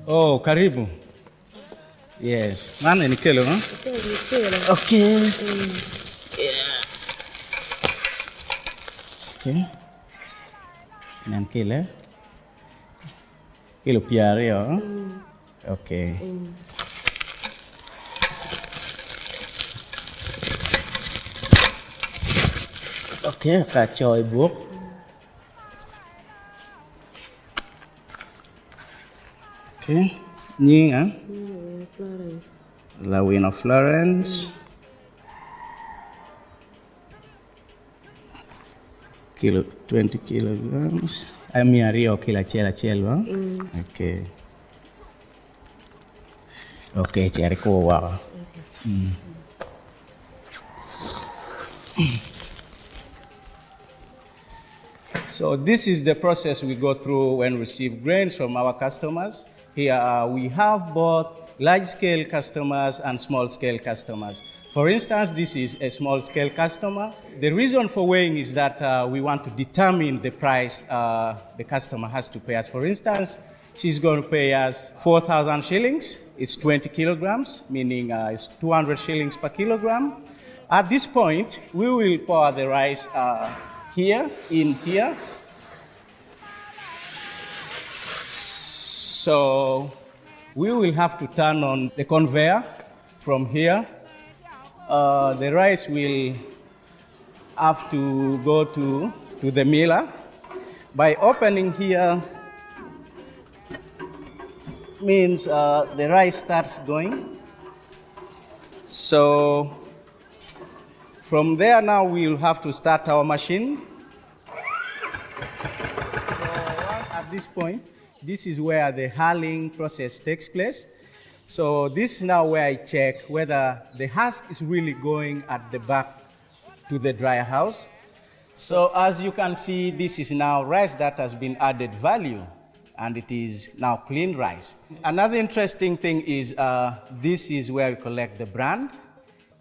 Oh, karibu. Yes. Nane ni kilo, huh? Okay. Yeah. Okay. Nan kilo. Kilo piare, huh? Okay. Okay, kacau ibu. Okay. Nying, huh? Florence. Lawina Florence. Kilo 20 kilograms. Amiario kila chela, okay. Okay, cari kuwa. So this is the process we go through when we receive grains from our customers. Here we have both large-scale customers and small-scale customers. For instance, this is a small-scale customer. The reason for weighing is that we want to determine the price the customer has to pay us. For instance, she's going to pay us 4,000 shillings. It's 20 kilograms, meaning it's 200 shillings per kilogram. At this point, we will pour the rice here. So we will have to turn on the conveyor from here. The rice will have to go to the miller. By opening here means the rice starts going. So from there now we'll have to start our machine. So at this point, this is where the hulling process takes place. So this is now where I check whether the husk is really going at the back to the dryer house. So as you can see, this is now rice that has been added value, and it is now clean rice. Another interesting thing is this is where we collect the brand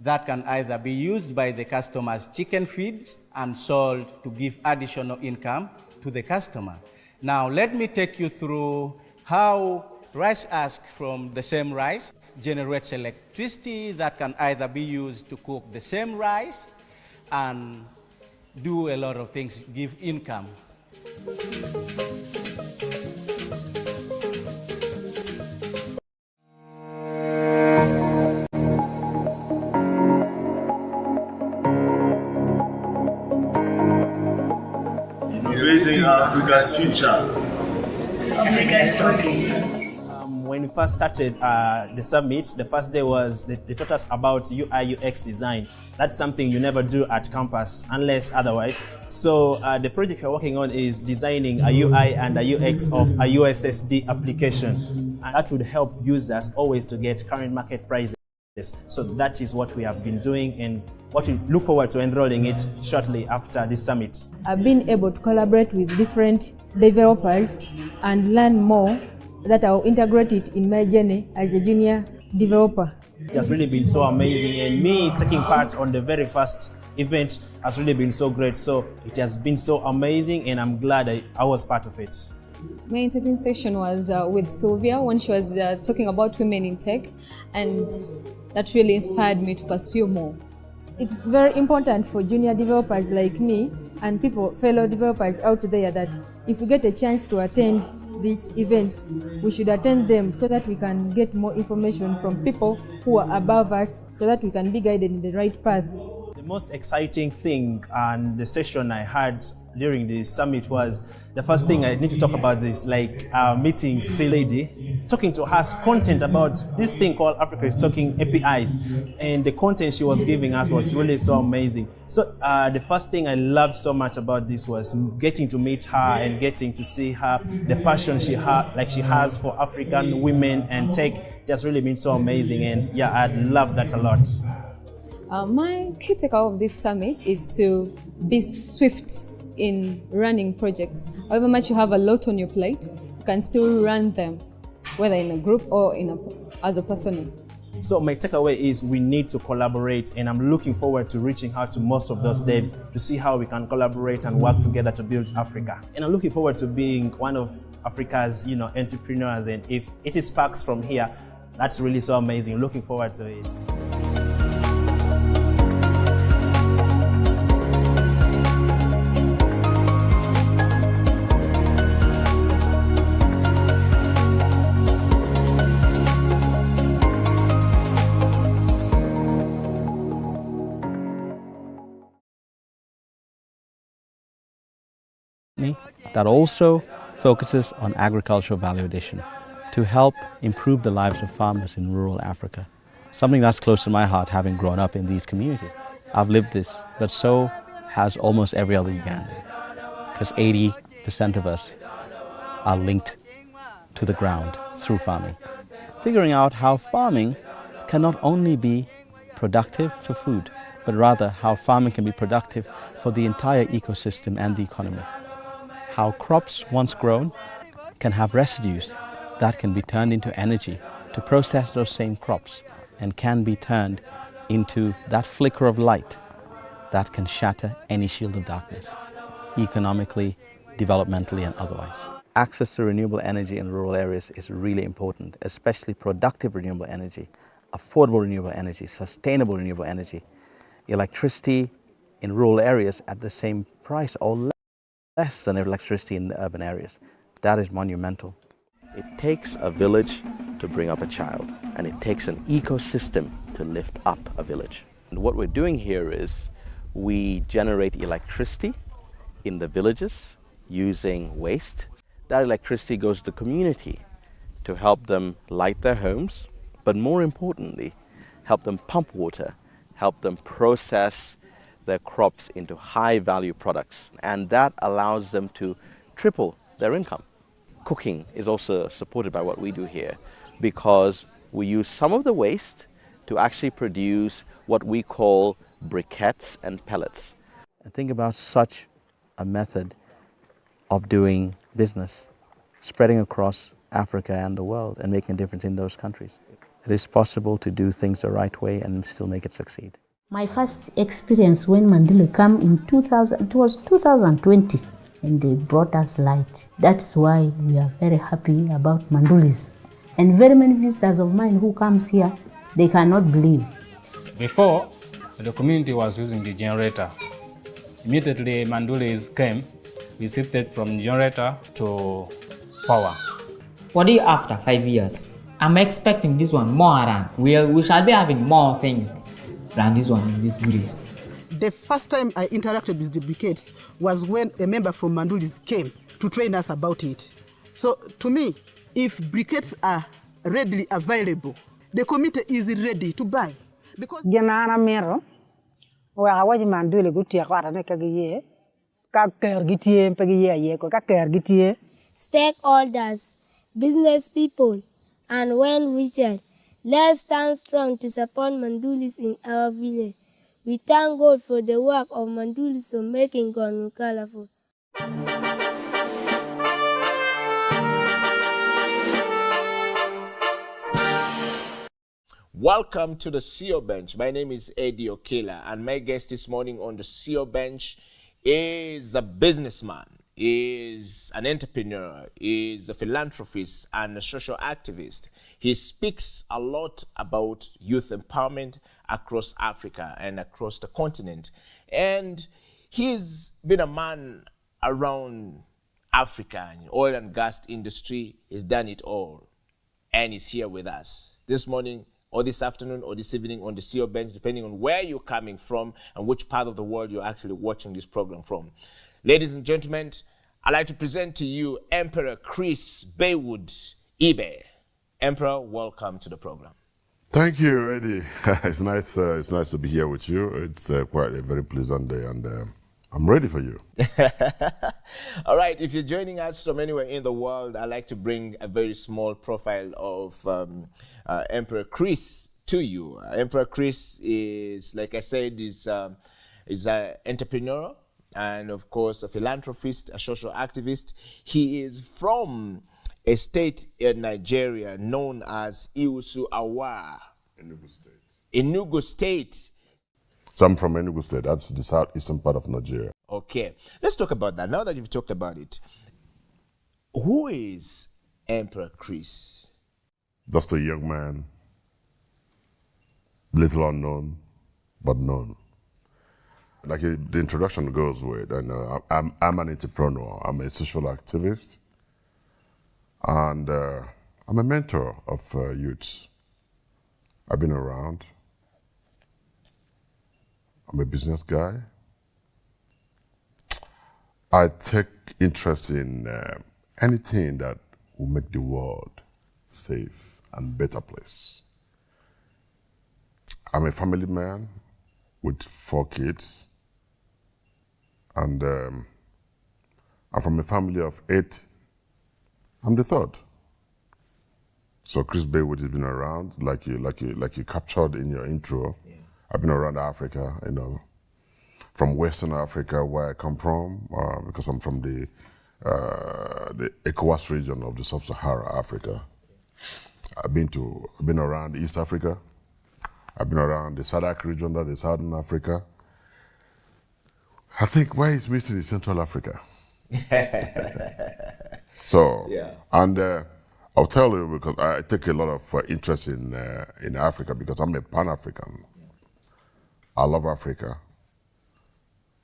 that can either be used by the customer's chicken feeds and sold to give additional income to the customer. Now let me take you through how rice husk from the same rice generates electricity that can either be used to cook the same rice and do a lot of things, give income. Innovating Africa's future. Africa's talking. When we first started the summit, the first day was they taught us about UI UX design. That's something you never do at campus unless otherwise. So the project we're working on is designing a UI and a UX of a USSD application. And that would help users always to get current market prices. So that is what we have been doing, and what we look forward to enrolling it shortly after this summit. I've been able to collaborate with different developers and learn more that I'll integrate it in my journey as a junior developer. It has really been so amazing, and me taking part on the very first event has really been so great. So it has been so amazing, and I'm glad I was part of it. My entertaining session was with Sylvia when she was talking about women in tech, and that really inspired me to pursue more. It's very important for junior developers like me and fellow developers out there that if we get a chance to attend these events, we should attend them so that we can get more information from people who are above us so that we can be guided in the right path. The most exciting thing and the session I had during the summit was the first thing I need to talk about this, like meeting C Lady, talking to her content about this thing called Africa is Talking APIs, and the content she was giving us was really so amazing. So the first thing I loved so much about this was getting to meet her and getting to see her, the passion she has for African women and tech. Just really been so amazing, and yeah, I love that a lot. My key takeaway of this summit is to be swift in running projects. However much you have a lot on your plate, you can still run them, whether in a group or as a person. So my takeaway is we need to collaborate, and I'm looking forward to reaching out to most of those devs to see how we can collaborate and work together to build Africa. And I'm looking forward to being one of Africa's, entrepreneurs. And if it is sparks from here, that's really so amazing. Looking forward to it. That also focuses on agricultural value addition to help improve the lives of farmers in rural Africa. Something that's close to my heart, having grown up in these communities. I've lived this, but so has almost every other Ugandan, because 80% of us are linked to the ground through farming. Figuring out how farming can not only be productive for food, but rather how farming can be productive for the entire ecosystem and the economy. How crops once grown can have residues that can be turned into energy to process those same crops and can be turned into that flicker of light that can shatter any shield of darkness, economically, developmentally, and otherwise. Access to renewable energy in rural areas is really important, especially productive renewable energy, affordable renewable energy, sustainable renewable energy, electricity in rural areas at the same price or less than electricity in the urban areas. That is monumental. It takes a village to bring up a child, and it takes an ecosystem to lift up a village. And what we're doing here is we generate electricity in the villages using waste. That electricity goes to the community to help them light their homes, but more importantly, help them pump water, help them process their crops into high-value products, and that allows them to triple their income. Cooking is also supported by what we do here, because we use some of the waste to actually produce what we call briquettes and pellets. And think about such a method of doing business, spreading across Africa and the world and making a difference in those countries. It is possible to do things the right way and still make it succeed. My first experience when Mandela came in 2000, it was 2020, and they brought us light. That is why we are very happy about Mandulis. And very many visitors of mine who comes here, they cannot believe. Before, the community was using the generator. Immediately Mandulis came, we shifted from generator to power. What do you after 5 years? I'm expecting this one more around. We shall be having more things than this one in this Buddhist. The first time I interacted with the briquettes was when a member from Mandulis came to train us about it. So to me, if briquettes are readily available, the community is ready to buy. Because stakeholders, business people, and well-wishers, let's stand strong to support Mandulis in our village. We thank God for the work of Mandulis for making Ghana colorful. Welcome to the CEO Bench. My name is Eddie Okela, and my guest this morning on the CEO Bench is a businessman, is an entrepreneur, is a philanthropist, and a social activist. He speaks a lot about youth empowerment across Africa and across the continent. And he's been a man around Africa in the oil and gas industry. He's done it all. And he's here with us this morning, or this afternoon, or this evening on the CEO Bench, depending on where you're coming from and which part of the world you're actually watching this program from. Ladies and gentlemen, I'd like to present to you Emperor Chris Baywood Ibe. Emperor, welcome to the program. Thank you, Eddie. It's nice to be here with you. It's quite a very pleasant day, and I'm ready for you. All right, if you're joining us from anywhere in the world, I'd like to bring a very small profile of Emperor Chris to you. Emperor Chris is, like I said, is an entrepreneur and, of course, a philanthropist, a social activist. He is from a state in Nigeria known as Iwusu Awa. Enugu State. Enugu State. So I'm from Enugu State. That's the southeastern part of Nigeria. Okay, let's talk about that. Now that you've talked about it, who is Emperor Chris? Just a young man, little unknown, but known. Like the introduction goes with, and I'm an entrepreneur. I'm a social activist, and I'm a mentor of youths. I've been around. I'm a business guy. I take interest in anything that will make the world safe and better place. I'm a family man with 4 kids, and I'm from a family of 8. I'm the 3rd. So Chris Baywood has been around, like you captured in your intro. Yeah. I've been around Africa, from Western Africa, where I come from, because I'm from the ECOWAS region of the Sub-Saharan Africa. I've been around East Africa. I've been around the SADC region, that is Southern Africa. I think where is missing is Central Africa. So, yeah. And I'll tell you, because I take a lot of interest in Africa because I'm a Pan-African. I love Africa.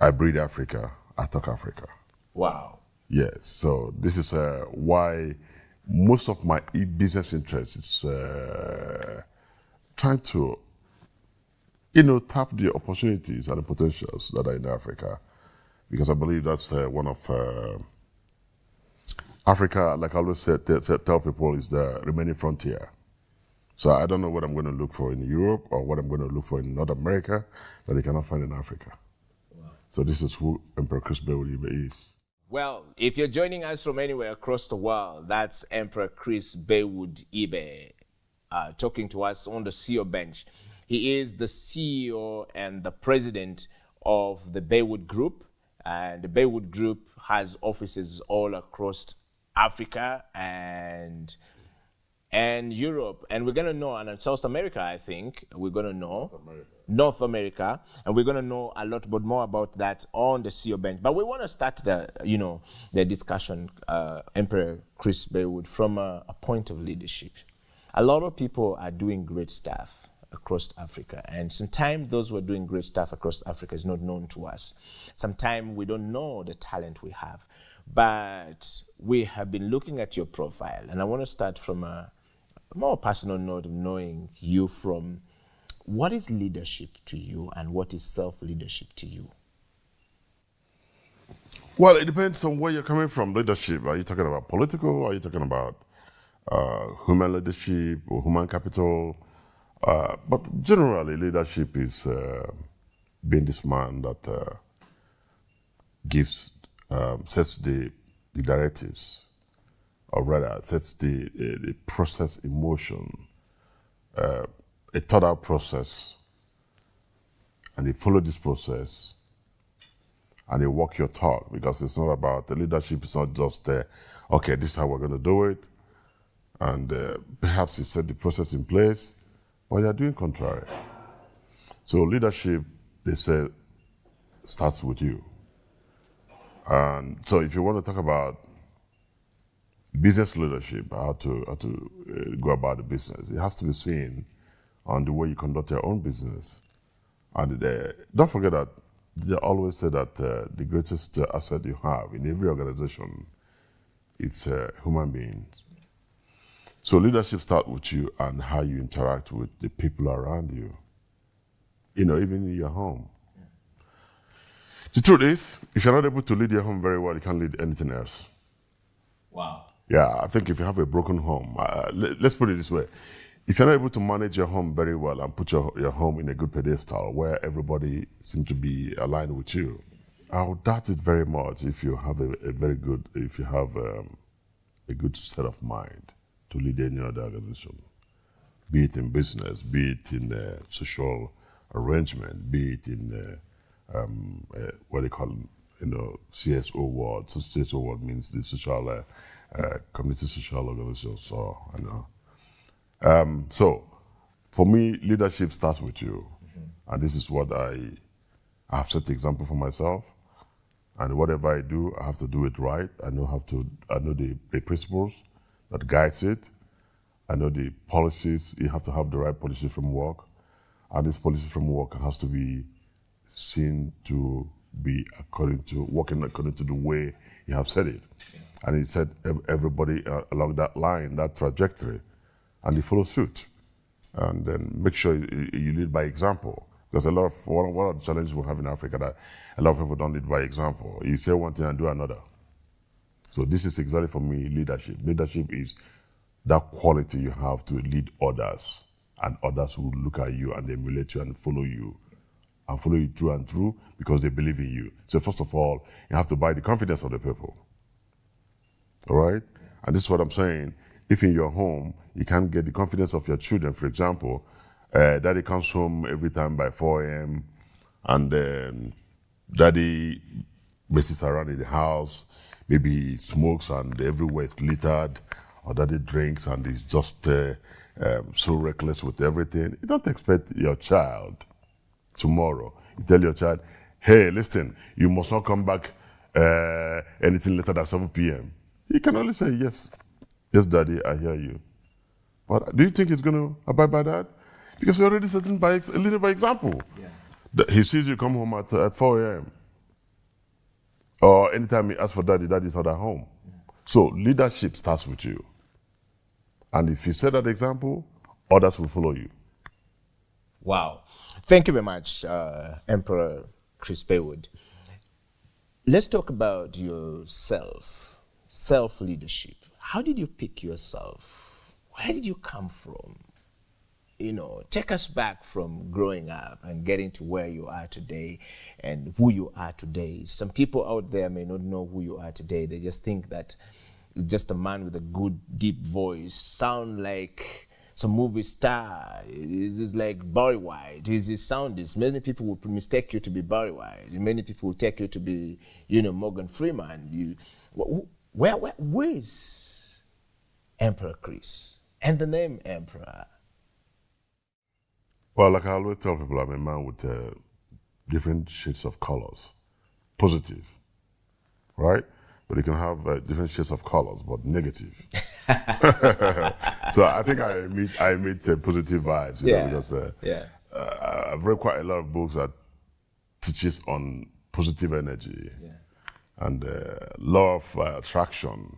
I breathe Africa. I talk Africa. Wow. Yes. So this is why most of my business interest is trying to, tap the opportunities and the potentials that are in Africa, because I believe that's one of Africa, like I always tell people, is the remaining frontier. So I don't know what I'm going to look for in Europe or what I'm going to look for in North America that they cannot find in Africa. Wow. So this is who Emperor Chris Baywood is. Well, if you're joining us from anywhere across the world, that's Emperor Chris Baywood Ibe talking to us on the CEO bench. He is the CEO and the president of the Baywood Group. And the Baywood Group has offices all across Africa and Europe. And we're going to know, and in South America, I think, we're going to know. North America, and we're going to know a lot more about that on the CEO bench. But we want to start the discussion, Emperor Chris Baywood, from a point of leadership. A lot of people are doing great stuff across Africa, and sometimes those who are doing great stuff across Africa is not known to us. Sometimes we don't know the talent we have, but we have been looking at your profile, and I want to start from a more personal note of knowing you from what is leadership to you and what is self-leadership to you? Well, it depends on where you're coming from. Leadership, are you talking about political? Are you talking about human leadership or human capital? But generally, leadership is being this man that sets the directives, or rather sets the process in motion, a thought-out process, and you follow this process, and you walk your talk, because it's not about, the leadership is not just, okay, this is how we're going to do it, and perhaps you set the process in place, but you're doing contrary. So leadership, they say, starts with you. And so if you want to talk about business leadership, how to go about the business, it has to be seen on the way you conduct your own business. And don't forget that they always say that the greatest asset you have in every organization is human beings. So leadership starts with you and how you interact with the people around you, even in your home. The truth is, if you're not able to lead your home very well, you can't lead anything else. Wow. Yeah, I think if you have a broken home, let's put it this way. If you're not able to manage your home very well and put your home in a good pedestal where everybody seems to be aligned with you, I would doubt it very much if you have a good set of mind to lead any other organization, be it in business, be it in social arrangement, be it in what they call CSO world. So CSO world means the social community social organization. So For me, leadership starts with you. And this is what I have set the example for myself. And whatever I do, I have to do it right. I know the principles that guides it. I know the policies. You have to have the right policy framework. And this policy framework has to be seen to be working according to the way you have said it. And he said everybody along that line, that trajectory, and they follow suit. And then make sure you lead by example. Because one of the challenges we have in Africa that a lot of people don't lead by example. You say one thing and do another. So this is exactly for me leadership. Leadership is that quality you have to lead others, and others will look at you and emulate you and follow you through and through because they believe in you. So first of all, you have to buy the confidence of the people. All right? And this is what I'm saying. If in your home, you can't get the confidence of your children, for example, daddy comes home every time by 4 a.m. and then daddy messes around in the house, maybe he smokes and everywhere is littered, or daddy drinks and is just so reckless with everything. You don't expect your child tomorrow. You tell your child, hey, listen, you must not come back anything later than 7 p.m. He can only say, yes, daddy, I hear you. But do you think he's going to abide by that? Because you're already setting leading by example. Yeah. He sees you come home at 4 a.m. Or anytime he asks for daddy, daddy's not at home. So leadership starts with you. And if you set that example, others will follow you. Wow. Thank you very much, Emperor Chris Baywood. Let's talk about yourself, self-leadership. How did you pick yourself? Where did you come from? Take us back from growing up and getting to where you are today and who you are today. Some people out there may not know who you are today. They just think that you're just a man with a good, deep voice, sound like some movie star. It's like Barry White. His sound is, many people would mistake you to be Barry White. Many people will take you to be, Morgan Freeman. Where is Emperor Chris? And the name Emperor? Well, like I always tell people, I'm a man with different shades of colors. Positive, right? But you can have different shades of colors, but negative. So I think I meet positive vibes, because I've read quite a lot of books that teaches on positive energy and law of attraction.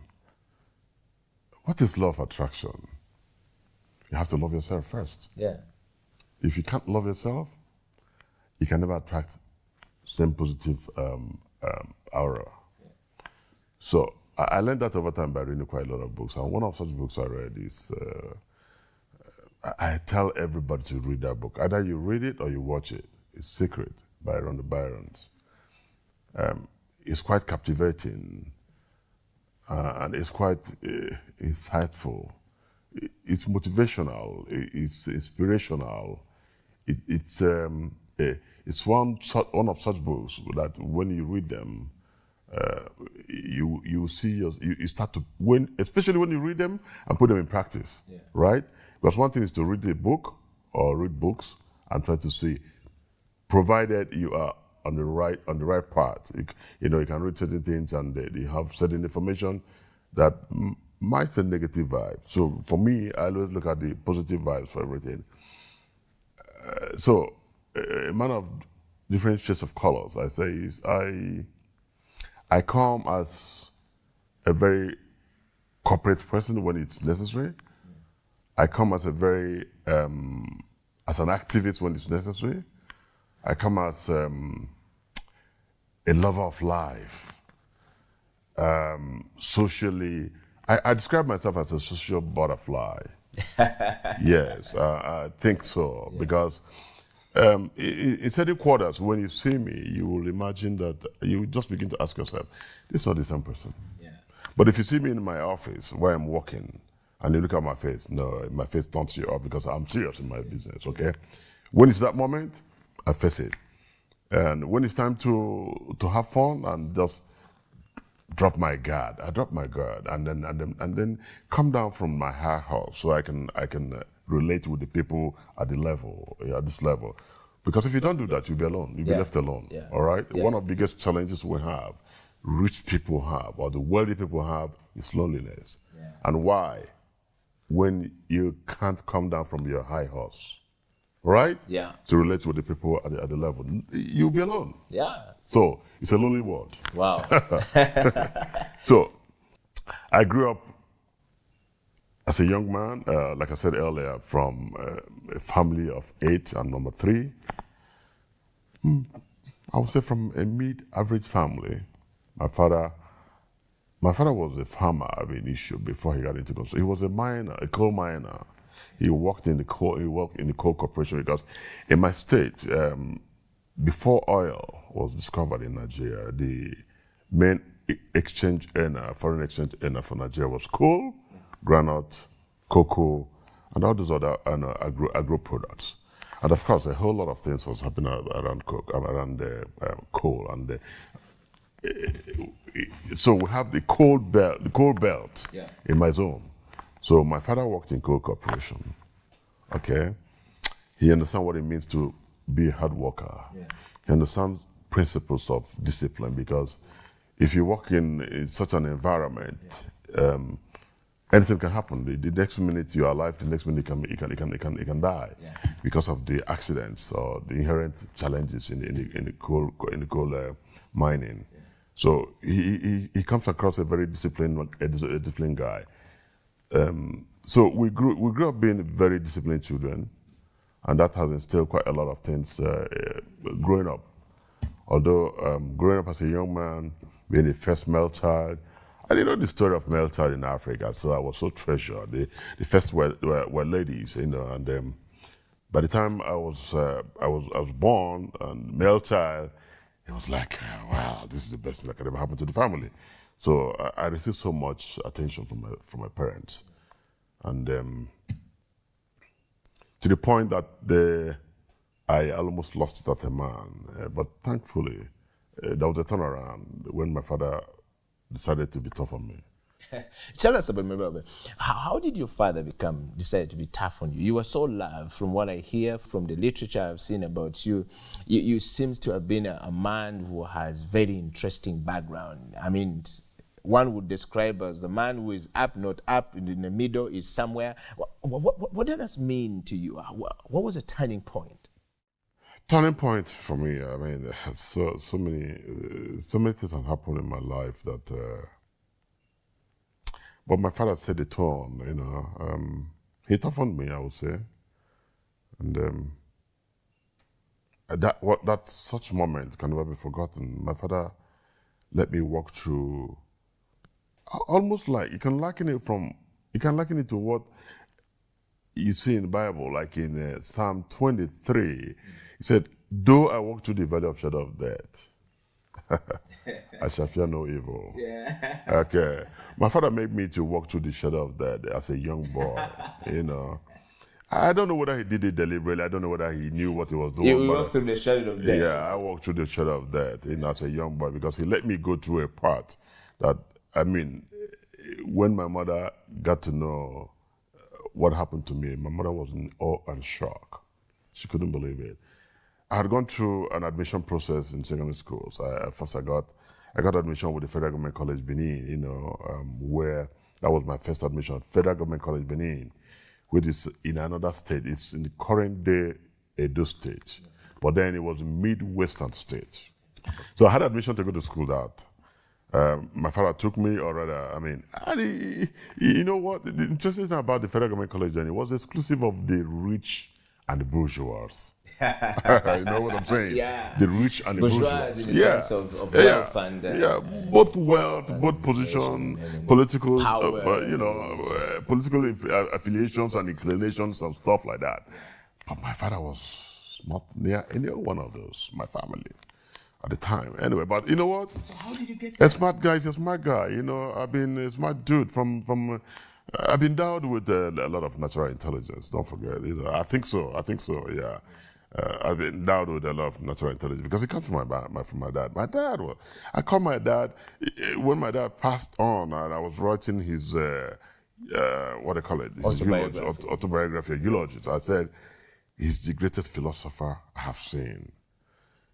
What is law of attraction? You have to love yourself first. Yeah. If you can't love yourself, you can never attract same positive aura. So I learned that over time by reading quite a lot of books. And one of such books I read is, I tell everybody to read that book. Either you read it or you watch it. It's Secret by Rhonda Byrons. It's quite captivating and it's quite insightful. It's motivational, it's inspirational. It's one of such books that when you read them, you see you start to especially when you read them and put them in practice, right? Because one thing is to read a book or read books and try to see, provided you are on the right path. You can read certain things and you have certain information that might send negative vibes. So for me, I always look at the positive vibes for everything. So a man of different shades of colors, I say, is I come as a very corporate person when it's necessary. I come as a very as an activist when it's necessary. I come as a lover of life. Socially, I describe myself as a social butterfly. Yes, I think so, because in certain quarters, when you see me, you will imagine that you just begin to ask yourself, this is not the same person. Yeah. But if you see me in my office where I'm working and you look at my face, no, my face turns you up because I'm serious in my business, okay? When it's that moment, I face it. And when it's time to have fun and just drop my guard, I drop my guard and then come down from my high horse so I can relate with the people at the level, at this level. Because if you don't do that, you'll be alone. You'll be left alone. Yeah. All right? Yeah. One of the biggest challenges we have, rich people have, or the wealthy people have, is loneliness. Yeah. And why? When you can't come down from your high horse, right? Yeah. To relate with the people at the level, you'll be alone. Yeah. So it's a lonely world. Wow. So I grew up as a young man, like I said earlier, from a family of 8. I'm number 3. I would say from a mid-average family. My father was a farmer, issue before he got into construction. He was a miner, a coal miner. He worked in the coal corporation because in my state, before oil was discovered in Nigeria, the main foreign exchange earner for Nigeria was coal, granite, cocoa, and all those other agro products. And of course, a whole lot of things was happening around coal. And so we have the coal belt in my zone. So my father worked in coal corporation. Okay, he understands what it means to be a hard worker. Yeah. He understands principles of discipline, because if you work in such an environment, anything can happen. The next minute you are alive, the next minute you can die because of the accidents or the inherent challenges in the coal mining. Yeah. So he comes across a very disciplined guy. So we grew up being very disciplined children, and that has instilled quite a lot of things growing up. Although growing up as a young man, being the first male child, I didn't know the story of male child in Africa, so I was so treasured. The first were ladies, and by the time I was born and male child, it was like, wow, this is the best thing that could ever happen to the family. So I received so much attention from my parents, and to the point that I almost lost it as a man. But thankfully, there was a turnaround when my father decided to be tough on me. Tell us about my brother. How did your father decide to be tough on you? You were so loved. From what I hear from the literature I've seen about you, you seem to have been a man who has very interesting background. I mean, one would describe as a man who is up, not up, in the middle, is somewhere. What does that mean to you? What was a turning point? Turning point for me, I mean, so many things have happened in my life that, but my father set the tone, he toughened me, I would say. And that such moment can never be forgotten. My father let me walk through, almost like, you can liken it to what you see in the Bible, like in Psalm 23, he said, though I walk through the valley of shadow of death, I shall fear no evil. Yeah. Okay. My father made me to walk through the shadow of death as a young boy, I don't know whether he did it deliberately. I don't know whether he knew what he was doing. You walked through the shadow of death. Yeah, I walked through the shadow of death, as a young boy, because he let me go through a part that, when my mother got to know what happened to me, my mother was in awe and shock. She couldn't believe it. I had gone through an admission process in secondary schools. First I got admission with the Federal Government College Benin, where that was my first admission. Federal Government College Benin, which is in another state. It's in the current day Edo State, but then it was a Midwestern state. So I had admission to go to school that. My father took me, or rather, you know what? The interesting thing about the Federal Government College Benin, it was exclusive of the rich and the bourgeois. You know what I'm saying? Yeah. The rich and the bourgeois. In the sense of wealth and both wealth, both position, political, political affiliations and inclinations and stuff like that. But my father was not near any one of those. My family at the time, anyway. But you know what? So how did you get? A smart guy is a smart guy. I've been a smart dude from. I've been endowed with a lot of natural intelligence. Don't forget. I think so. Yeah. I've been endowed with a lot of natural intelligence because it comes from my dad. I called my dad when my dad passed on, and I was writing his what do they call it? This is autobiography, eulogy. So I said, he's the greatest philosopher I have seen.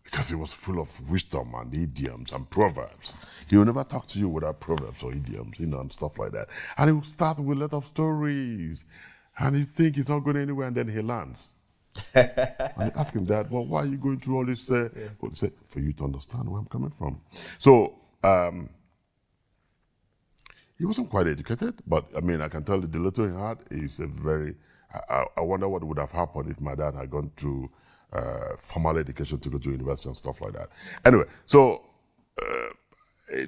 Because he was full of wisdom and idioms and proverbs. He will never talk to you without proverbs or idioms, and stuff like that. And he will start with a lot of stories. And you think he's not going anywhere, and then he lands. And you ask him, Dad, well, why are you going through all this? Well, he said, for you to understand where I'm coming from. So, he wasn't quite educated, but I mean, I can tell you the little he had is a very, I wonder what would have happened if my dad had gone through formal education to go to university and stuff like that. Anyway, so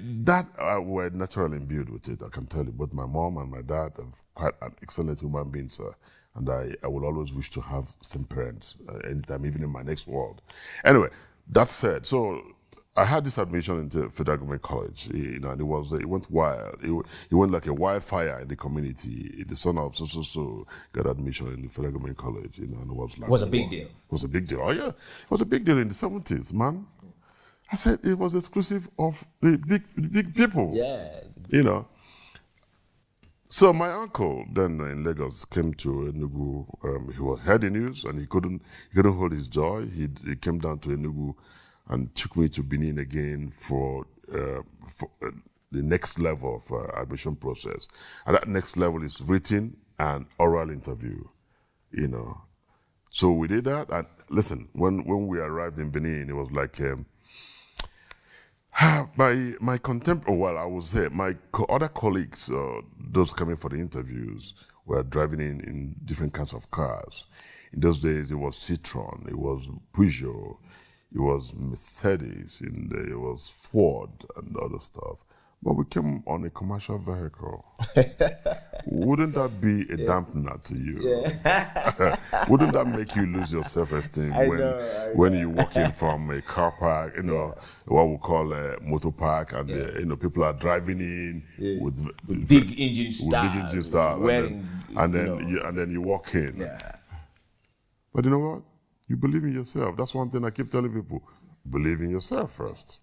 that were naturally imbued with it. I can tell you, both my mom and my dad are quite an excellent human beings, and I will always wish to have same parents anytime, even in my next world. Anyway, that said, so I had this admission into Federal Government College, and it went wild. It went like a wildfire in the community. The son of so got admission in the Federal Government College, and it was like... Was a big deal. It was a big deal. Oh yeah, it was a big deal in the 70s, man. I said it was exclusive of the big people. Yeah. So my uncle then in Lagos came to Enugu. He heard the news and he couldn't hold his joy. He came down to Enugu and took me to Benin again for the next level of admission process. And that next level is written and oral interview, So we did that. And listen, when we arrived in Benin, it was like my contemporary, well, I was there. My other colleagues, those coming for the interviews, were driving in different kinds of cars. In those days, it was Citroen, it was Peugeot, it was Mercedes, it was Ford and other stuff. But we came on a commercial vehicle. Wouldn't that be a dampener to you? Yeah. Wouldn't that make you lose your self-esteem when you walk in from a car park, what we call a motor park, and people are driving in with big engine style, and then you walk in. Yeah. But you know what? You believe in yourself. That's one thing I keep telling people. Believe in yourself first.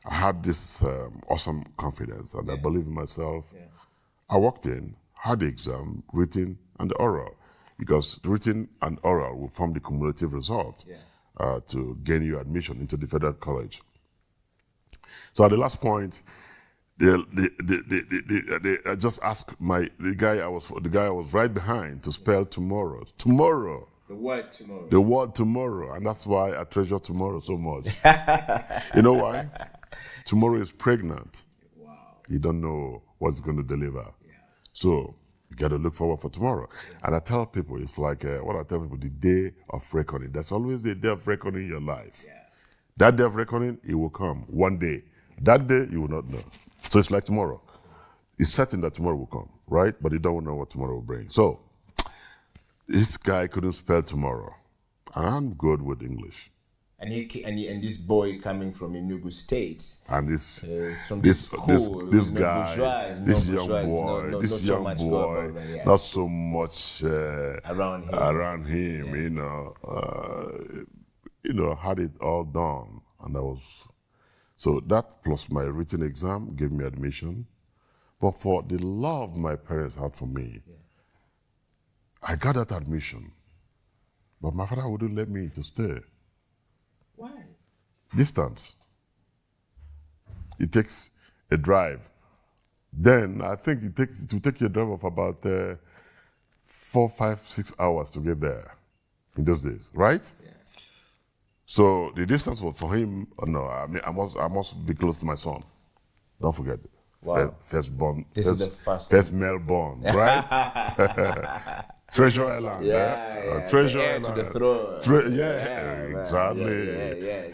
I had this awesome confidence, and I believe in myself. Yeah. I walked in, had the exam, written, and the oral, because written and oral will form the cumulative result to gain you admission into the federal college. So at the last point, I just asked the guy I was right behind to spell tomorrow. Tomorrow. The word tomorrow. The word tomorrow, and that's why I treasure tomorrow so much. You know why? Tomorrow is pregnant. Wow. You don't know what's going to deliver. Yeah. So you got to look forward for tomorrow. Yeah. And I tell people, it's like what I tell people, the day of reckoning. There's always a day of reckoning in your life. Yeah. That day of reckoning, it will come one day. That day, you will not know. So it's like tomorrow. It's certain that tomorrow will come, right? But you don't know what tomorrow will bring. So this guy couldn't spell tomorrow. And I'm good with English. And this boy coming from Enugu State, and this young boy, not so much around him, had it all done, and so that plus my written exam gave me admission, but for the love my parents had for me, I got that admission, but my father wouldn't let me to stay. Why? Distance. It takes a drive. Then I think it will take you a drive of about 4, 5, 6 hours to get there in those days, right? Yeah. So the distance was for him. I must be close to my son. Don't forget it. Wow. First male born, right? Treasure Island. Treasure Island. To the throne. Exactly.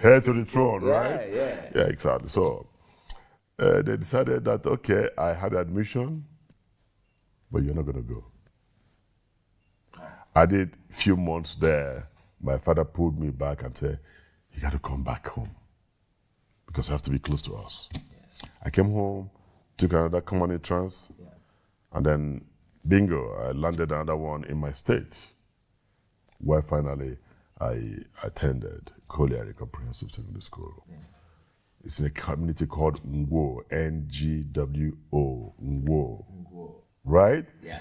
Heir to the throne, right? Yeah, exactly. So they decided that, okay, I had admission, but you're not going to go. I did a few months there. My father pulled me back and said, you got to come back home because you have to be close to us. Yeah. I came home, took another common entrance, and then bingo, I landed another one in my state, where finally I attended Colliery Comprehensive Secondary School. Yeah. It's in a community called Ngwo, Ngwo. Ngwo. right? Yeah.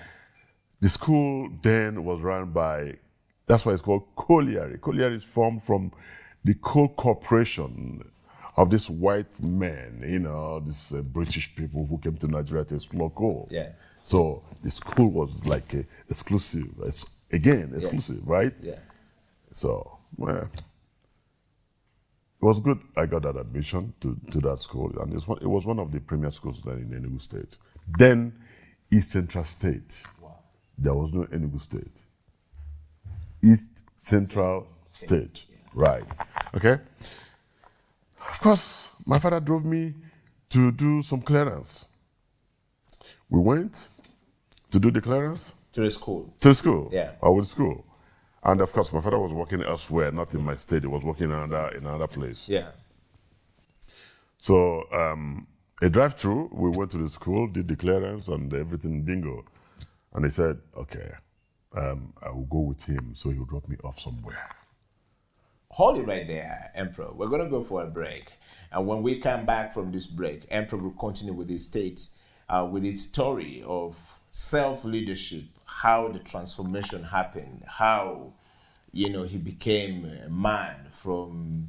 The school then was run by, that's why it's called colliery. Colliery is formed from the coal corporation of these white men, these British people who came to Nigeria to explore coal. Yeah. So the school was like exclusive, exclusive, right? Yeah. So, well, it was good I got that admission to that school, and it was one of the premier schools then in Enugu State. Then, East Central State. Wow. There was no Enugu State. East Central State, right. Okay? Of course, my father drove me to do some clearance. We went to do the clearance. To the school. To the school. Yeah. Or with school. And of course, my father was working elsewhere, not in my state. He was working in another place. Yeah. So, a drive-through, we went to the school, did the clearance and everything, bingo. And they said, okay, I will go with him, so he'll drop me off somewhere. Hold it right there, Emperor. We're going to go for a break. And when we come back from this break, Emperor will continue with his with his story of self-leadership, how the transformation happened, how, he became a man from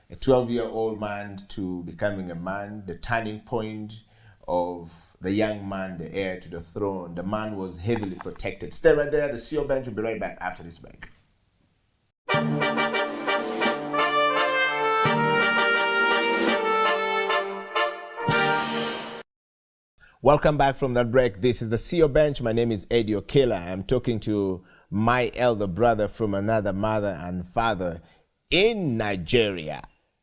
a 12-year-old man to becoming a man, the turning point of the young man, the heir to the throne. The man was heavily protected. Stay right there. The CEO Bench will be right back after this break. Welcome back from that break. This is the CEO Bench. My name is Eddie Okela. I'm talking to my elder brother from another mother and father in Nigeria,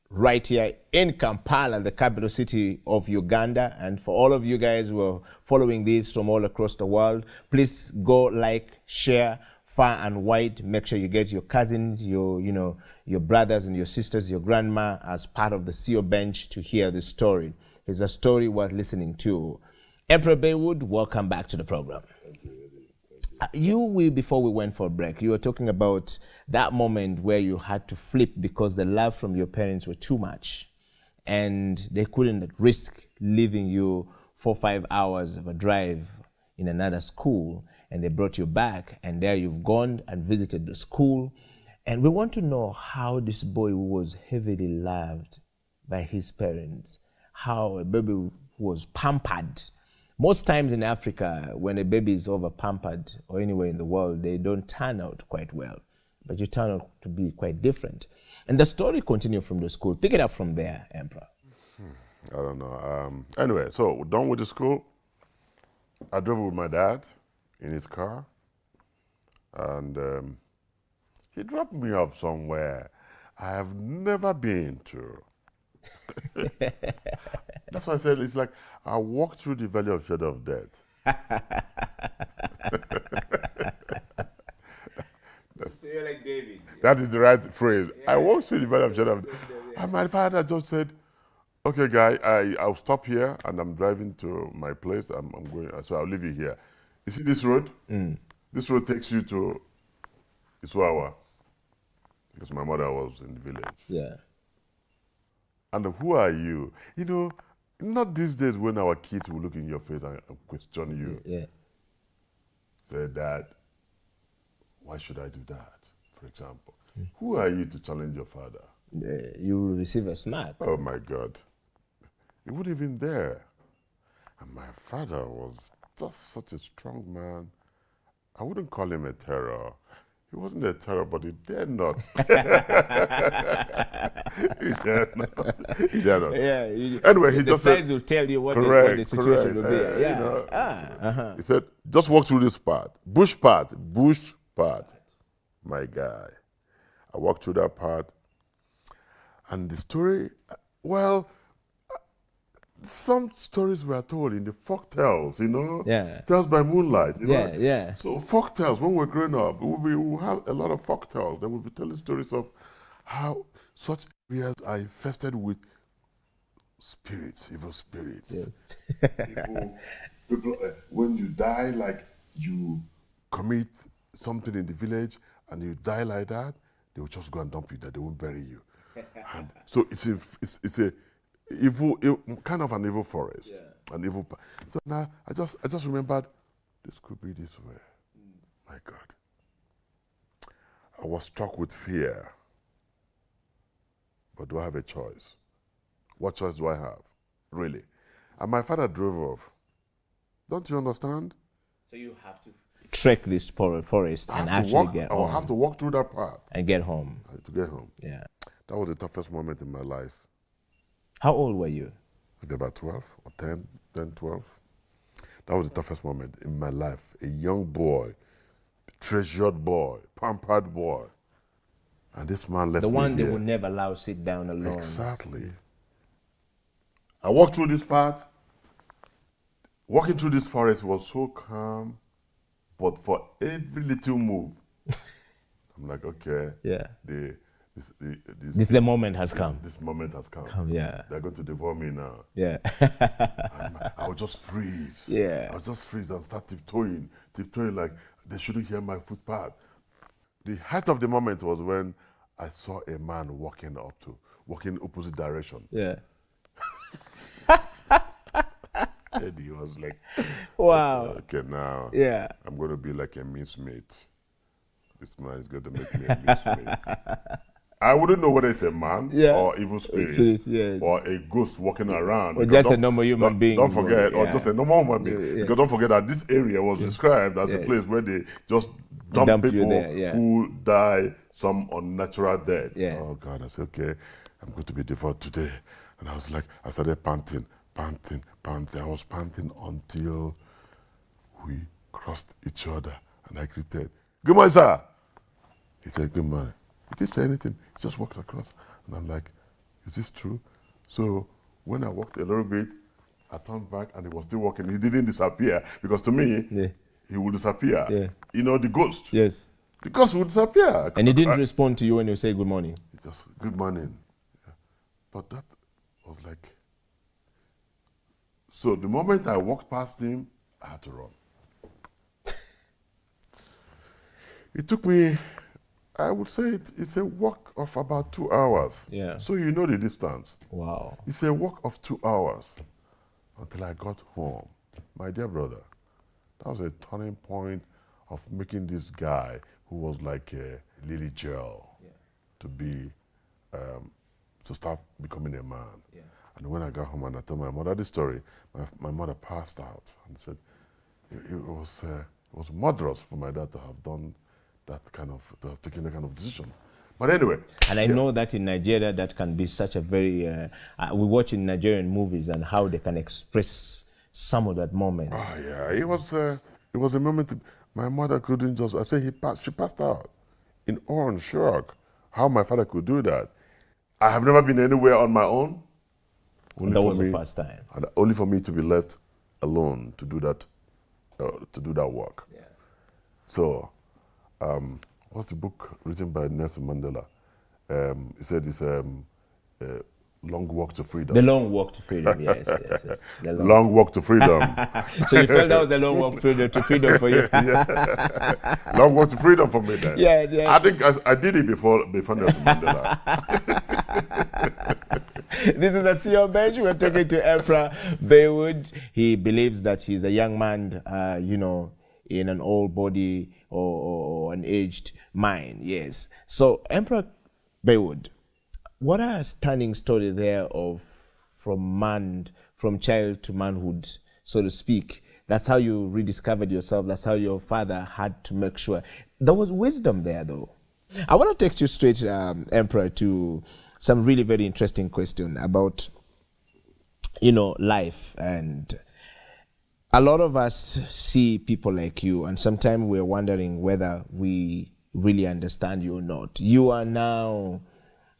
right here in Kampala, the capital city of Uganda. And for all of you guys who are following this from all across the world, please go like, share, far and wide. Make sure you get your cousins, your brothers and your sisters, your grandma as part of the CEO Bench to hear the story. It's a story worth listening to. Emperor Baywood, welcome back to the program. Thank you. Before we went for a break, you were talking about that moment where you had to flip because the love from your parents were too much and they couldn't risk leaving you 4 or 5 hours of a drive in another school, and they brought you back, and there you've gone and visited the school. And we want to know how this boy who was heavily loved by his parents, how a baby was pampered. Most times in Africa, when a baby is over-pampered or anywhere in the world, they don't turn out quite well. But you turn out to be quite different. And the story continues from the school. Pick it up from there, Emperor. I don't know. Anyway, so we're done with the school. I drove with my dad in his car. And he dropped me off somewhere I have never been to. That's why I said it's like I walked through the valley of shadow of death. So you're like David. That is the right phrase. Yeah. I walked through the valley of shadow of death. And my father just said, okay, guy, I'll stop here and I'm driving to my place. I'm going, so I'll leave you here. You see this road? This road takes you to Isuawa. Because my mother was in the village. Yeah. And who are you? Not these days when our kids will look in your face and question you. Yeah. Say, Dad, why should I do that, for example? Who are you to challenge your father? You will receive a smack. Oh my God. He wasn't even there. And my father was just such a strong man. I wouldn't call him a terror. He wasn't a terror, but he dared not. He dared not. He dared not. Yeah. Anyway, he the just said, signs will tell you what correct, the situation will be. Yeah. He said, just walk through this path. Bush path. My guy. I walked through that path. And the story, some stories were told in the folk tales, Yeah. Tales by moonlight, Yeah. So folk tales, when we're growing up, we will have a lot of folk tales. They will be telling stories of how areas are infested with spirits, evil spirits. Yes. People, when you die, like you commit something in the village and you die like that, they will just go and dump you there. They won't bury you. And so it's a evil, kind of an evil forest, an evil. So now I just remembered this could be this way. My God. I was struck with fear. But do I have a choice? What choice do I have? Really? And my father drove off. Don't you understand? So you have to trek this forest and actually get home. I will have to walk through that path. And get home. To get home. Yeah. That was the toughest moment in my life. How old were you? Maybe about 12 or 10, 12. That was the toughest moment in my life. A young boy, treasured boy, pampered boy. And this man left me The one they here. would never allow sit down alone. Exactly. I walked through this path. Walking through this forest was so calm, but for every little move, I'm like, okay, yeah, the moment has come. This moment has come. Yeah, they're going to devour me now. Yeah, I would just freeze. Yeah, I would just freeze and start tiptoeing like they shouldn't hear my footpath. The height of the moment was when I saw a man walking opposite direction. Yeah. Eddie was like, wow. Okay, now I'm going to be like a mincemeat. This man is going to make me a mincemeat. I wouldn't know whether it's a man or evil spirit or a ghost walking around. Or just a normal human being. Don't forget, or just a normal human being. Because don't forget that this area was described as a place where they just dump people who die some unnatural death. Oh God, I said, okay, I'm going to be devoured today. And I was like, I started panting. I was panting until we crossed each other and I greeted, "Good morning, sir." He said, "Good morning." He didn't say anything. He just walked across. And I'm like, is this true? So when I walked a little bit, I turned back and he was still walking. He didn't disappear because to me, he would disappear. Yeah. You know, the ghost. Yes. The ghost would disappear. And he didn't respond to you when you say good morning? Just, good morning. Yeah. But that was like, so the moment I walked past him, I had to run. It took me, I would say it's a walk of about 2 hours. Yeah. So you know the distance. Wow. It's a walk of 2 hours until I got home. My dear brother, that was a turning point of making this guy who was like a lily gel to be, to start becoming a man. Yeah. And when I got home and I told my mother this story, my mother passed out and said it was murderous for my dad to have done that kind of, to have taken that kind of decision. But anyway. And I know that in Nigeria, that can be such a very, we watch in Nigerian movies and how they can express some of that moment. Oh yeah, it was a moment, my mother couldn't just, I say she passed out in awe and shock, how my father could do that. I have never been anywhere on my own. That was the first time. And only for me to be left alone to do that work. Yeah. So, what's the book written by Nelson Mandela? He said it's Long Walk to Freedom. The Long Walk to Freedom, yes. The long Walk to Freedom. So you felt that was the long walk to freedom for you? Yeah. Long Walk to Freedom for me then. Yeah. I think I did it before Nelson Mandela. This is a CEO Bench. We're talking to Emperor Baywood. He believes that he's a young man, in an old body or an aged mind. Yes. So, Emperor Baywood, what a stunning story there of from child to manhood, so to speak. That's how you rediscovered yourself. That's how your father had to make sure. There was wisdom there, though. I want to take you straight, Emperor, to some really very interesting question about, life. And a lot of us see people like you, and sometimes we're wondering whether we really understand you or not. You are now,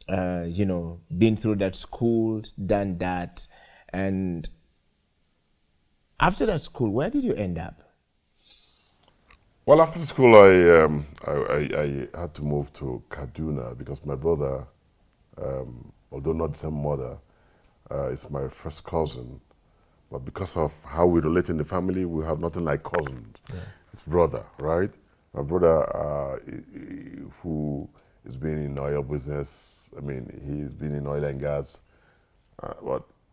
been through that school, done that, and after that school, where did you end up? Well, after school, I had to move to Kaduna because my brother, although not the same mother, is my first cousin. But because of how we relate in the family, we have nothing like cousins. Yeah. It's brother, right? My brother, who has been in oil business, he's been in oil and gas.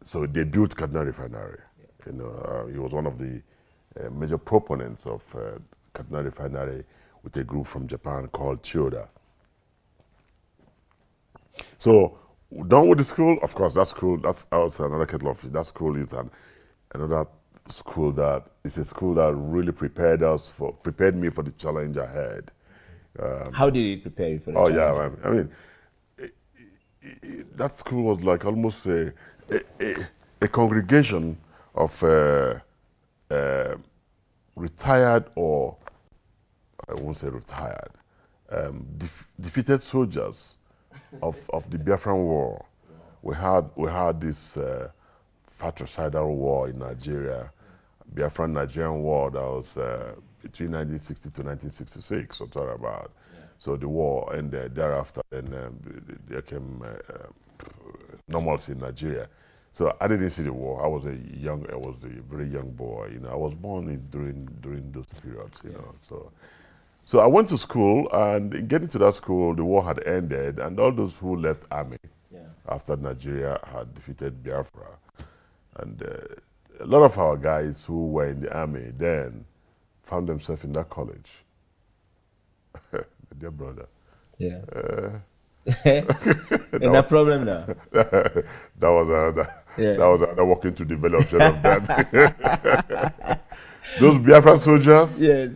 So they built Kaduna Refinery. Yeah. He was one of the major proponents of Kaduna Refinery with a group from Japan called Chiyoda. So, done with the school, of course, that school, that's another kettle of fish. That school is another school that is a school that really prepared me for the challenge ahead. How did it prepare you for the challenge? Oh, yeah, I mean, that school was like almost a congregation of retired, or I won't say retired, defeated soldiers of the Biafran War. We had this fratricidal war in Nigeria, Biafran-Nigerian war that was between 1960 to 1966, or about. Yeah. So the war ended. Thereafter, then there came normalcy in Nigeria. So I didn't see the war. I was a very young boy. You know, I was born during those periods. You know, so I went to school, and getting to that school, the war had ended, and all those who left army after Nigeria had defeated Biafra, and a lot of our guys who were in the army then found themselves in that college. Dear brother. Yeah. No problem now. That was another working to develop of that. Those Biafran soldiers. Yes.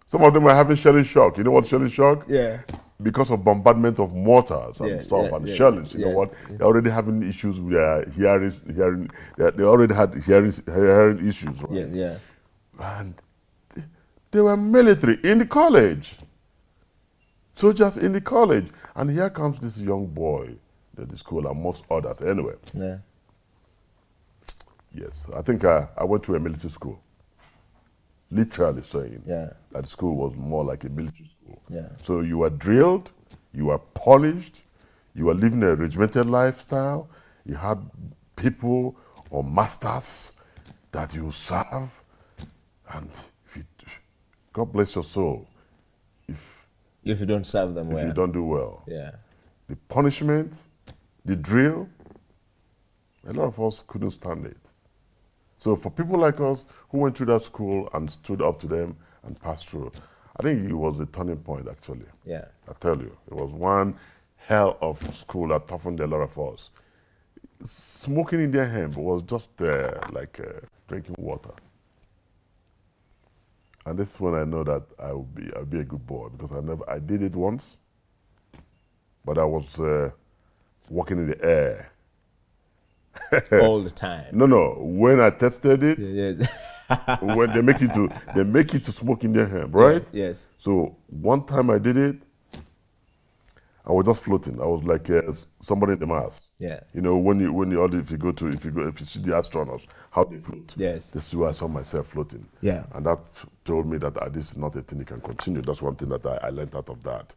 Some of them were having shelling shock. You know what shelling shock? Yeah. Because of bombardment of mortars and stuff and shellings. You know what? They're already having issues with their hearing. They already had hearing issues. Right? Yeah. And they were military in the college. Soldiers in the college. And here comes this young boy at the school, amongst others. Anyway. Yeah. Yes, I think I went to a military school. Literally saying that the school was more like a military school. Yeah. So you were drilled, you were punished, you were living a regimented lifestyle, you had people or masters that you serve, and God bless your soul, if you don't serve them well. If you don't do well. Yeah. The punishment, the drill, a lot of us couldn't stand it. So for people like us who went through that school and stood up to them and passed through, I think it was a turning point, actually. Yeah. I tell you, it was one hell of school that toughened a lot of us. Smoking in their hemp was just like drinking water. And this is when I know that I'll be a good boy, because I did it once, but I was walking in the air. All the time. No. When I tested it, when they make you to smoke in their hemp, right? Yes. So one time I did it, I was just floating. I was like somebody in the Mars. Yeah. You know, if you see the astronauts, how they float. Yes. This is where I saw myself floating. Yeah. And that told me that this is not a thing you can continue. That's one thing that I learned out of that.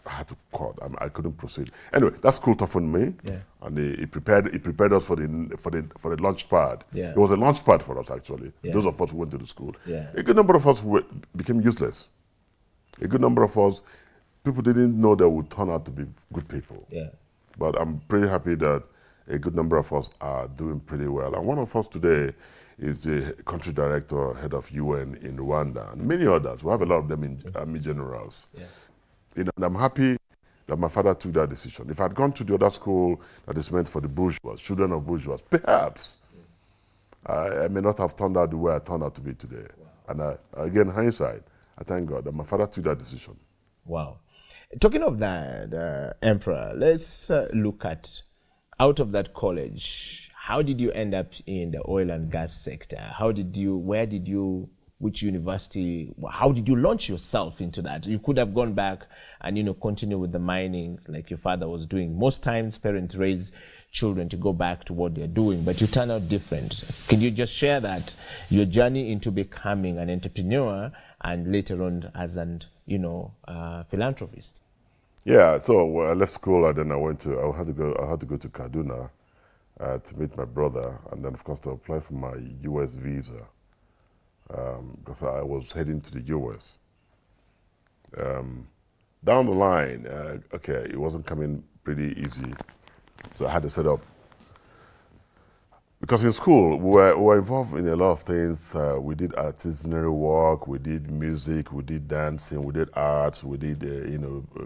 I had to cut. I couldn't proceed. Anyway, that school toughened me, and it prepared us for the launch pad. Yeah. It was a launch pad for us, actually. Yeah. Those of us who went to the school. Yeah. A good number of us became useless. A good number of us, people didn't know they would turn out to be good people. Yeah. But I'm pretty happy that a good number of us are doing pretty well. And one of us today is the country director, head of UN in Rwanda, and many others. We have a lot of them in Army generals. Yeah. You know, and I'm happy that my father took that decision. If I'd gone to the other school that is meant for the bourgeois, children of bourgeois, perhaps I may not have turned out the way I turned out to be today. Wow. And again, hindsight, I thank God that my father took that decision. Wow. Talking of that, Emperor, let's look at, out of that college, how did you end up in the oil and gas sector? Which university, how did you launch yourself into that? You could have gone back and, continue with the mining like your father was doing. Most times parents raise children to go back to what they're doing, but you turn out different. Can you just share that, your journey into becoming an entrepreneur and later on as an, philanthropist? Yeah, so I left school and then I had to go to Kaduna to meet my brother, and then of course to apply for my US visa. Because I was heading to the US. Down the line, it wasn't coming pretty easy, so I had to set up. because in school we were involved in a lot of things. We did artisanal work, we did music, we did dancing, we did arts, we did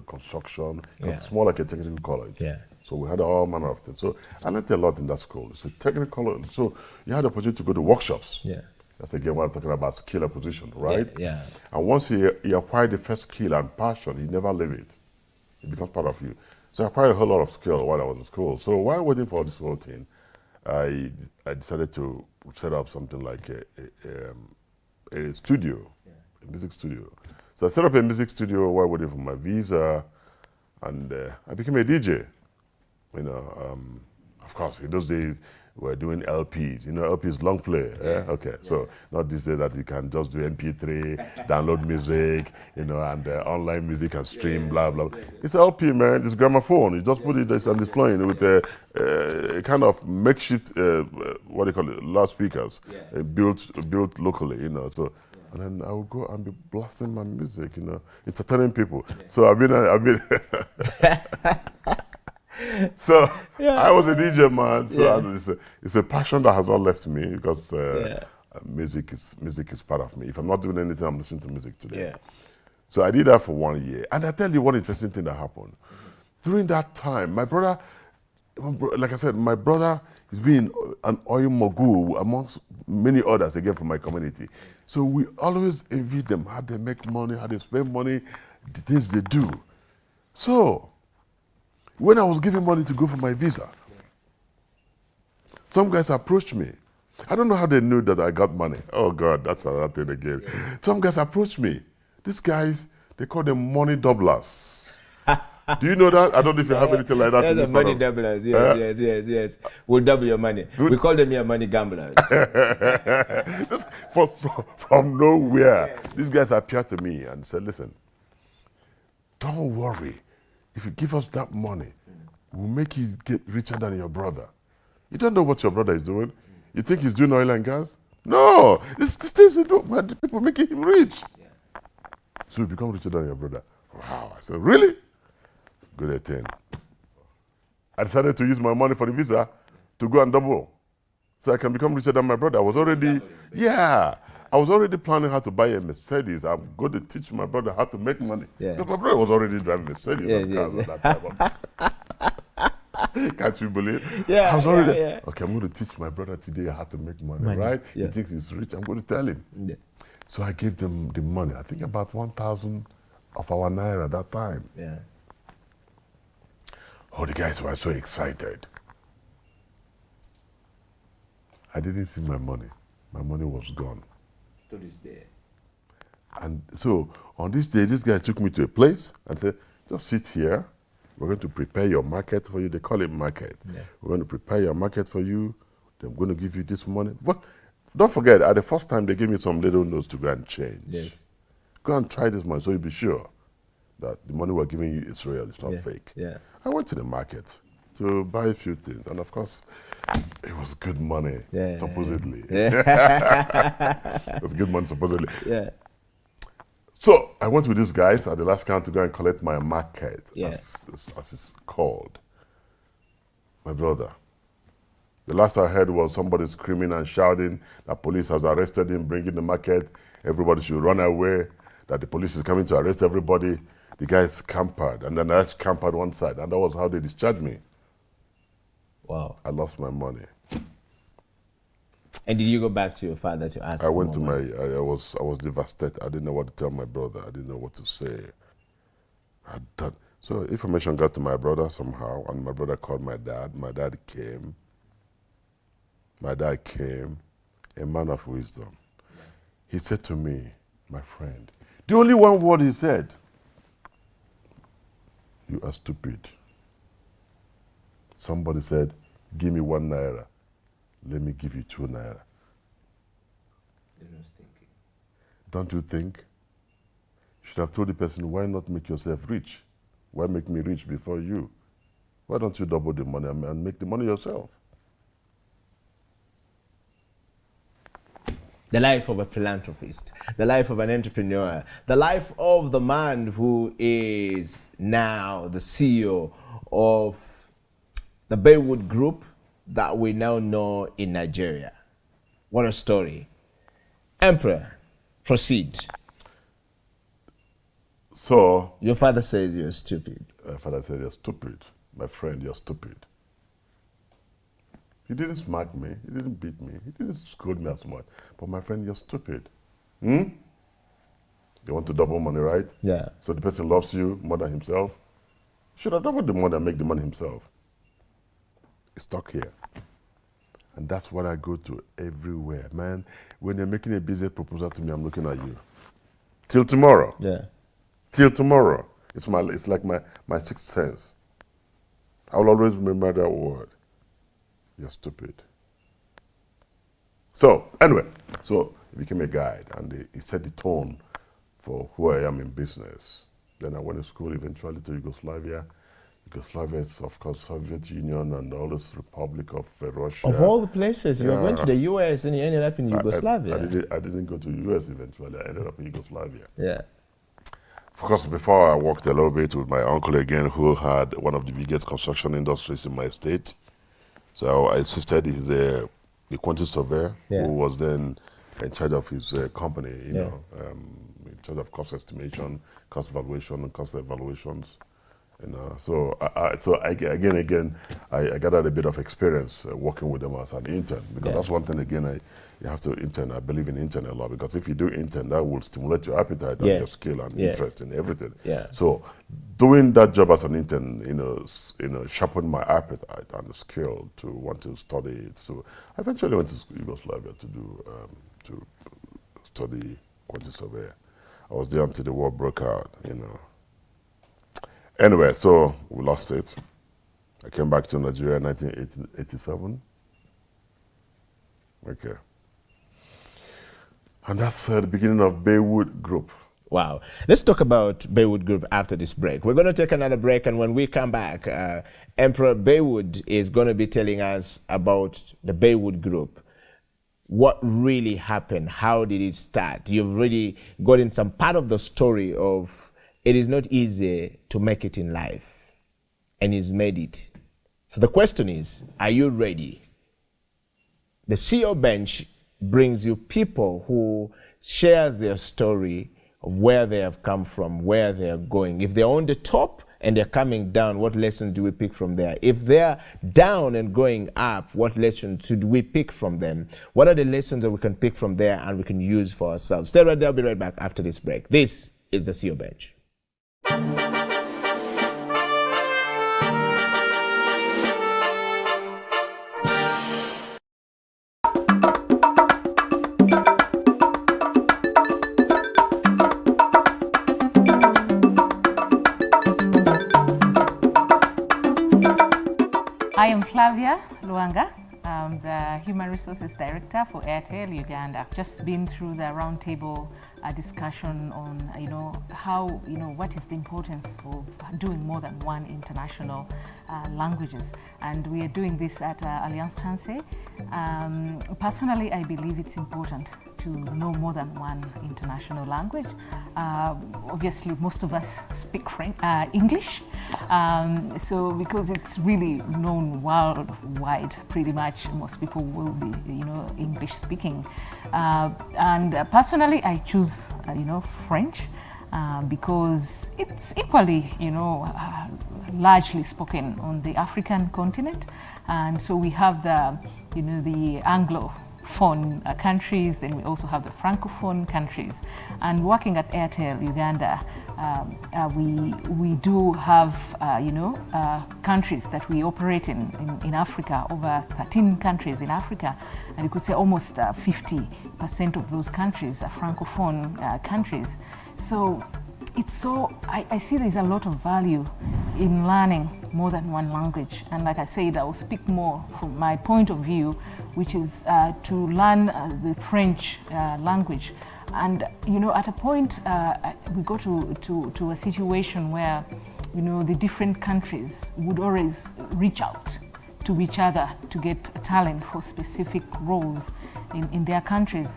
construction. It's more like a technical college. Yeah. So we had all manner of things. So I learned a lot in that school. It's a technical. So you had the opportunity to go to workshops. Yeah. That's again what I'm talking about, skill acquisition, right? Yeah. And once you acquire the first skill and passion, you never leave it. It becomes part of you. So I acquired a whole lot of skill while I was in school. So while waiting for this whole thing, I decided to set up something like a studio, a music studio. So I set up a music studio while waiting for my visa, and I became a DJ. You know, of course, in those days, we were doing LPs. You know, LPs, long play. Okay, so not these days that you can just do MP3, download music, you know, and online music and stream, blah, blah. It's LP, man. It's gramophone. You just put it and it's playing with a kind of makeshift, what do you call it, loudspeakers, built locally, you know. So, and then I would go and be blasting my music, you know, entertaining people. So I've been. So I was a DJ, man. So it's a passion that has not left me because music is part of me. If I'm not doing anything, I'm listening to music today. So I did that for 1 year, and I tell you one interesting thing that happened. During that time, my brother, like I said, my brother is being an oil mogul amongst many others again from my community. So we always envy them, how they make money, how they spend money, the things they do. So when I was giving money to go for my visa, some guys approached me. I don't know how they knew that I got money. Oh God, that's another thing again. Some guys approached me. These guys, they call them money doublers. Do you know that? I don't know if you have anything like that. They're the money doublers, yes. We'll double your money. We call them your money gamblers. From nowhere, these guys appeared to me and said, listen, don't worry. If you give us that money, we'll make you get richer than your brother. You don't know what your brother is doing. You think he's doing oil and gas? No, this things you do, but the people making him rich. So you become richer than your brother. Wow, I said, really? Good at 10. I decided to use my money for the visa to go and double. So I can become richer than my brother. I was already planning how to buy a Mercedes. I'm going to teach my brother how to make money. Because my brother was already driving Mercedes at that time. Can't you believe? I was already, okay, I'm going to teach my brother today how to make money. Right? He thinks he's rich. I'm going to tell him. So I gave them the money. I think about 1,000 of our naira at that time. Oh, the guys were so excited. I didn't see my money. My money was gone. To this day. And so on this day, this guy took me to a place and said, just sit here. We're going to prepare your market for you. They call it market. We're going to prepare your market for you. Then we're going to give you this money. But don't forget, at the first time, they gave me some little notes to go and change. Go and try this money so you'll be sure that the money we're giving you is real. It's not fake. I went to the market to buy a few things. And of course, it was good money, supposedly. It was good money, supposedly. So I went with these guys at the last count to go and collect my market, as it's called. My brother. The last I heard was somebody screaming and shouting that police has arrested him, bringing the market. Everybody should run away, that the police is coming to arrest everybody. The guys scampered, and then I scampered one side, and that was how they discharged me. Wow. I lost my money. And did you go back to your father to ask? I went to I was devastated. I didn't know what to tell my brother. I didn't know what to say. So information got to my brother somehow, and my brother called my dad. My dad came. A man of wisdom. He said to me, my friend, the only one word he said, you are stupid. Somebody said, give me 1 naira. Let me give you 2 naira. Don't you think? You should have told the person, why not make yourself rich? Why make me rich before you? Why don't you double the money and make the money yourself? The life of a philanthropist, the life of an entrepreneur, the life of the man who is now the CEO of the Baywood Group, that we now know in Nigeria. What a story. Emperor, proceed. So... Your father says you're stupid. My father said, you're stupid. My friend, you're stupid. He didn't smack me. He didn't beat me. He didn't scold me as much. But my friend, you're stupid. You want to double money, right? Yeah. So the person loves you more than himself. Should have doubled the money and make the money himself. It's stuck here. And that's what I go to everywhere. Man, when you're making a business proposal to me, I'm looking at you. Till tomorrow. Yeah. Till tomorrow. It's like my sixth sense. I will always remember that word. You're stupid. So, anyway, so he became a guide and he set the tone for who I am in business. Then I went to school eventually to Yugoslavia. Yugoslavia is, of course, Soviet Union and all this Republic of Russia. Of all the places, you went to the US and you ended up in Yugoslavia. I didn't go to the US eventually. I ended up in Yugoslavia. Yeah. Of course, before I worked a little bit with my uncle again, who had one of the biggest construction industries in my state. So I assisted the quantity surveyor, who was then in charge of his company, you know, in charge of cost estimation, cost valuation, and cost evaluations. You know, so I gathered a bit of experience working with them as an intern, because that's one thing again you have to intern. I believe in intern a lot, because if you do intern, that will stimulate your appetite and your skill and interest in everything. Yeah. So doing that job as an intern, you know, sharpened my appetite and the skill to want to study it. So I eventually went to Yugoslavia to do to study quantity surveyor. I was there until the war broke out, you know. Anyway, so we lost it. I came back to Nigeria in 1987. Okay. And that's the beginning of Baywood Group. Wow. Let's talk about Baywood Group after this break. We're going to take another break, and when we come back, Emperor Baywood is going to be telling us about the Baywood Group. What really happened? How did it start? You've really gotten some part of the story of it is not easy to make it in life, and he's made it. So the question is, are you ready? The CEO Bench brings you people who shares their story of where they have come from, where they are going. If they're on the top and they're coming down, what lessons do we pick from there? If they're down and going up, what lessons should we pick from them? What are the lessons that we can pick from there and we can use for ourselves? Stay right there, I'll be right back after this break. This is the CEO Bench. I am Flavia Luanga. I'm the Human Resources Director for Airtel Uganda. I've just been through the roundtable discussion on, what is the importance of doing more than one international languages. And we are doing this at Alliance Française. Personally, I believe it's important to know more than one international language. Obviously, most of us speak English, so because it's really known worldwide, pretty much most people will be, English speaking. And personally, I choose, French. Because it's equally, largely spoken on the African continent, and so we have the, the Anglophone countries, then we also have the Francophone countries. And working at Airtel Uganda, we do have, countries that we operate in Africa, over 13 countries in Africa, and you could say almost 50% of those countries are Francophone countries. So I see there's a lot of value in learning more than one language. And like I said, I will speak more from my point of view, which is to learn the French language. And, at a point, we go to a situation where, the different countries would always reach out to each other to get talent for specific roles in their countries.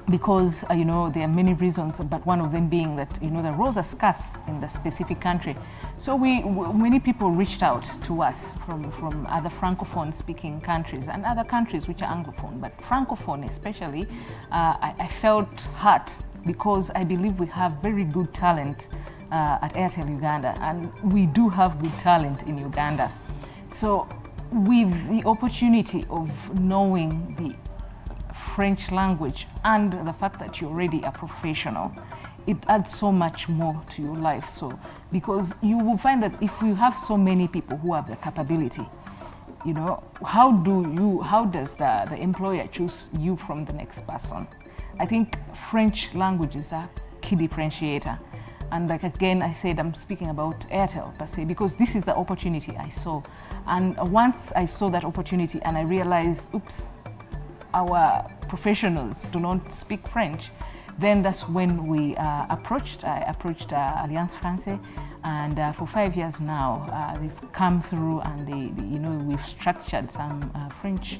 because you know, there are many reasons, but one of them being that, you know, the roles are scarce in the specific country. So many people reached out to us from other francophone speaking countries and other countries which are anglophone, but francophone especially. I felt hurt because I believe we have very good talent at Airtel Uganda, and we do have good talent in Uganda. So with the opportunity of knowing the French language and the fact that you're already a professional, it adds so much more to your life. So because you will find that if you have so many people who have the capability, you know, how does the employer choose you from the next person? I think French language is a key differentiator. And like again, I said, I'm speaking about Airtel per se, because this is the opportunity I saw. And once I saw that opportunity and I realized, oops, our professionals do not speak French, then that's when I approached Alliance Française, and for 5 years now, they've come through and you know, we've structured some French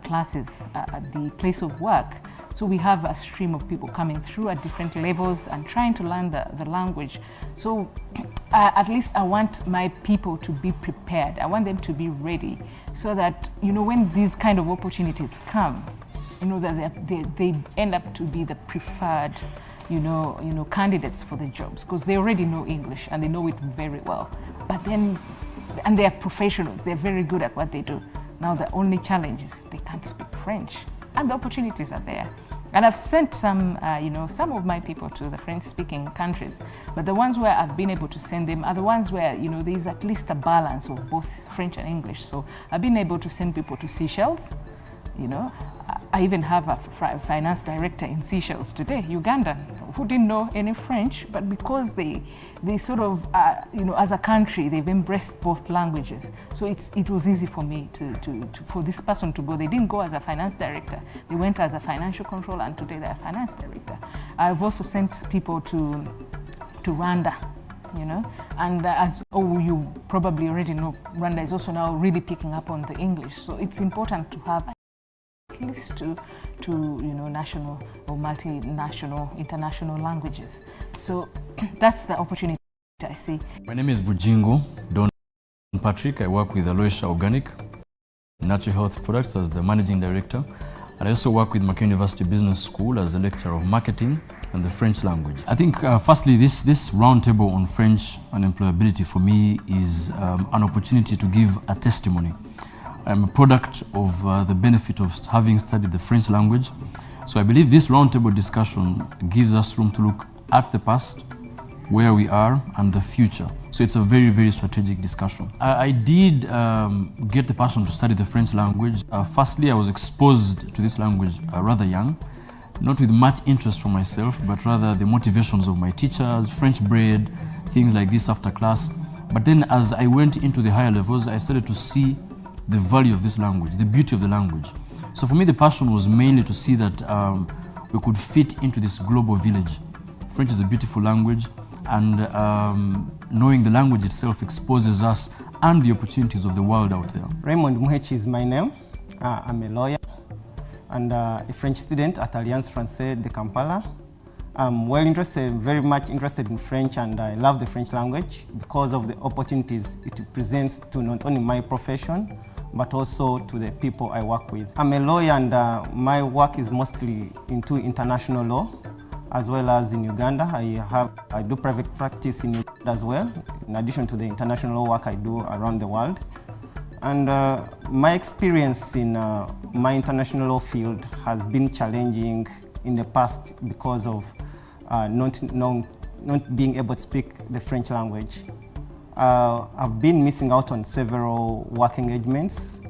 classes at the place of work. So we have a stream of people coming through at different levels and trying to learn the language. So at least I want my people to be prepared. I want them to be ready so that, you know, when these kind of opportunities come, you know, that they end up to be the preferred, you know, candidates for the jobs, because they already know English and they know it very well. But then, and they are professionals, they're very good at what they do. Now the only challenge is they can't speak French, and the opportunities are there. And I've sent some, you know, some of my people to the French-speaking countries, but the ones where I've been able to send them are the ones where, you know, there's at least a balance of both French and English. So I've been able to send people to Seychelles, you know. I even have a finance director in Seychelles today, Ugandan, who didn't know any French, but because they sort of, you know, as a country, they've embraced both languages. So it was easy for me for this person to go. They didn't go as a finance director. They went as a financial controller, and today they're a finance director. I've also sent people to Rwanda, you know, and as you probably already know, Rwanda is also now really picking up on the English. So it's important to have at least two you know, national or multinational, international languages. So that's the opportunity I see. My name is Bujingo Don Patrick. I work with Aloysia Organic Natural Health Products as the Managing Director. And I also work with Makerere University Business School as a lecturer of marketing and the French language. I think firstly, this roundtable on French and employability for me is an opportunity to give a testimony. I'm a product of the benefit of having studied the French language. So I believe this roundtable discussion gives us room to look at the past, where we are, and the future. So it's a very, very strategic discussion. I did get the passion to study the French language. Firstly, I was exposed to this language rather young, not with much interest for myself, but rather the motivations of my teachers, French bread, things like this after class. But then as I went into the higher levels, I started to see the value of this language, the beauty of the language. So for me, the passion was mainly to see that we could fit into this global village. French is a beautiful language, and knowing the language itself exposes us and the opportunities of the world out there. Raymond Muhechi is my name. I'm a lawyer and a French student at Alliance Française de Kampala. I'm very much interested in French, and I love the French language because of the opportunities it presents to not only my profession, but also to the people I work with. I'm a lawyer, and my work is mostly into international law, as well as in Uganda. I do private practice in Uganda as well, in addition to the international work I do around the world. And my experience in my international law field has been challenging in the past because of not being able to speak the French language. I've been missing out on several work engagements,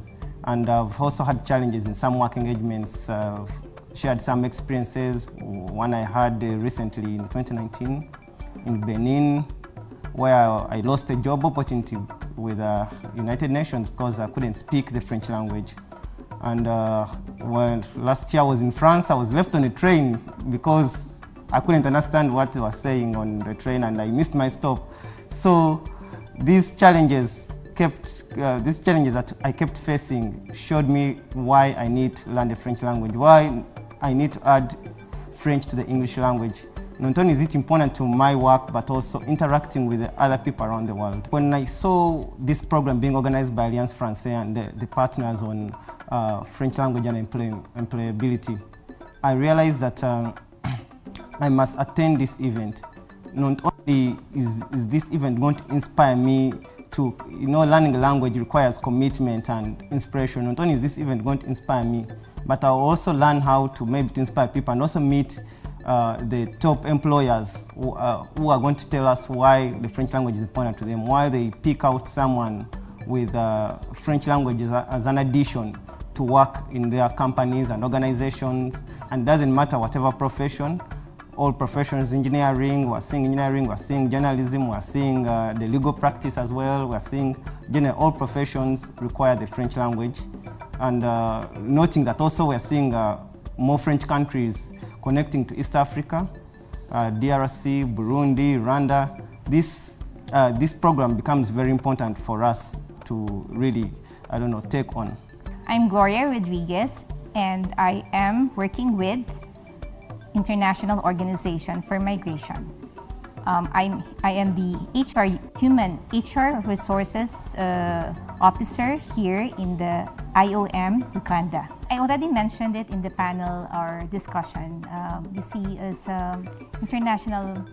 and I've also had challenges in some work engagements. Shared some experiences. One I had recently in 2019 in Benin, where I lost a job opportunity with United Nations because I couldn't speak the French language. And when last year I was in France, I was left on a train because I couldn't understand what they were saying on the train, and I missed my stop. So these challenges that I kept facing showed me why I need to learn the French language, why I need to add French to the English language. Not only is it important to my work, but also interacting with the other people around the world. When I saw this program being organized by Alliance Française and the partners on French language and employability, I realized that I must attend this event. Not only is this event going to inspire me to, learning a language requires commitment and inspiration. Not only is this event going to inspire me, but I'll also learn how to maybe to inspire people and also meet the top employers who are going to tell us why the French language is important to them, why they pick out someone with French language as an addition to work in their companies and organizations. And it doesn't matter whatever profession, all professions, engineering, we're seeing journalism, we're seeing the legal practice as well, we're seeing all professions require the French language. And noting that also we're seeing more French countries connecting to East Africa, DRC, Burundi, Rwanda. This program becomes very important for us to really, take on. I'm Gloria Rodriguez, and I am working with International Organization for Migration. I am the Human HR Resources Officer here in the IOM Uganda. I already mentioned it in the panel or discussion. You see, as International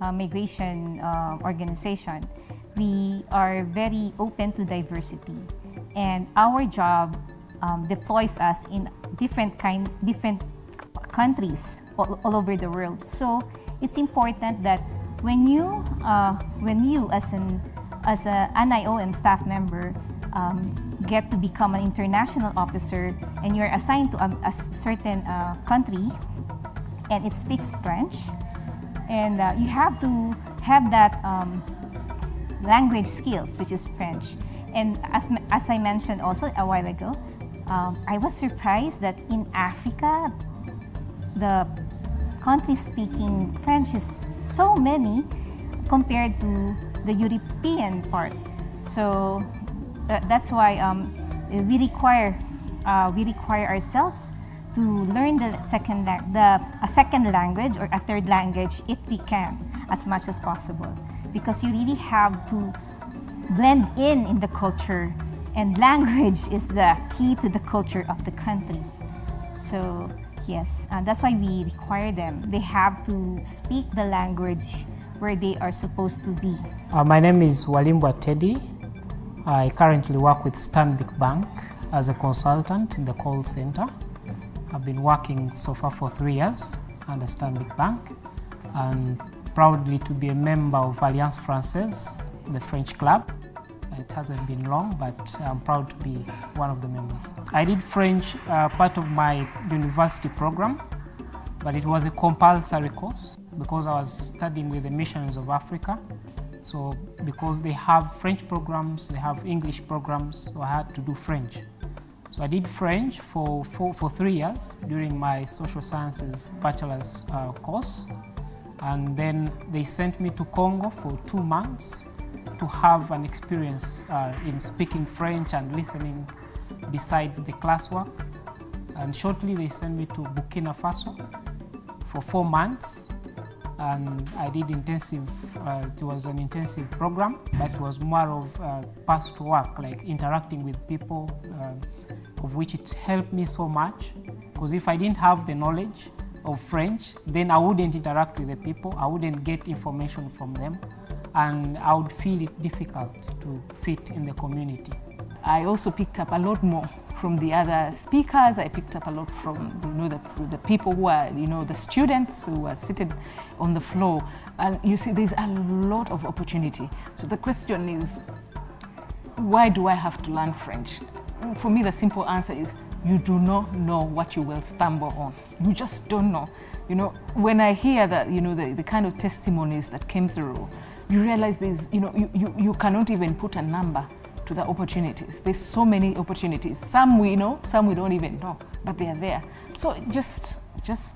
Migration Organization, we are very open to diversity, and our job deploys us in different countries all over the world. So it's important that when you as an IOM staff member get to become an international officer and you're assigned to a certain country and it speaks French, and you have to have that language skills, which is French. And as I mentioned also a while ago, I was surprised that in Africa, the countries speaking French is so many compared to the European part. So that's why we require ourselves to learn a second language or a third language if we can, as much as possible, because you really have to blend in the culture, and language is the key to the culture of the country. So yes, that's why we require them. They have to speak the language where they are supposed to be. My name is Walimbwa Teddy. I currently work with Stanbic Bank as a consultant in the call center. I've been working so far for 3 years under Stanbic Bank, and proudly to be a member of Alliance Française, the French club. It hasn't been long, but I'm proud to be one of the members. I did French part of my university program, but it was a compulsory course because I was studying with the Missions of Africa. So because they have French programs, they have English programs, so I had to do French. So I did French for 3 years during my social sciences bachelor's course. And then they sent me to Congo for 2 months to have an experience in speaking French and listening besides the classwork. And shortly they sent me to Burkina Faso for 4 months. And I did intensive, it was an intensive program, but it was more of past work, like interacting with people, of which it helped me so much. Because if I didn't have the knowledge of French, then I wouldn't interact with the people, I wouldn't get information from them, and I would feel it difficult to fit in the community. I also picked up a lot more from the other speakers. I picked up a lot from the people who are, the students who are seated on the floor. And you see, there's a lot of opportunity. So the question is, why do I have to learn French? For me, the simple answer is, you do not know what you will stumble on. You just don't know. When I hear that, the kind of testimonies that came through, you realize there's, you cannot even put a number to the opportunities. There's so many opportunities. Some we know, some we don't even know, but they are there. So just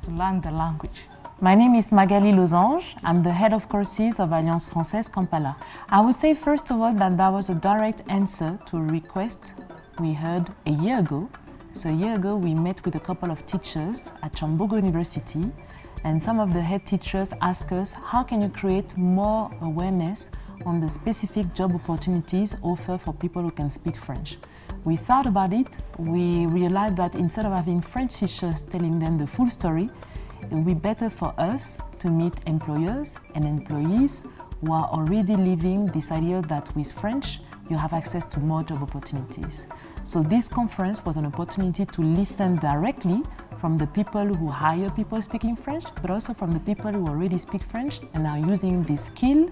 learn the language. My name is Magali Losange. I'm the head of courses of Alliance Française Kampala. I would say first of all that was a direct answer to a request we heard a year ago So a year ago, we met with a couple of teachers at Chambogo University, and some of the head teachers asked us, how can you create more awareness on the specific job opportunities offered for people who can speak French? We thought about it. We realized that instead of having French teachers telling them the full story, it would be better for us to meet employers and employees who are already living this idea that with French, you have access to more job opportunities. So this conference was an opportunity to listen directly from the people who hire people speaking French, but also from the people who already speak French and are using this skill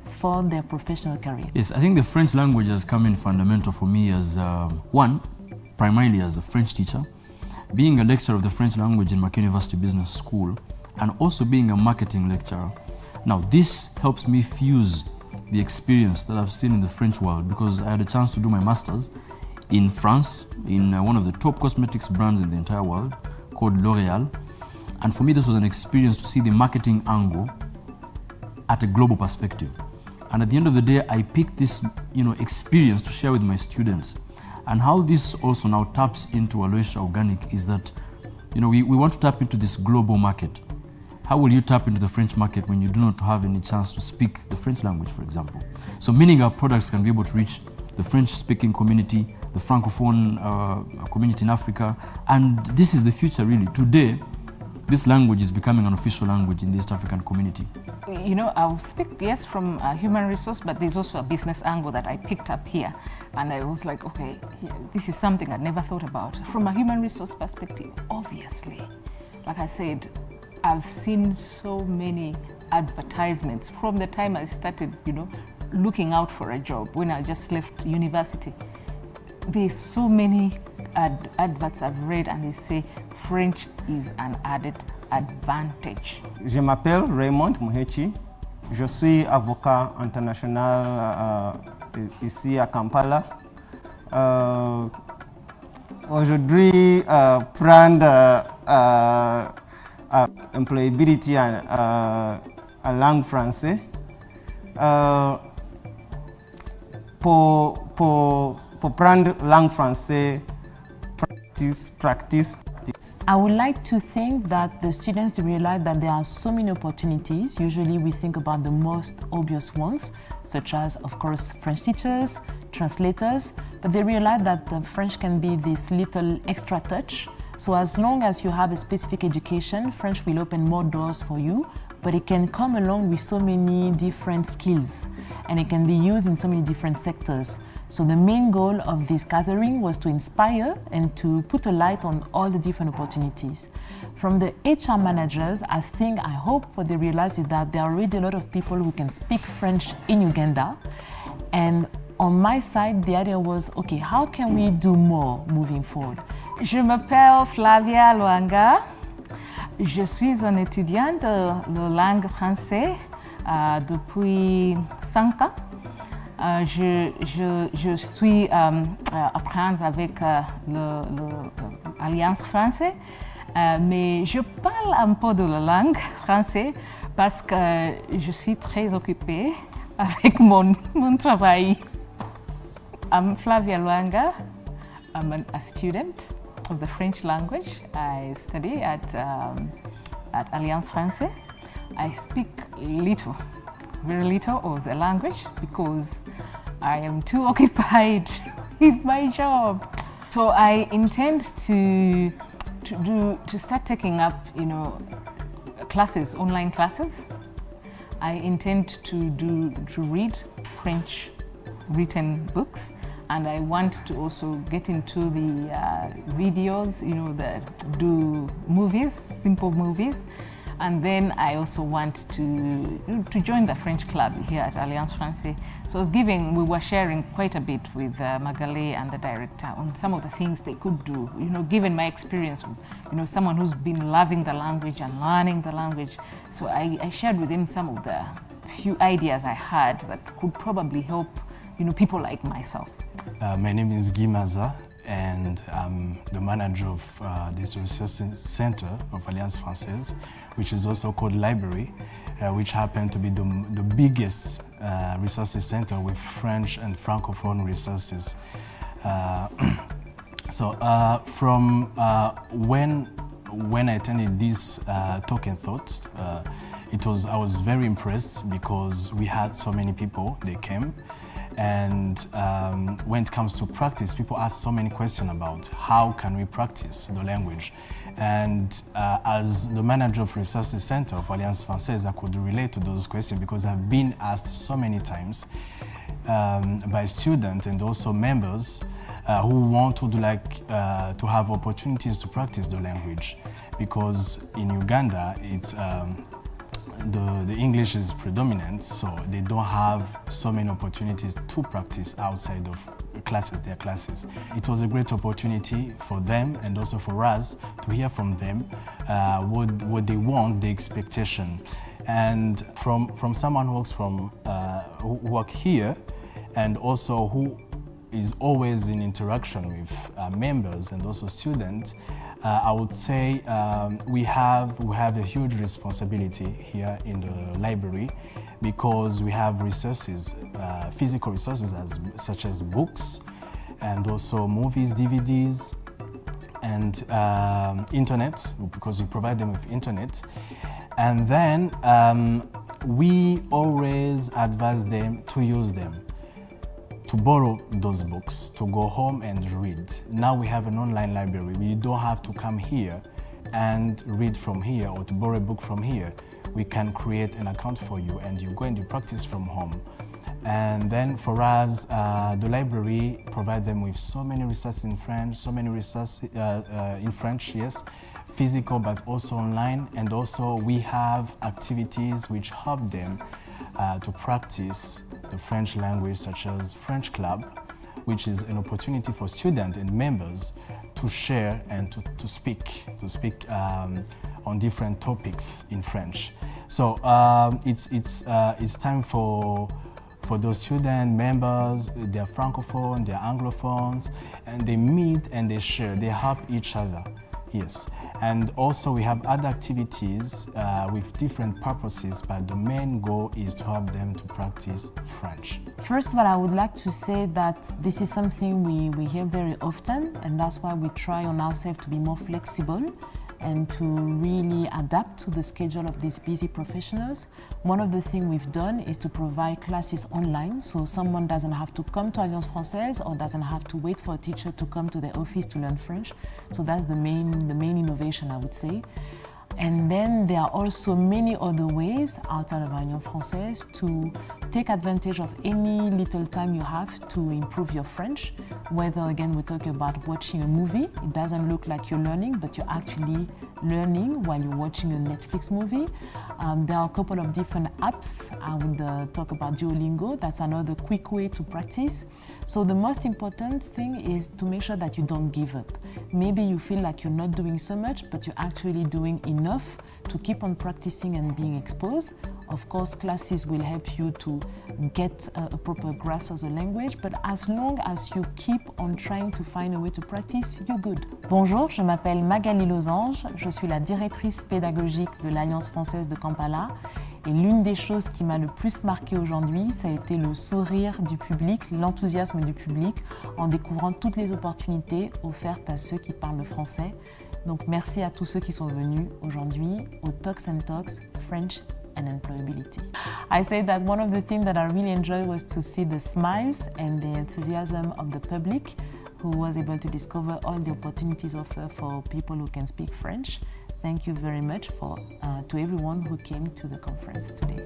for their professional career. Yes, I think the French language has come in fundamental for me as one, primarily as a French teacher, being a lecturer of the French language in Mackay University Business School, and also being a marketing lecturer. Now, this helps me fuse the experience that I've seen in the French world, because I had a chance to do my master's in France, in one of the top cosmetics brands in the entire world, called L'Oreal. And for me, this was an experience to see the marketing angle at a global perspective. And at the end of the day, I picked this experience to share with my students. And how this also now taps into Aloysia Organic is that we want to tap into this global market. How will you tap into the French market when you do not have any chance to speak the French language, for example? So meaning our products can be able to reach the French-speaking community, the Francophone community in Africa, and this is the future really. Today, this language is becoming an official language in the East African community. I'll speak, yes, from a human resource, but there's also a business angle that I picked up here. And I was like, okay, this is something I'd never thought about. From a human resource perspective, obviously, like I said, I've seen so many advertisements from the time I started, looking out for a job when I just left university. There's so many adverts I've read and they say French is an added advantage. Je m'appelle Raymond Muhechi. Je suis avocat international ici à Kampala. Aujourd'hui, prendre employability en langue française. Pour prendre langue française, practice. I would like to think that the students realize that there are so many opportunities. Usually we think about the most obvious ones, such as, of course, French teachers, translators, but they realize that the French can be this little extra touch. So as long as you have a specific education, French will open more doors for you, but it can come along with so many different skills, and it can be used in so many different sectors. So the main goal of this gathering was to inspire and to put a light on all the different opportunities. From the HR managers, I hope what they realize is that there are already a lot of people who can speak French in Uganda. And on my side, the idea was, okay, how can we do more moving forward? Je m'appelle Flavia Luanga. Je suis une étudiante de langue française depuis 5 ans. Je suis apprendre avec l'Alliance française, mais je parle un peu de la langue française parce que je suis très occupée avec mon travail. I'm Flavia Luanga. I'm a student of the French language. I study at Alliance Française. I speak very little of the language because I am too occupied with my job. So I intend to start taking up, classes, online classes. I intend to read French written books, and I want to also get into the videos, do movies, simple movies. And then I also want to join the French club here at Alliance Française. So we were sharing quite a bit with Magali and the director on some of the things they could do, given my experience, someone who's been loving the language and learning the language. So I shared with him some of the few ideas I had that could probably help, people like myself. My name is Guy Maza, and I'm the manager of this research center of Alliance Française, which is also called Library, which happened to be the biggest resources center with French and Francophone resources. So from when I attended this talk and thought, I was very impressed because we had so many people, they came. And when it comes to practice, people ask so many questions about how can we practice the language. And as the manager of Resources Center of Alliance Française, I could relate to those questions because I've been asked so many times by students and also members who want to to have opportunities to practice the language. Because in Uganda, it's the English is predominant, so they don't have so many opportunities to practice outside of their classes. It was a great opportunity for them and also for us to hear from them what they want, the expectation. And from someone who work here and also who is always in interaction with members and also students, I would say we have a huge responsibility here in the library because we have resources, physical resources such as books and also movies, DVDs, and internet, because we provide them with internet. And then we always advise them to use them, to borrow those books, to go home and read. Now we have an online library. We don't have to come here and read from here or to borrow a book from here. We can create an account for you and you go and you practice from home. And then for us, the library provides them with so many resources in French, yes, physical but also online. And also we have activities which help them to practice the French language, such as French Club, which is an opportunity for students and members to share and to speak on different topics in French. So it's time for those student members, they're francophone, they're anglophones, and they meet and they share, they help each other. Yes, and also we have other activities with different purposes, but the main goal is to help them to practice French. First of all, I would like to say that this is something we hear very often, and that's why we try on ourselves to be more flexible and to really adapt to the schedule of these busy professionals. One of the things we've done is to provide classes online, so someone doesn't have to come to Alliance Française or doesn't have to wait for a teacher to come to their office to learn French. So that's the main innovation, I would say. And then there are also many other ways outside of Alliance Française to take advantage of any little time you have to improve your French. Whether, again, we're talking about watching a movie, it doesn't look like you're learning, but you're actually learning while you're watching a Netflix movie. There are a couple of different apps. I would talk about Duolingo. That's another quick way to practice. So the most important thing is to make sure that you don't give up. Maybe you feel like you're not doing so much, but you're actually doing enough to keep on practicing and being exposed. Of course, classes will help you to get a proper grasp of the language, but as long as you keep on trying to find a way to practice, you're good. Bonjour, je m'appelle Magali Losange, je suis la directrice pédagogique de l'Alliance Française de Kampala. Et l'une des choses qui m'a le plus marqué aujourd'hui, ça a été le sourire du public, l'enthousiasme du public en découvrant toutes les opportunités offertes à ceux qui parlent le français. Donc merci à tous ceux qui sont venus aujourd'hui au Talks and Talks French and Employability. I say that one of the things that I really enjoyed was to see the smiles and the enthusiasm of the public who was able to discover all the opportunities offered for people who can speak French. Thank you very much to everyone who came to the conference today.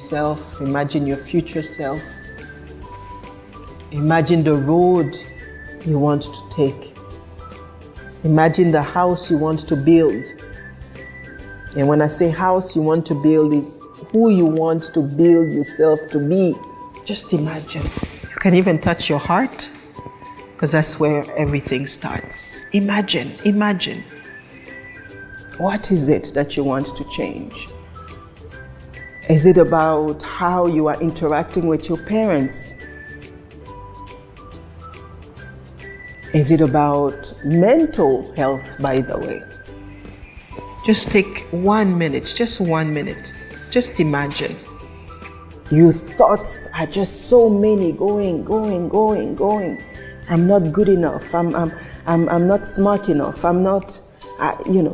yourself, imagine your future self. Imagine the road you want to take. Imagine the house you want to build. And when I say house you want to build, is who you want to build yourself to be. Just imagine. You can even touch your heart, because that's where everything starts. Imagine. What is it that you want to change? Is it about how you are interacting with your parents? Is it about mental health, by the way? Just take 1 minute, just 1 minute. Just imagine. Your thoughts are just so many going. I'm not good enough. I'm not smart enough. I'm not,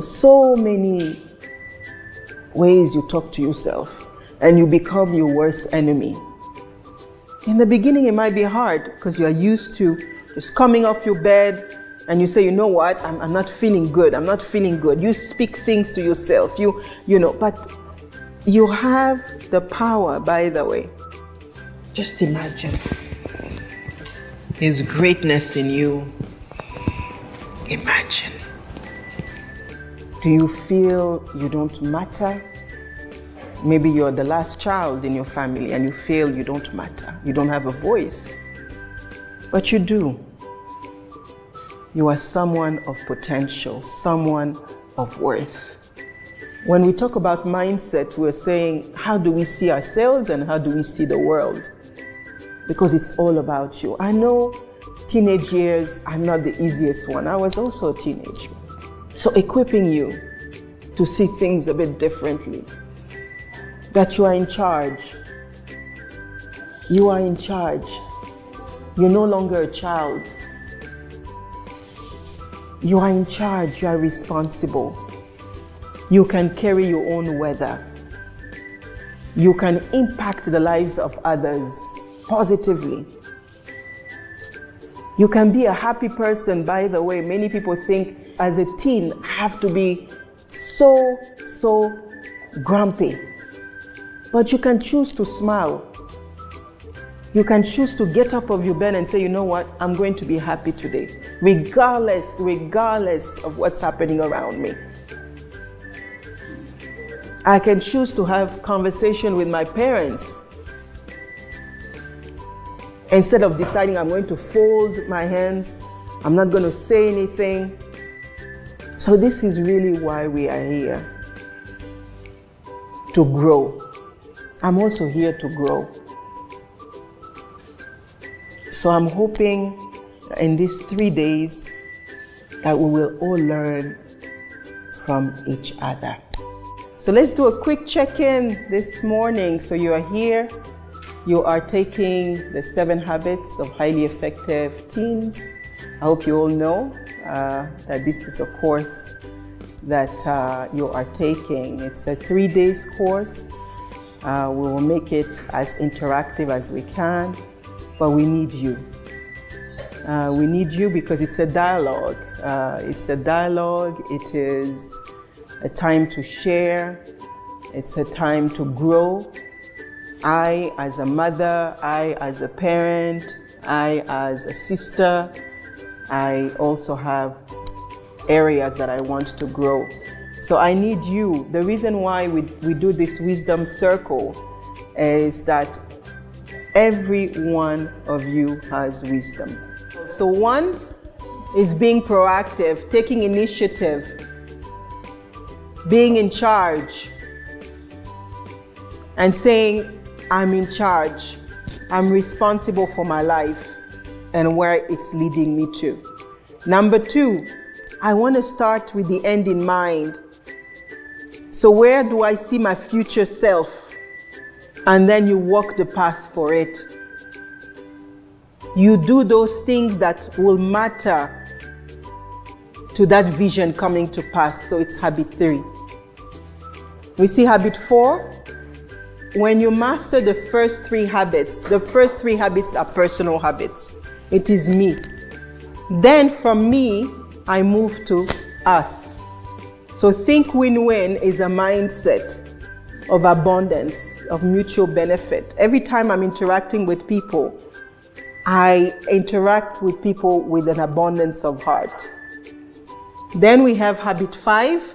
so many ways you talk to yourself, and you become your worst enemy. In the beginning, it might be hard because you are used to just coming off your bed and you say, you know what, I'm not feeling good. I'm not feeling good. You speak things to yourself. But you have the power, by the way. Just imagine. There's greatness in you. Imagine. Do you feel you don't matter? Maybe you're the last child in your family and you feel you don't matter. You don't have a voice. But you do. You are someone of potential, someone of worth. When we talk about mindset, we're saying, how do we see ourselves and how do we see the world? Because it's all about you. I know teenage years are not the easiest one. I was also a teenager. So equipping you to see things a bit differently. That you are in charge. You are in charge. You're no longer a child. You are in charge, you are responsible. You can carry your own weather. You can impact the lives of others positively. You can be a happy person, by the way. Many people think as a teen, I have to be so grumpy. But you can choose to smile. You can choose to get up of your bed and say, you know what, I'm going to be happy today, regardless of what's happening around me. I can choose to have conversation with my parents instead of deciding I'm going to fold my hands, I'm not going to say anything. So this is really why we are here, to grow. I'm also here to grow. So I'm hoping in these 3 days that we will all learn from each other. So let's do a quick check-in this morning. So you are here, you are taking the 7 habits of highly effective teens. I hope you all know that this is the course that you are taking. It's a 3 days course. We will make it as interactive as we can. But we need you. We need you because it's a dialogue. It's a dialogue. It is a time to share. It's a time to grow. I as a mother, I as a parent, I as a sister, I also have areas that I want to grow. So I need you. The reason why we do this wisdom circle is that every one of you has wisdom. So 1 is being proactive, taking initiative, being in charge, and saying, I'm in charge. I'm responsible for my life and where it's leading me to. Number 2, I want to start with the end in mind. So where do I see my future self? And then you walk the path for it. You do those things that will matter to that vision coming to pass. So it's habit 3. We see habit 4. When you master the first 3 habits, the first 3 habits are personal habits. It is me. Then from me, I move to us. So think win-win is a mindset. of abundance, of mutual benefit. Every time I'm interacting with people, I interact with people with an abundance of heart. Then we have habit 5,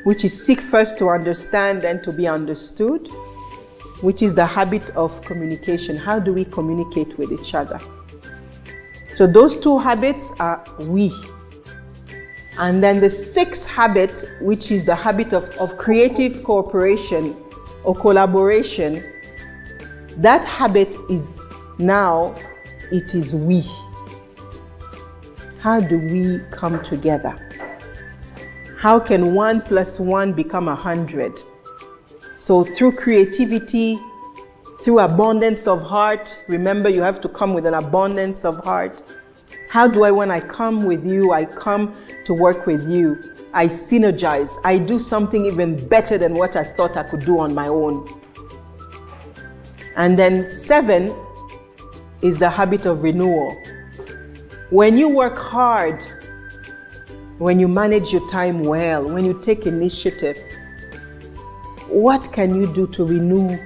which is seek first to understand, then to be understood, which is the habit of communication. How do we communicate with each other? So those 2 habits are we. And then the 6th habit, which is the habit of creative cooperation or collaboration, that habit is now, it is we. How do we come together? How can 1 + 1 become 100? So through creativity, through abundance of heart, remember you have to come with an abundance of heart. How do I, when I come with you, I come to work with you, I synergize, I do something even better than what I thought I could do on my own. And then 7 is the habit of renewal. When you work hard, when you manage your time well, when you take initiative, what can you do to renew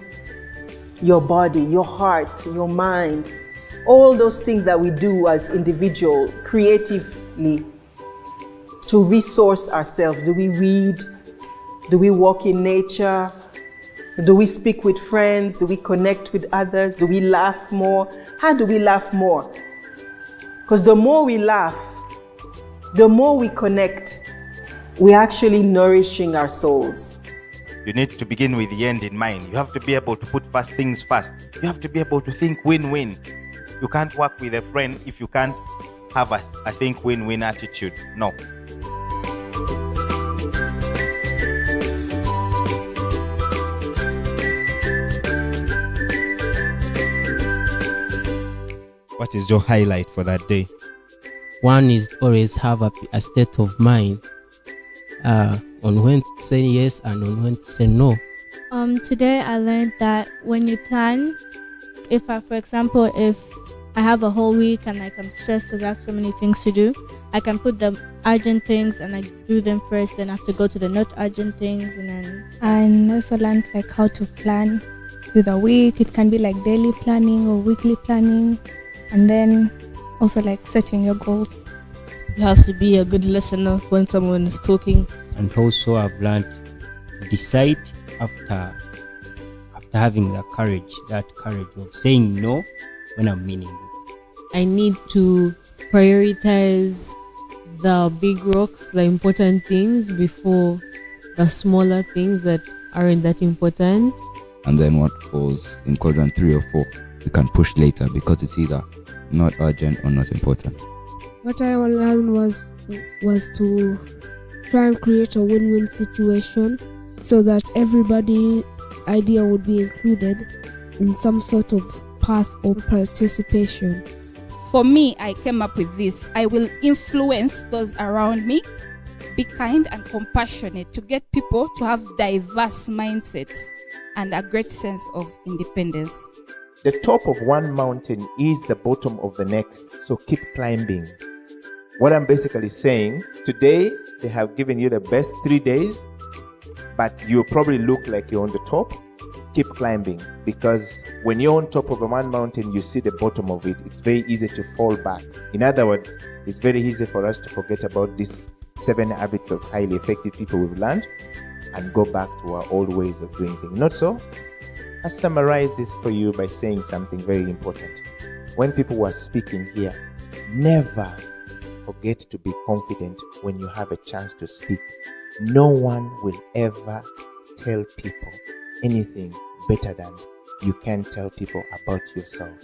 your body, your heart, your mind? All those things that we do as individuals, creatively, to resource ourselves. Do we read? Do we walk in nature? Do we speak with friends? Do we connect with others? Do we laugh more? How do we laugh more? Because the more we laugh, the more we connect, we're actually nourishing our souls. You need to begin with the end in mind. You have to be able to put first things first. You have to be able to think win-win. You can't work with a friend if you can't have a think win-win attitude. No. What is your highlight for that day? One is always have a state of mind on when to say yes and on when to say no. Today I learned that when you plan, for example, if I have a whole week and I'm stressed because I have so many things to do, I can put the urgent things and I do them first, then I have to go to the not urgent things, and then I also learned like how to plan with a week. It can be like daily planning or weekly planning, and then also like setting your goals. You have to be a good listener when someone is talking. And also I've learned to decide after having that courage of saying no when I'm meaning it. I need to prioritize the big rocks, the important things, before the smaller things that aren't that important. And then what falls in quadrant 3 or 4, you can push later because it's either not urgent or not important. What I learned was to try and create a win-win situation so that everybody's idea would be included in some sort of path or participation. For me, I came up with this. I will influence those around me, be kind and compassionate to get people to have diverse mindsets and a great sense of independence. The top of one mountain is the bottom of the next, so keep climbing. What I'm basically saying, today they have given you the best 3 days, but you probably look like you're on the top. Keep climbing, because when you're on top of a one mountain, you see the bottom of it. It's very easy to fall back. In other words, it's very easy for us to forget about these 7 habits of highly effective people we've learned and go back to our old ways of doing things. Not so? I summarize this for you by saying something very important. When people were speaking here, never forget to be confident when you have a chance to speak. No one will ever tell people anything better than you can tell people about yourself.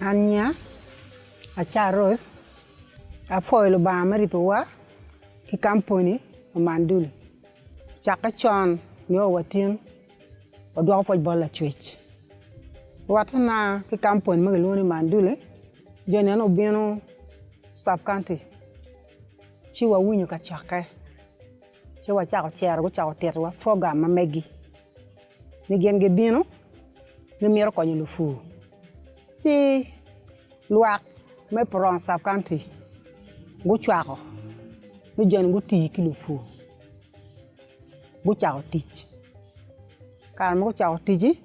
Tanya, Acha Rose, a foil ba Maripoa, ki company, a mandul. Chaka Chon, no watin, or do for bolla twitch. What na ki company Magaloni mandule, Jonano Biano, sub country. Chiwa winyu kachaka. Chiwa chako chair, which our terror program, a Maggie. Nigen Gebino, the miracle in the fool. See, Luak, my parents sub country. Go chako. No John go tea kilo fool. Go chow teach. Carmo go chow teach.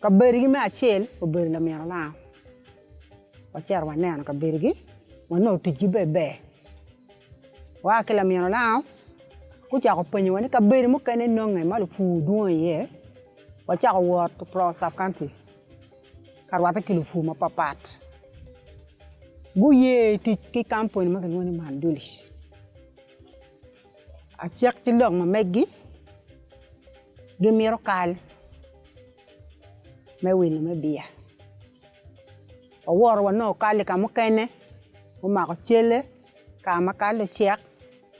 Kabergi me a chill, or burn the mirror now. What chair one nan kabergi, one no teach you bebe. Wakila mirror now. Go chow penny when a kabergi mucan and nong and malufu doing ye. What chow word to pro sub country. Carwata kilo fool, my papat. Go ye teach ki campo in Magaloni Mandulish. I check the long, my Maggie. Give me a call. My win, my beer. A war one no call, come cane, o Marchelle, come a call, check,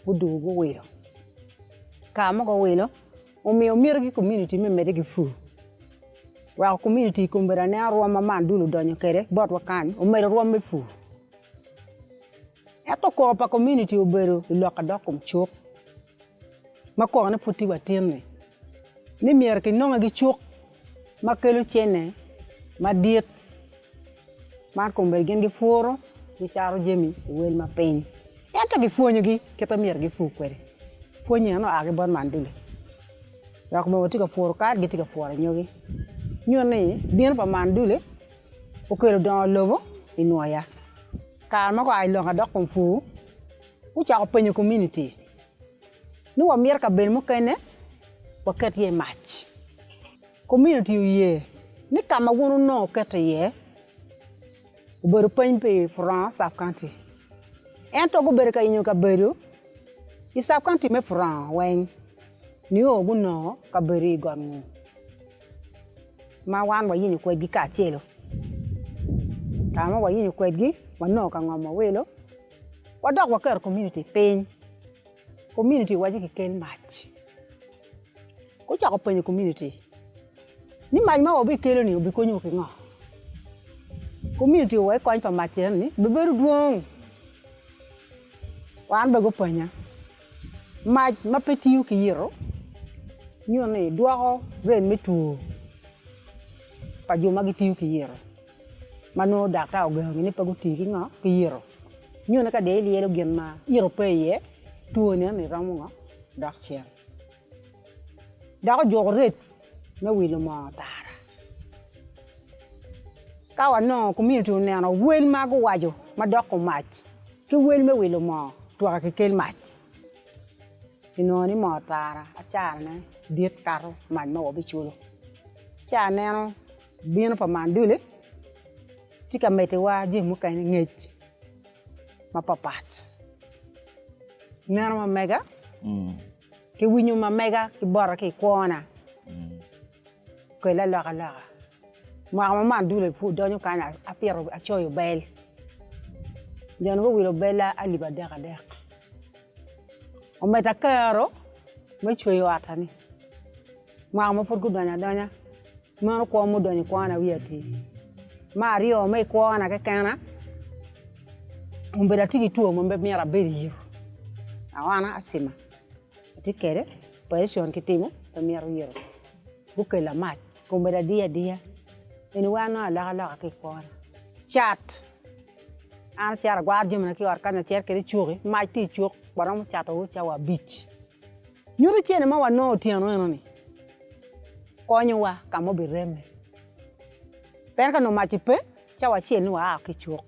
who do go well. Come go well, o me a miracle community, me medical food. Well, community come but an hour, my man do don you carry, but what can, or made a room with food. At the corp a community, o better lock a dock choke. Ma ko na puti wa tiene ni mier ke no gi chuk ma kelu chene ma diet ma ko mbel gen gi foro ni charo jemi wel ma pen ya to gi fonyo gi ke pa mier gi fu kwere fonyo no age bon mandule ya ko mo ti ko foro ka gi ti ko foro nyogi nyone dien pa mandule o kelu don lobo inoya ka ma ko ay lo ga dokum fu u cha ko penyo community. No wa mier ka bel mo kene wa ket ye match community ye ni kama wono no ket ye u ber pe France sub country en to go ber ka inyo ka beru I sub country me France wen ni o bu no ka beri gon ma wan wa yini ko gi ka chelo kama wa yini ko gi wa no ka ngoma welo wa dog wa ker community pen community waji ki ken match ko cha ko penye community ni ma obi kelo ni obi ko nyu ki ngo community wa ko pa match ni be beru duong wan be go penya ma peti yu ki yiro nyu ne duo ren metu pa ju ma gi tiu ki yiro mano dakta o go ni pa go ti ki ngo ki yiro nyu ne ka de li yelo gen ma yiro pe ye tuone ni ramunga daksia dago jogret na wilo ma tara kawa no community ne na wel ma go wajo ma dokko match ki wel me wilo ma to ka kel match ino ni ma tara acha ne diet karo ma no bi chulo cha ne no bien pa mandule tika mete wa je mu kan ngech ma papat Nero ma mega, ki winyu ma mega ki bora ki kuona, ko la la la. Ma man dule fu donyo kana apiro achoyo bel. Jono go wilo bela aliba deka deka. O meta karo, me choyo atani. Ma for gudanya danya. Ma ko mo donyo kuona wiati. Ma rio me kuona ke kana. Umbeda tigi tuo mo mbe mera beri yo. Awana asima tikere position kitimo tamia yero buke la mat kumbera dia eni wana la ke kona chat an chara guardia na ki arkana cher ke churi mai ti chuk baram chato u chawa beach nyuru chene ma wano tiano no ni konyo wa kamo bireme pen ka no machipe chawa cheni wa ki chuk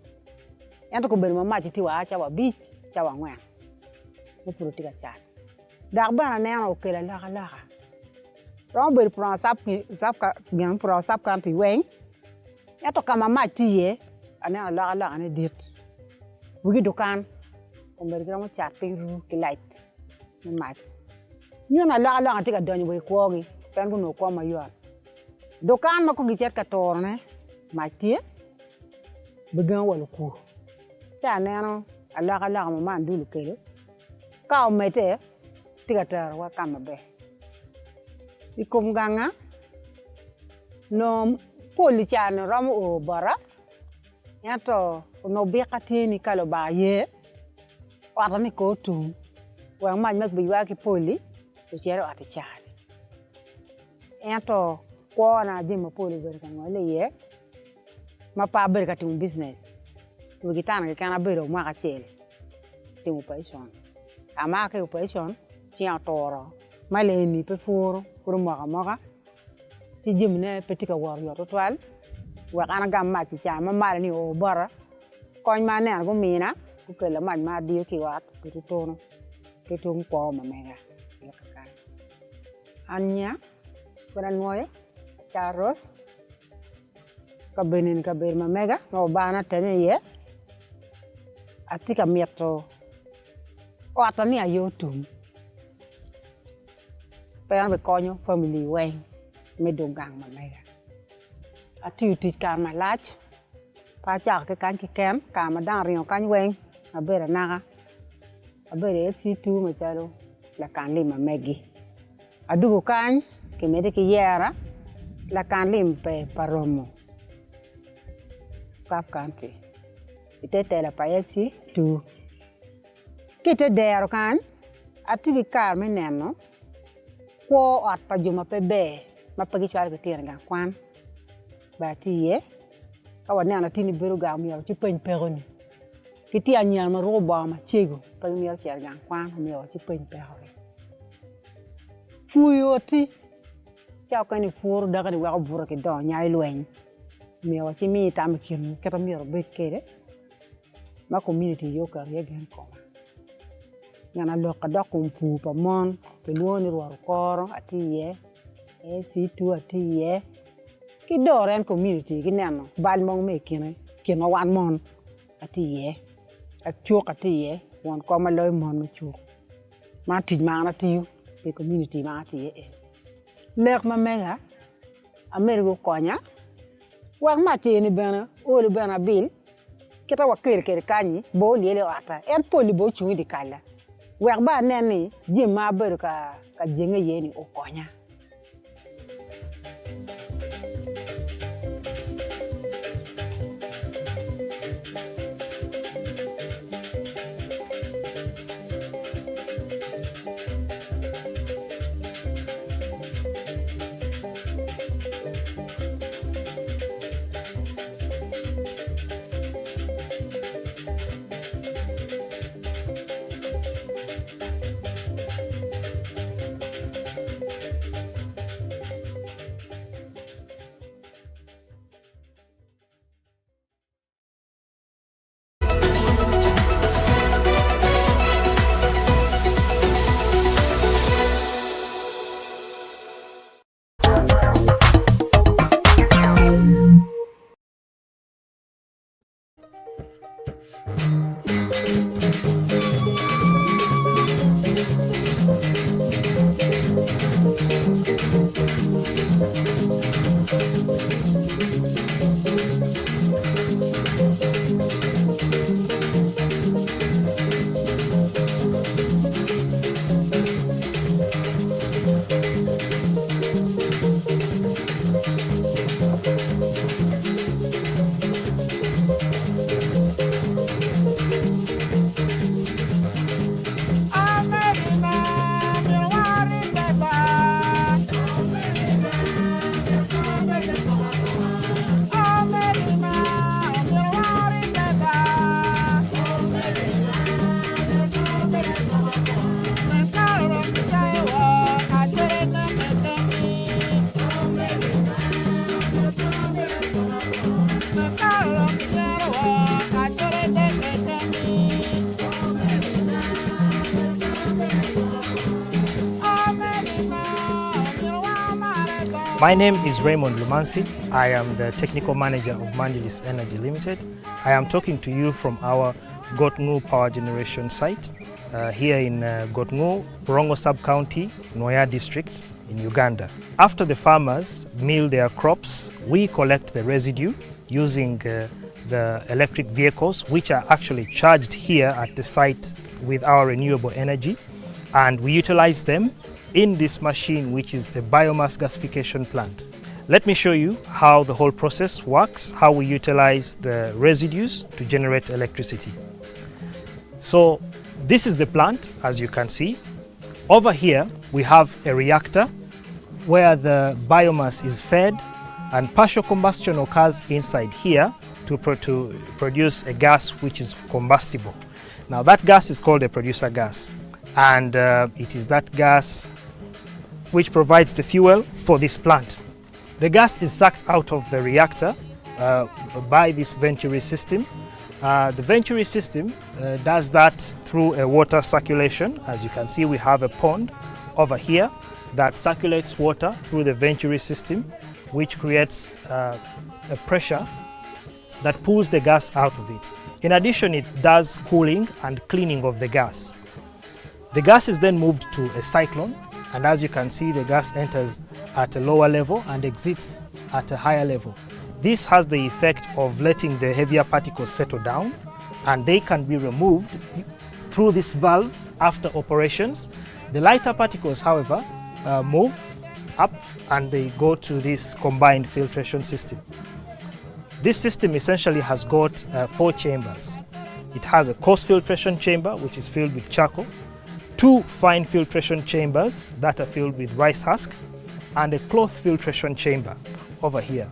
ento kumbera ma machiti wa chawa beach chawa ngwa no politika chat darba na o kela la romber pro sap ka bien pro sap kan ti wen eto kama mati ye ana la ane dit bugi dukan o mer gramo chat pe ru ki light ni mat nyona la antika donyo boy ko gi pen no ko ma yo dukan ma ko gi chat ka torne mati began wal ku ta neno ala ma man dulu kele ka o mete tiga tar wa kama be ikum ganga no poli chano ram o bara yato no be katini kalo ba ye wa ni ko tu wa man mak bi wa ki poli o chero ati chani yato ko na jima poli ber kan wale ye ma pa ber ka tin business tu gitana ke kana ber o ma ka chele tin operation ama ke operation ti atoro male ni pe furo pour mo ti jimne petika wor yo total wa kana gam ma ti chama mal ni o bara koñ ma ne go mina ku ke la ma di ki wat ku tono ke tum ko ma mega la ka anya para noya charos ka benin ka ber ma mega no bana tene ye atika mieto o atani ayo tum pe be konyo family wen me dongang ma mega ati ti ka ma lach pa cha ke kan ki kem ka ma dan rio kan wen a bere naga a bere si tu ma chalo la kan li ma megi adu kan ke me de ki yera la kan lim pe paromo sap kanti ite te la pa yesi tu kite dero kan ati ki kar me neno ko at pa juma pe be ma pagi chwar ke tira ga kwan ba ti ye awa ne ana tini beru ga mi ci pen peroni kiti anyar ma roba ma chego pa mi ya char ga kwan mi ci pen peroni fuyoti cha ka ni fur daga ni wa buru ke do nyai lwen mi wa ci mi tam kin ke pa mi ro be kede ma community yo ka ye gen ko ngana lo ka da kum pu pa mon pe luoni ro koro ati ye e si tu ati ye ki doren community ki neno bal mong me kino wan mon ati ye achuk ati ye won ko ma loy mon ma chuk ma tij ma na tiu pe community ma ati ye lek ma mega amerigo konya wa ma ti ni bana o le bana bil kita wa kere kanyi bo le ata en poli bo chu di kala wa ba neni jima ber ka jenga yeni o konya. My name is Raymond Lumansi. I am the Technical Manager of Mandilis Energy Limited. I am talking to you from our Gotngu Power Generation site here in Gotngu, Borongo Sub-County, Noya District in Uganda. After the farmers mill their crops, we collect the residue using the electric vehicles, which are actually charged here at the site with our renewable energy, and we utilize them in this machine, which is a biomass gasification plant. Let me show you how the whole process works, how we utilize the residues to generate electricity. So this is the plant, as you can see. Over here we have a reactor where the biomass is fed and partial combustion occurs inside here to produce a gas which is combustible. Now that gas is called a producer gas, and it is that gas which provides the fuel for this plant. The gas is sucked out of the reactor by this venturi system. The venturi system does that through a water circulation. As you can see, we have a pond over here that circulates water through the venturi system, which creates a pressure that pulls the gas out of it. In addition, it does cooling and cleaning of the gas. The gas is then moved to a cyclone, and as you can see, the gas enters at a lower level and exits at a higher level. This has the effect of letting the heavier particles settle down, and they can be removed through this valve after operations. The lighter particles, however, move up and they go to this combined filtration system. This system essentially has got 4 chambers. It has a coarse filtration chamber, which is filled with charcoal, 2 fine filtration chambers that are filled with rice husk, and a cloth filtration chamber over here.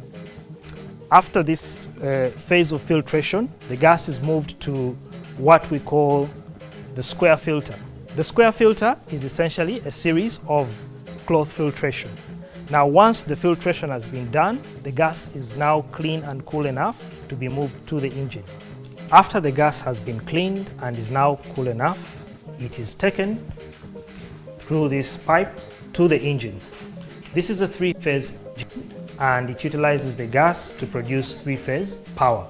After this phase of filtration, the gas is moved to what we call the square filter. The square filter is essentially a series of cloth filtration. Now, once the filtration has been done, the gas is now clean and cool enough to be moved to the engine. After the gas has been cleaned and is now cool enough, it is taken through this pipe to the engine. This is a 3-phase engine, and it utilizes the gas to produce 3-phase power.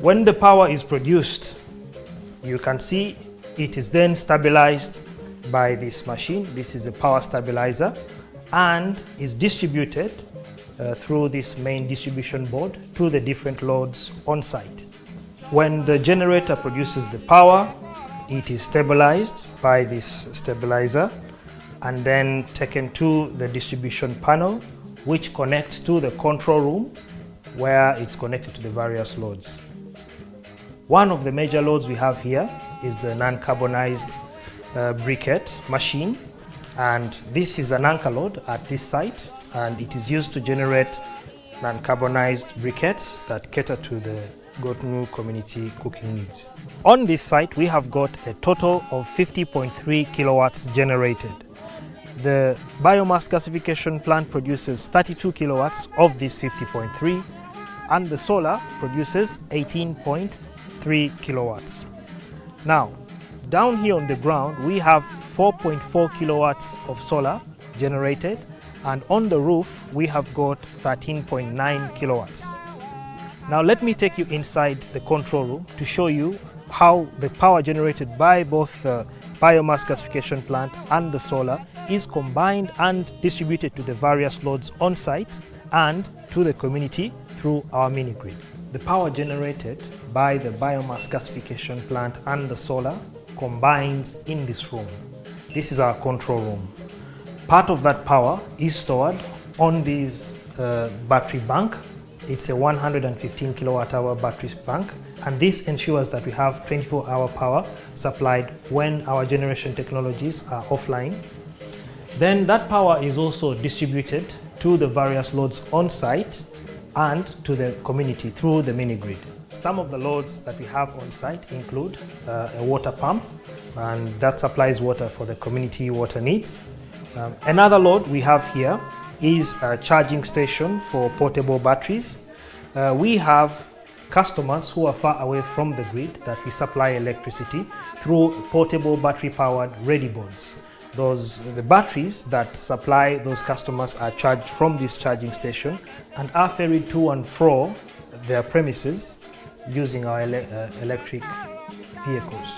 When the power is produced, you can see it is then stabilized by this machine. This is a power stabilizer, and is distributed through this main distribution board to the different loads on site. When the generator produces the power, it is stabilized by this stabilizer and then taken to the distribution panel, which connects to the control room where it's connected to the various loads. One of the major loads we have here is the non-carbonized briquette machine, and this is an anchor load at this site, and it is used to generate non-carbonized briquettes that cater to the Gotnu community cooking needs. On this site, we have got a total of 50.3 kilowatts generated. The biomass gasification plant produces 32 kilowatts of this 50.3, and the solar produces 18.3 kilowatts. Now, down here on the ground, we have 4.4 kilowatts of solar generated, and on the roof, we have got 13.9 kilowatts. Now let me take you inside the control room to show you how the power generated by both the biomass gasification plant and the solar is combined and distributed to the various loads on site and to the community through our mini-grid. The power generated by the biomass gasification plant and the solar combines in this room. This is our control room. Part of that power is stored on this battery bank. It's a 115 kilowatt hour battery bank, and this ensures that we have 24-hour power supplied when our generation technologies are offline. Then that power is also distributed to the various loads on site and to the community through the mini-grid. Some of the loads that we have on site include a water pump, and that supplies water for the community water needs. Another load we have here is a charging station for portable batteries. We have customers who are far away from the grid that we supply electricity through portable battery-powered ready boards. The batteries that supply those customers are charged from this charging station and are ferried to and fro their premises using our electric vehicles.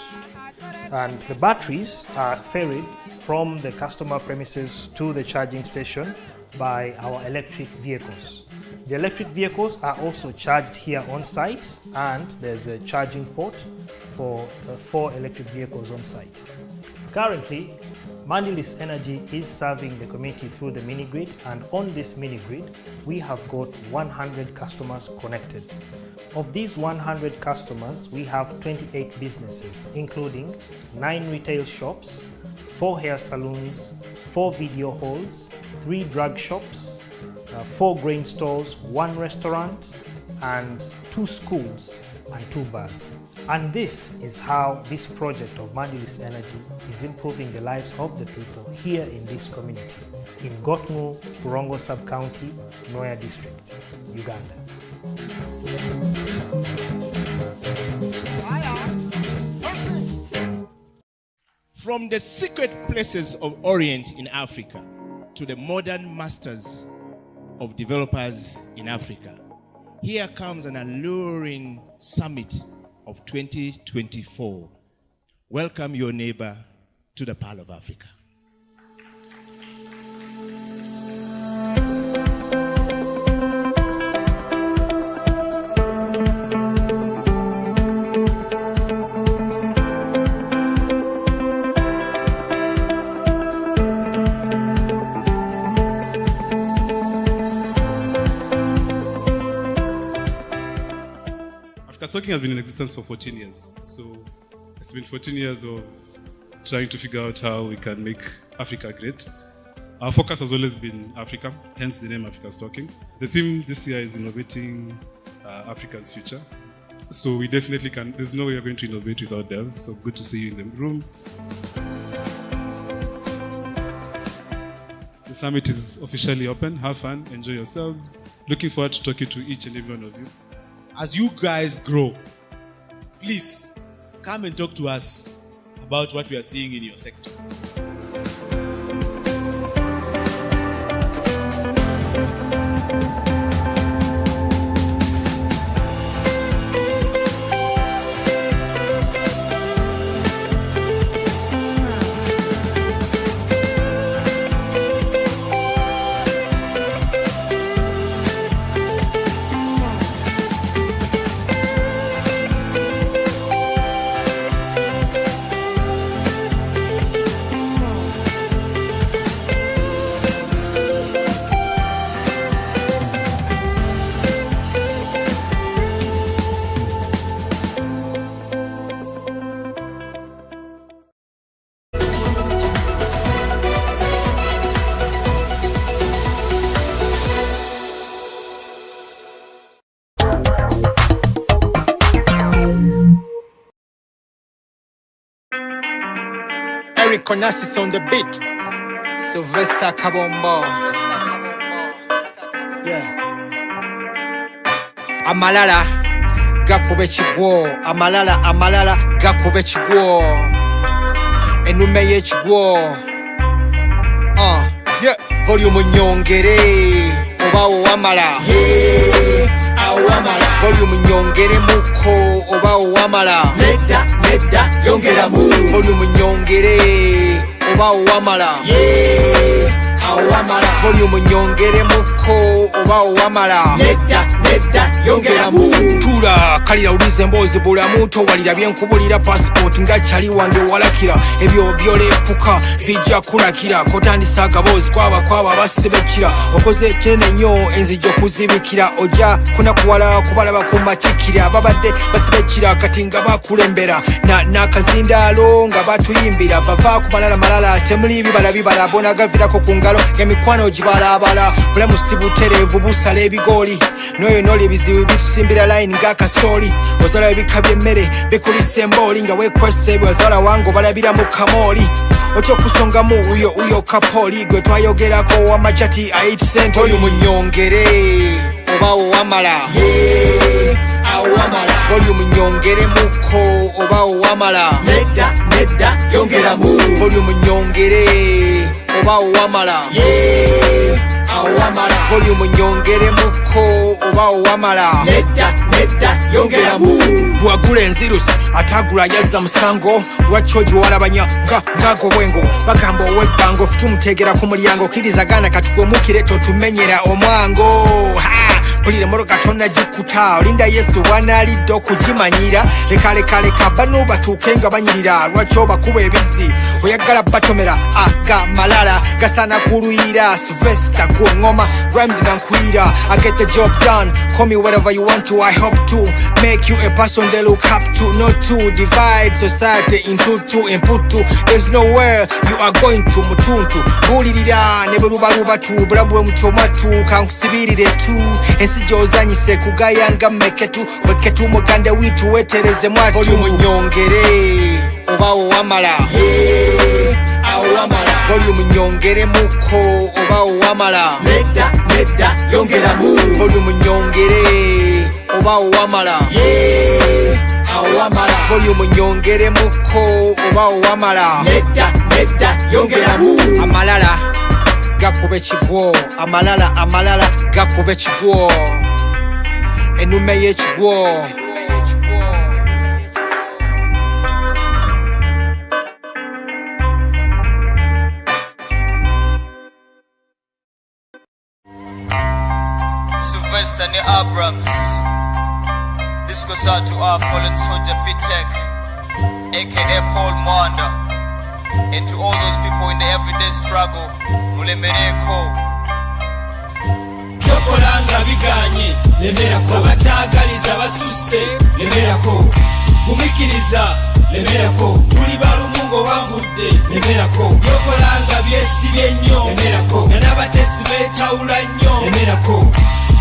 And the batteries are ferried from the customer premises to the charging station by our electric vehicles. The electric vehicles are also charged here on site, and there's a charging port for 4 electric vehicles on site. Currently, Mandilist Energy is serving the community through the mini-grid, and on this mini-grid, we have got 100 customers connected. Of these 100 customers, we have 28 businesses, including 9 retail shops, 4 hair salons, 4 video halls, 3 drug shops, 4 grain stores, 1 restaurant, and 2 schools and 2 bars. And this is how this project of Mandilist Energy is improving the lives of the people here in this community in Gotngu, Burongo Sub-County, Noya District, Uganda. From the secret places of Orient in Africa to the modern masters of developers in Africa, here comes an alluring summit of 2024. Welcome your neighbor to the Pearl of Africa. Talking has been in existence for 14 years. So it's been 14 years of trying to figure out how we can make Africa great. Our focus has always been Africa, hence the name Africa's Talking. The theme this year is innovating Africa's future. So we definitely can, there's no way we're going to innovate without devs. So good to see you in the room. The summit is officially open. Have fun, enjoy yourselves. Looking forward to talking to each and every one of you. As you guys grow, please come and talk to us about what we are seeing in your sector. Onassis on the beat, Sylvester Kabombo. Yeah. Amalala gakube chigwo, amalala gakube chigwo, enume ye chigwo. Yeah. Volume nyongere, oba owamala. Yeah, awamala. Volume nyongere muko, oba owamala. Nedda, yongera mu. Volume nyongere, oba owamala. Yeah, awamala. Volume nyongere muko, oba owamala. Nedda, yongera mu. Tula, kalira ulize mbozi bula muntu walira byenkubulira passport nga chali wange walakira. Ebyo byolepuka, bijja kulakira. Kotandisa agabozi kwaba basebekira. Okoze kene nyo enzijjo kuzibikira. Oja kuna kuwala kubalaba kumatikira. Babadde basebekira kati nga bakulembera. Nakazindaalo nga batuyimbira. Vava kumalala temuli bibala bona gavirako ku ngalo. Emikwano gibalabala. Bulamu si butereevu busala ebigoli. Noyo noli ebizibu bitusimbira line nga kasoli. Ozala ebika by'emmere bikulisa emboli nga weekwese ebyo wango balabira mu kamoli. Ocho kusongamu uyo kapoli gwe twayogerako wamachati 8 cent oyo munyongere oba owamala. Yeah, awamala. Volume nyongere muko oba owamala. Nedda, yongera mu. Volume nyongere oba owamala. Yeah, awamala. Volume nyongere muko oba owamala. Nedda, yongera mu. Bwagula enzirusi atagula yazza musango. Lwachoji walabanya ngago bwengo. Bagamba owebbango ftumutegera ku mulyango. Kirizagana katugomukire totumenyera omwango. pulire moroka tonna gikuta olinda yesu wanaalidde okugimanyira lekaleka bano batuuke nga banyirira lwaki obakuba ebizi oyagala batomera agamalala gasana kuluyira Sylvester ku ngoma rhymes gankwira I get the job done call me whatever you want to I hope to make you a person they look up to not to divide society into two and put two there's nowhere you are going to mutuntu bulirira ne burubaruba tu bulambwe mutomatu kankusibirire tu ensi gyozanyise kugayanga meketu weketu muganda witu wetereze mwatu oli munyongere oba owamala awamala oli munyongere muko oba owamala nedda yongera mu oli munyongere oba owamala awamala oli munyongere muko oba owamala nedda yongera mu amalala gakuba ekigwo amalala gakuba ekigwo enume y'ekigwo Sylvester and Abrams. This goes out to our fallen soldier Pitek, aka Paul Mwanda, and to all those people in the everyday struggle. Mulemereko. Tokolanga biganye, lemerako. Abatagaliza basuse, lemerako. Gumikiriza, lemerako. Tuli balumungo wangudde, lemerako. Yokolanga byesibye nnyo, lemerako. N'abatesi beetawula nnyo, lemerako.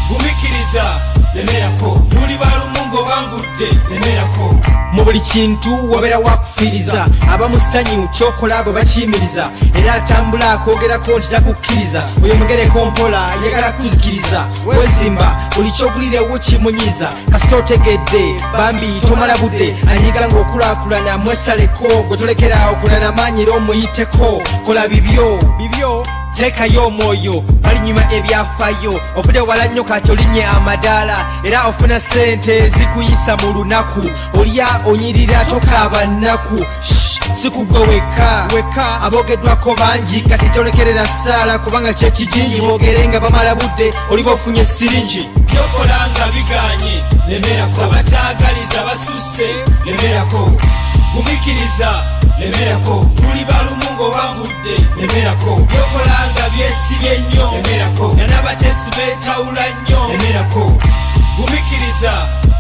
Gumikiriza, lemerako. Tuli balumungo wangudde, lemerako. Mu buli kintu wabeera wakufiriza abamusanyu kyokola abo bakiyimiriza era atambula akwogerako nti takukkiriza oyo mugereko mpola yagala kuzikiriza wezimba buli kyogulirewo kimunyiza kasita otegedde bambi tomala budde anyiga ng'okulaakulana mwesaleko gwe tolekera okulana maanyi era omuyiteko kola bibyo teekayo omwoyo balinyuma ebyafaayo ovudde wala nnyo kati olinnye amadaala era ofuna sente ezikuyisa mu lunaku olya onyirira tokaaba nnaku sikugwe weka abogeddwako bangi kati tolekerera ssaala kubanga kyekijinji boogere nga bamala budde oliba ofunye siringi byokolanga biganye lemerako abataagaliza basuse lemerako gumikiriza lemerako tuli balumungo wangudde lemerako byokolanga byesibye nnyo lemerako n'abatesi beetawula nnyo lemerako gumikiriza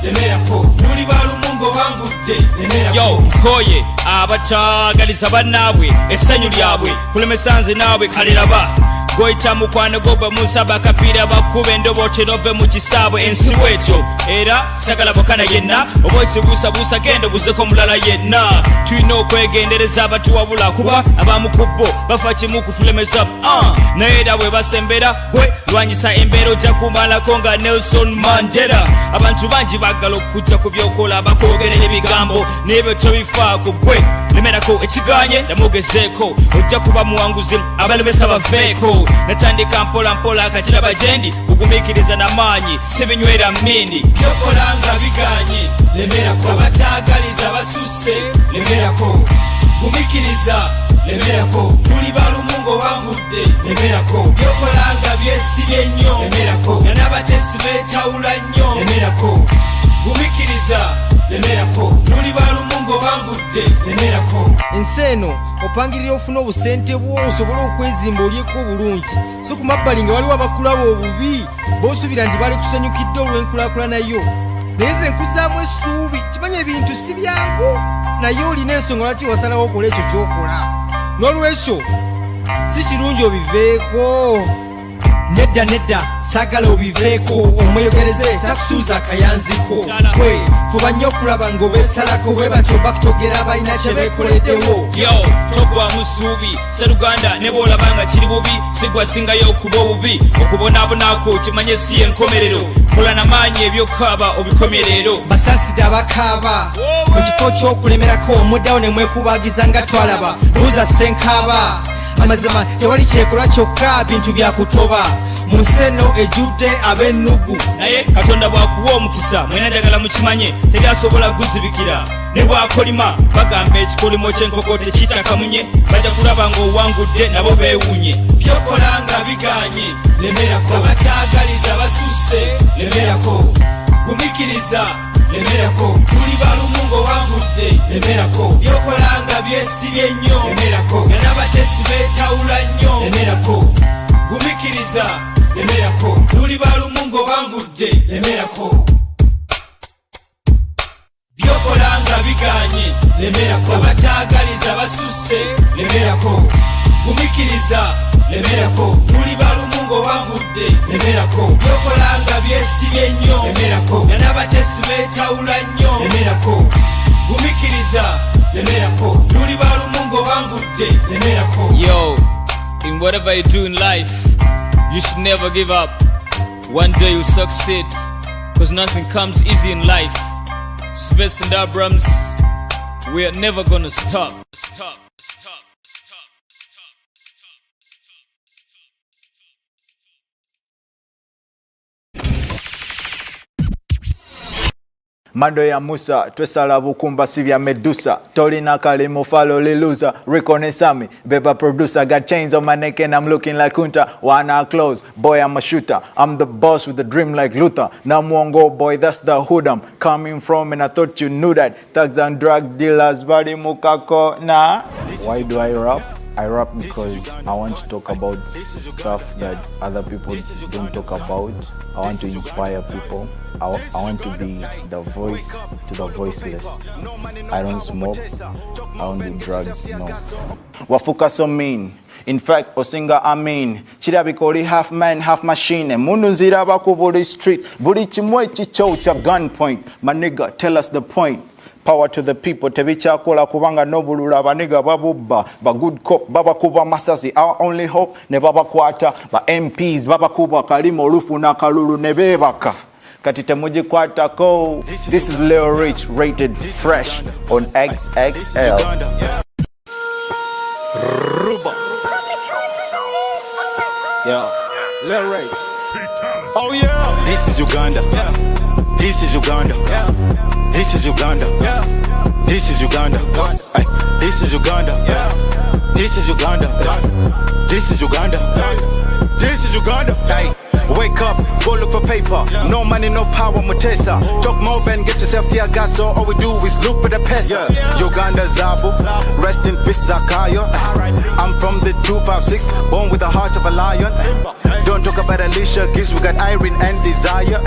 lemerako tuli balumungo wangudde lemerako yo nkoye abataagaliza bannaabwe essanyu lyabwe kulemesa nze naabwe kaliraba goyita mukwano gobwe musaba kapiira bakuba endobootero ove mu kisaabwe ensi bwetyo era sagala bokana yenna oba okibuusabuusa genda obuzeko mulala yenna tulina okwegendereza abatuwabula kuba abamu ku bo bafa kimu kutulemeza naye era bwe basembera gwe lwanyisa embeera ojja kumalako nga Nelson Mandela abantu bangi baagala okujja ku byokola bakwogerera ebigambo naye bwe tobifaako gwe lemerako ekiganye namugezeeko ojja kuba muwanguzi abalemesa baveeko natandika mpola akakiraba gyendi kugumikiriza n'amaanyi sibinywera mmindi byokolanga biganye lemerako abataagaliza basuse lemerako gumikiriza lemerako tuli balumungo wangudde lemerako byokolanga byesibye nnyo lemerako n'abatesi beetawula nnyo lemerako gumikiriza lemerako tuli balumungo wangudde lemerako ensi eno opangirira ofuna obusente bwo osobole okwezimba olyeko obulungi so ku mabbali nga waliwo abakulaba obubi b'osuubira nti bali kusanyukidde olw'enkulaakulana yo naye nze nkuzaamu essuubi kimanya ebintu si byangu naye olina ensonga lwaki wasalawo okola ekyo ky'okola n'olwekyo si kirungi obiveeko nedda saagala obiveeko omweyogereze takusuuza akayanziko kwe fuba nnyo okulaba ng'obeesalako bwe batyo bakutogera abalina kye beekoleddewo yo togwamu ssuubi seruganda ne bw'olaba nga kiri bubi sigwasingayo okuba obubi okubonaabonako kimanye si y'enkomerero kola n'amaanyi ebyokaaba obikomye basasida abakaaba mu kifo ky'okulemerako omuddawo ne mwekubagiza nga twalaba buuza senkaaba amazima tewali kyekola kyokka bintu byakutoba mu nseno ejjudde ab'ennugu naye katonda bw'akuwa omukisa mwena njagala mukimanye teri asobola guzibikira ne bw'akolima bagamba ekikolimo ky'enkoko tekiyita kamunye bajja kulaba ng'owangudde nabo beewunye byokola nga biganye lemerako abataagaliza basusse lemerako gumikiriza lemerako tuli balumu ng'owangudde lemerako byokola nga byesibye nnyo lemerako nga n'abatesi beetawula nnyo lemerako gumikiriza lemerako tuli balumu ng'owangudde lemerako byokola nga biganye lemerako abataagaliza basusse lemerako gumikiriza lemerako tuli balumu ng'owangudde lemerako byokola nga byesibye nnyo lemerako nga n'abatesi beetawula nnyo lemerako gumikiriza lemerako tuli balumu ng'owangudde lemerako. Yo, in whatever you do in life, you should never give up. One day you'll succeed, cause nothing comes easy in life. Sylvester and Abrams, we are never gonna stop. Mando ya Musa, twesala bukumba sibya Medusa. Tolina kalimo falo liluza. Reconnaissance, Beba producer. Got chains on my neck and I'm looking like Kunta. Wanna close, boy I'm a shooter. I'm the boss with a dream like Luther. Namuongo boy, that's the hood I'm coming from and I thought you knew that. Thugs and drug dealers, body mukako na. Why do I rap? I rap because I want to talk about stuff that other people don't talk about. I want to inspire people. I want to be the voice to the voiceless. I don't smoke. I don't do drugs, no. Wafuka so mean. In fact, Osinga I mean. Chirabikoli half man, half machine. Mununzira bakubuli street. Buli chimwe chicho cha gunpoint. My nigga, tell us the point. Power to the people. Tebichakola kubanga nobulula baniga babubba. Ba good cop, baba kuba masasi. Our only hope ne baba kwata. Ba MPs, baba kuba kalimo rufu na kalulu nebebaka. Katite muji kwata ko. This is Leo Rich, rated fresh on XXL. Ruba. Yeah. Leo Rich. Oh yeah. This is Uganda. This is Uganda. This is Uganda. This is Uganda. This is Uganda. This is Uganda. This is Uganda. This is Uganda. Hey. Wake up, go look for paper. No money, no power, Mutesa. Talk more and get yourself to your gas, so all we do is look for the pesa. Uganda Zabu, rest in peace Zakayo. I'm from the 256, born with the heart of a lion. Don't talk about Alicia Keys, we got Irene and Desire.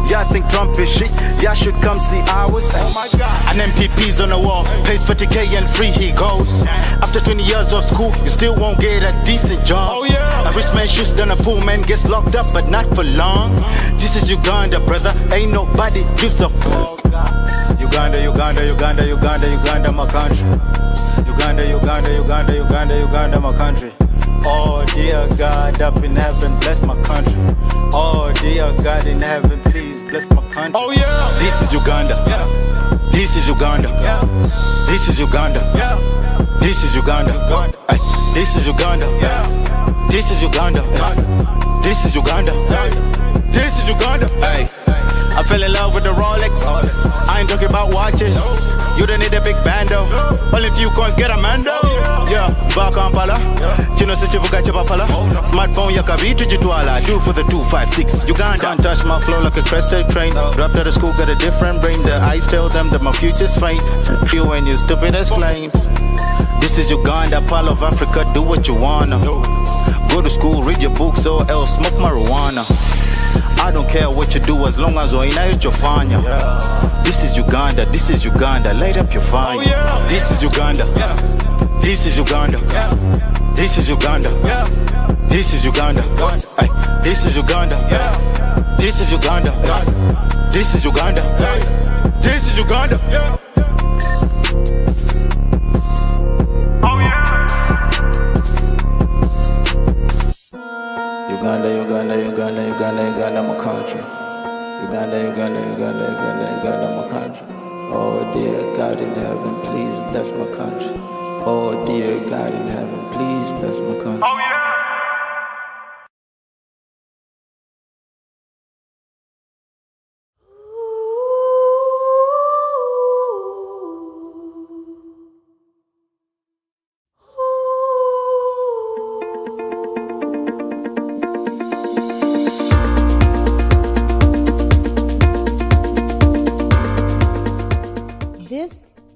Yeah, think Trump is shit, yeah, should come see ours. An MPP's on the wall, pays 40K and free he goes. After 20 years of school, you still won't get a decent job. A rich man shoots, then a poor man gets locked up, but not for long. This is Uganda, brother, ain't nobody gives a fuck. Uganda, Uganda, Uganda, Uganda, Uganda, my country. Uganda, Uganda, Uganda, Uganda, Uganda, my country. Oh dear God up in heaven, bless my country. Oh dear God in heaven, please bless my country. Oh yeah. This is Uganda. This is Uganda. This is Uganda. This is Uganda. This is Uganda. This is Uganda. This is Uganda. This is Uganda. Hey. I fell in love with the Rolex. I ain't talking about watches. You don't need a big bando. Only few coins get a mando. Yeah, ba Kampala. Chino se chivuga chapafala. Smartphone yakavitu jitwala. Do for the 256. Uganda. Can't touch my flow like a crested train. Dropped out of school, got a different brain. The eyes tell them that my future's faint. You and your stupid ass claim. This is Uganda, part of Africa. Do what you wanna. Go to school, read your books, or else smoke marijuana. I don't care what you do as long as you're in your fanya. This is Uganda, this is Uganda, light up your fire. This is Uganda. This is Uganda. This is Uganda. This is Uganda. This is Uganda. This is Uganda. This is Uganda. This is Uganda. Uganda, Uganda, Uganda, Uganda, Uganda, my country. Uganda, Uganda, Uganda, Uganda, Uganda, my country. Oh dear God in heaven, please bless my country. Oh dear God in heaven, please bless my country.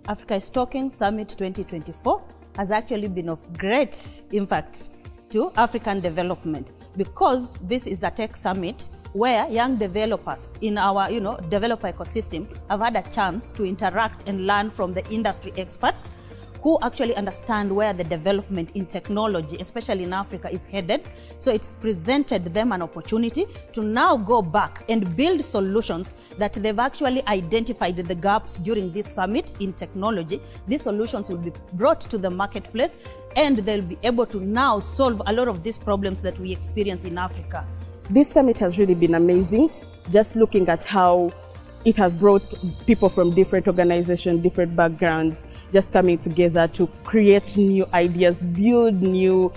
Africa is Talking Summit 2024 has actually been of great impact to African development, because this is a tech summit where young developers in our developer ecosystem have had a chance to interact and learn from the industry experts who actually understand where the development in technology, especially in Africa, is headed. So it's presented them an opportunity to now go back and build solutions that they've actually identified the gaps during this summit in technology. These solutions will be brought to the marketplace and they'll be able to now solve a lot of these problems that we experience in Africa. This summit has really been amazing, just looking at how it has brought people from different organizations, different backgrounds, just coming together to create new ideas, build new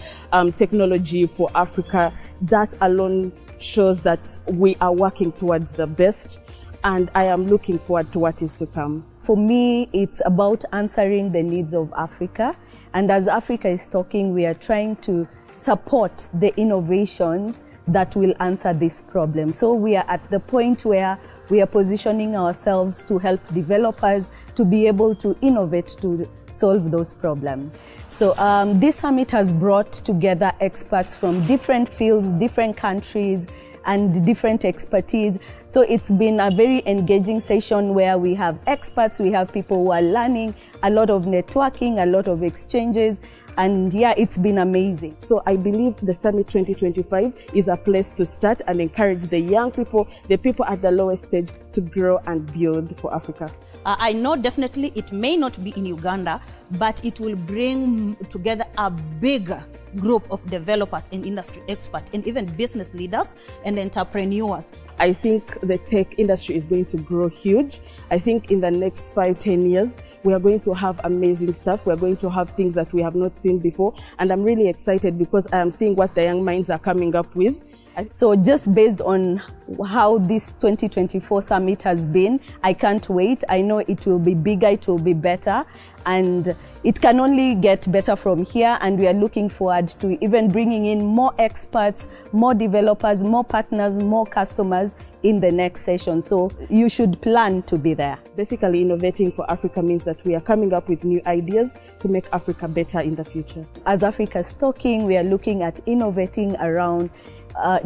technology for Africa. That alone shows that we are working towards the best, and I am looking forward to what is to come. For me, it's about answering the needs of Africa. And as Africa is Talking, we are trying to support the innovations that will answer this problem. So we are at the point where we are positioning ourselves to help developers to be able to innovate to solve those problems. So this summit has brought together experts from different fields, different countries, and different expertise. So it's been a very engaging session where we have experts, we have people who are learning, a lot of networking, a lot of exchanges, and yeah, it's been amazing. So I believe the Summit 2025 is a place to start and encourage the young people, the people at the lowest stage, to grow and build for Africa. I know definitely it may not be in Uganda, but it will bring together a bigger group of developers and industry experts and even business leaders and entrepreneurs. I think the tech industry is going to grow huge. I think in the next 5-10 years, we are going to have amazing stuff. We are going to have things that we have not seen before. And I'm really excited because I am seeing what the young minds are coming up with. So just based on how this 2024 summit has been, I can't wait. I know it will be bigger, it will be better, and it can only get better from here. And we are looking forward to even bringing in more experts, more developers, more partners, more customers in the next session. So you should plan to be there. Basically, innovating for Africa means that we are coming up with new ideas to make Africa better in the future. As Africa's Talking, we are looking at innovating around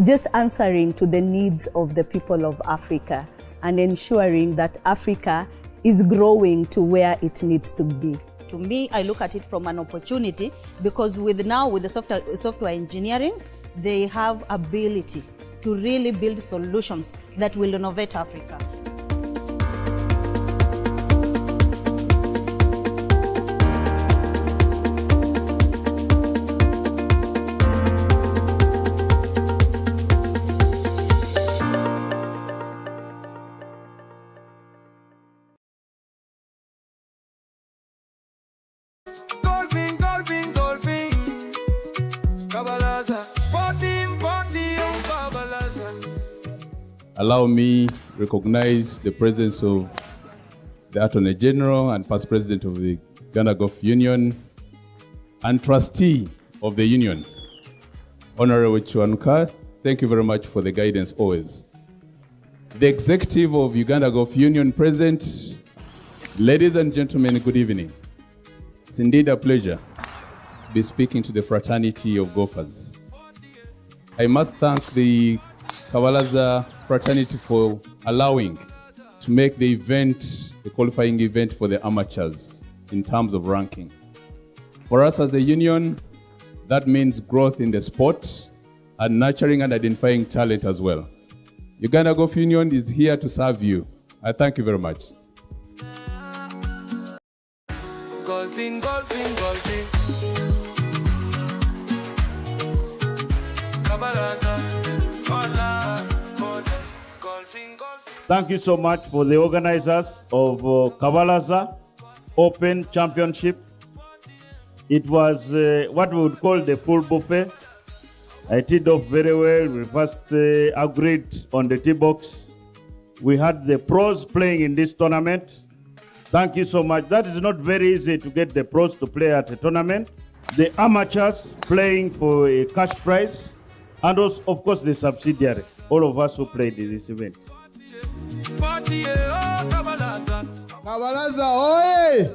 just answering to the needs of the people of Africa and ensuring that Africa is growing to where it needs to be. To me, I look at it from an opportunity because with the software engineering, they have ability to really build solutions that will innovate Africa. Allow me to recognize the presence of the Attorney General and past President of the Uganda Golf Union and Trustee of the Union, Honorable Chuanuka. Thank you very much for the guidance always. The Executive of Uganda Golf Union present, ladies and gentlemen, good evening. It's indeed a pleasure to be speaking to the fraternity of golfers. I must thank the Kawalaza fraternity for allowing to make the event, the qualifying event for the amateurs in terms of ranking. For us as a union, that means growth in the sport and nurturing and identifying talent as well. Uganda Golf Union is here to serve you. I thank you very much. Golfing, golfing, golfing. Thank you so much for the organizers of Kavalaza Open Championship. It was what we would call the full buffet. I teed off very well. We first agreed on the tee box. We had the pros playing in this tournament. Thank you so much. That is not very easy to get the pros to play at a tournament. The amateurs playing for a cash prize. And also, of course, the subsidiary. All of us who played in this event. Kabalaza, oye!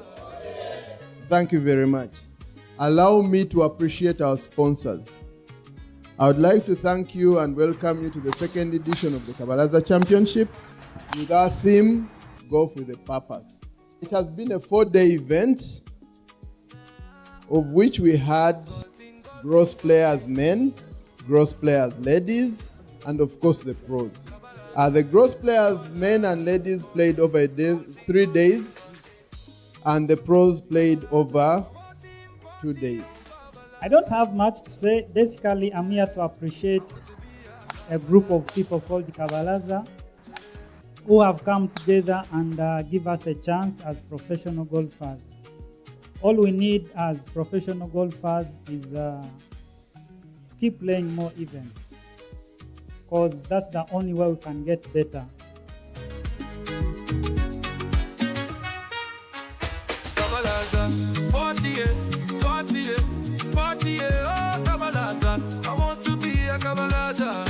Thank you very much. Allow me to appreciate our sponsors. I would like to thank you and welcome you to the second edition of the Kabalaza Championship with our theme, Golf with a Purpose. It has been a 4-day event of which we had gross players men, gross players ladies, and of course the pros. The gross players men and ladies played over 3 days, and the pros played over 2 days. I don't have much to say. Basically, I'm here to appreciate a group of people called the Kabalaza who have come together and give us a chance as professional golfers. All we need as professional golfers is keep playing more events, because that's the only way we can get better. Kabalaza, party, oh Kabalaza, I want to be a Kabalaza.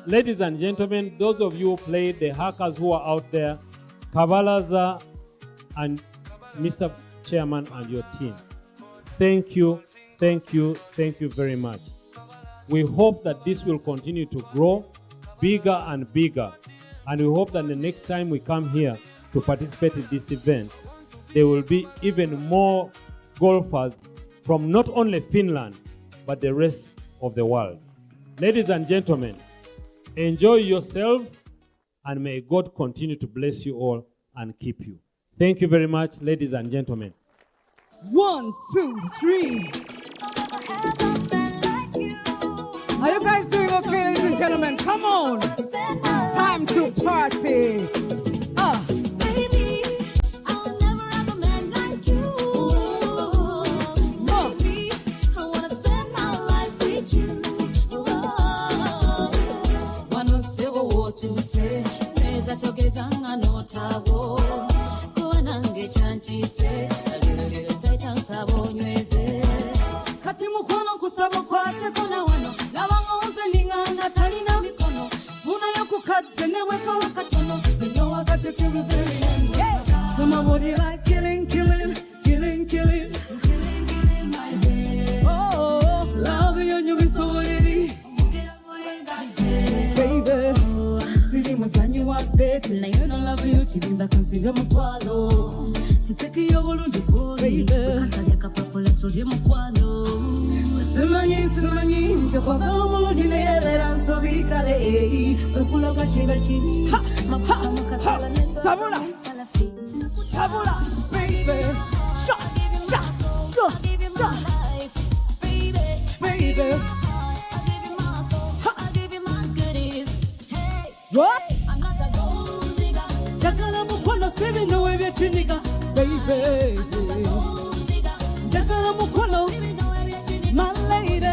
Ladies and gentlemen, those of you who played, the hackers who are out there, Kabalaza and Mr. Chairman and your team, thank you very much. We hope that this will continue to grow bigger and bigger, and we hope that the next time we come here to participate in this event, there will be even more golfers from not only Finland, but the rest of the world. Ladies and gentlemen, enjoy yourselves, and may God continue to bless you all and keep you. Thank you very much, ladies and gentlemen. 1, 2, 3. Are you guys doing okay, ladies and gentlemen? Come on. Time to party. Kati mukono kusaba kwate kona wano lawangoze ninganga talina mikono funa yokukadde neweka wakatono nyo wakati till very end. Some body like killing my head. Oh, love you and you be so ready. Baby, siri muzanyi wa bet na you don't love you chibimba kansiga mutwalo. Siteki yobulungi kuri katali akapapola tuli mukwano. Simanyi nje kwa omulungi neyebera nsobikale wekulaga chiba chini mafuta mukatala neza sabula baby baby what I'm not a gold digger jakala mukwano sebi no webya chiniga baby jakala mukwano my lady,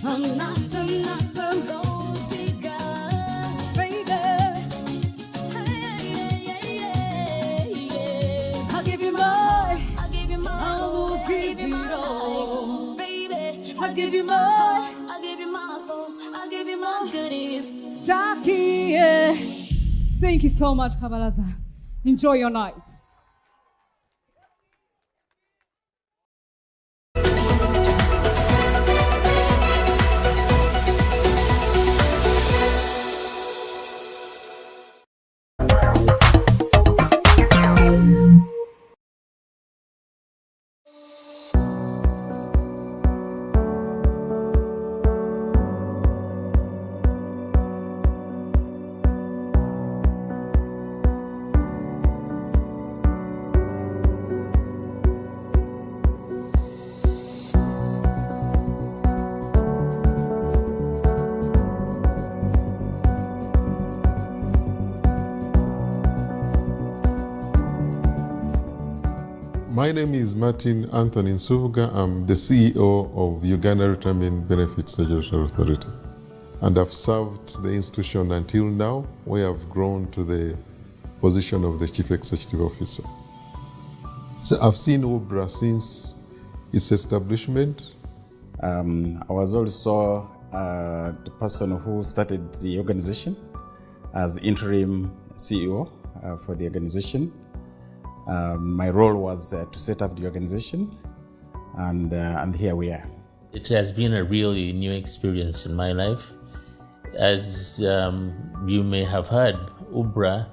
I'm not a gold digger, baby. I'll give you more, I will give you all, baby. I'll give you more, I'll give you my soul, I'll give you my goodies. Jackie, thank you so much, Kabalaza. Enjoy your night. My name is Martin Anthony Nsubuga. I'm the CEO of Uganda Retirement Benefits Regulatory Authority. And I've served the institution until now. We have grown to the position of the Chief Executive Officer. So I've seen UBRA since its establishment. I was also the person who started the organization as interim CEO for the organization. My role was to set up the organization, and here we are. It has been a really new experience in my life. As you may have heard, UBRA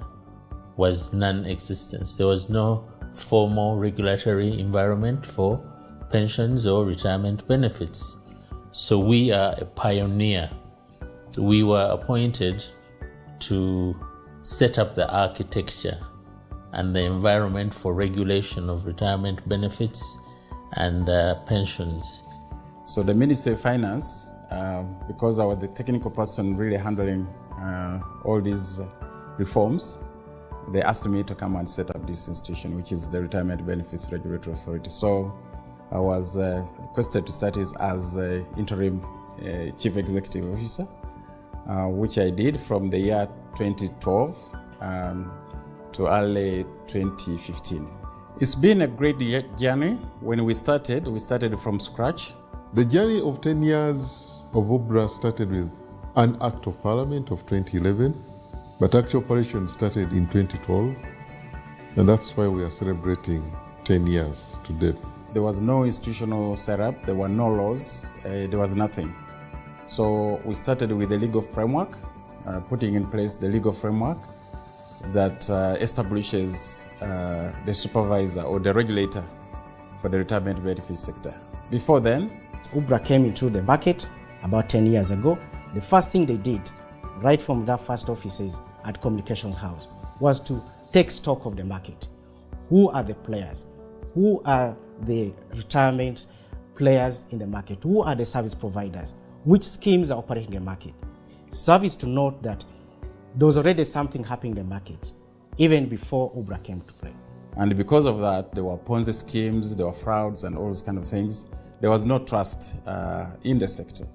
was non-existent. There was no formal regulatory environment for pensions or retirement benefits. So we are a pioneer. We were appointed to set up the architecture and the environment for regulation of retirement benefits and pensions. So the Ministry of Finance, because I was the technical person really handling all these reforms, they asked me to come and set up this institution, which is the Retirement Benefits Regulatory Authority. So I was requested to start as interim Chief Executive Officer, which I did from the year 2012 to early 2015. It's been a great journey. When we started from scratch. The journey of 10 years of UBRA started with an Act of Parliament of 2011, but actual operation started in 2012, and that's why we are celebrating 10 years today. There was no institutional setup, there were no laws, there was nothing. So we started with the legal framework, putting in place the legal framework that establishes the supervisor or the regulator for the retirement benefits sector. Before then, UBRA came into the market about 10 years ago. The first thing they did, right from their first offices at Communications House, was to take stock of the market. Who are the players? Who are the retirement players in the market? Who are the service providers? Which schemes are operating in the market? Service to note that there was already something happening in the market, even before UBRA came to play. And because of that, there were Ponzi schemes, there were frauds and all those kind of things. There was no trust in the sector.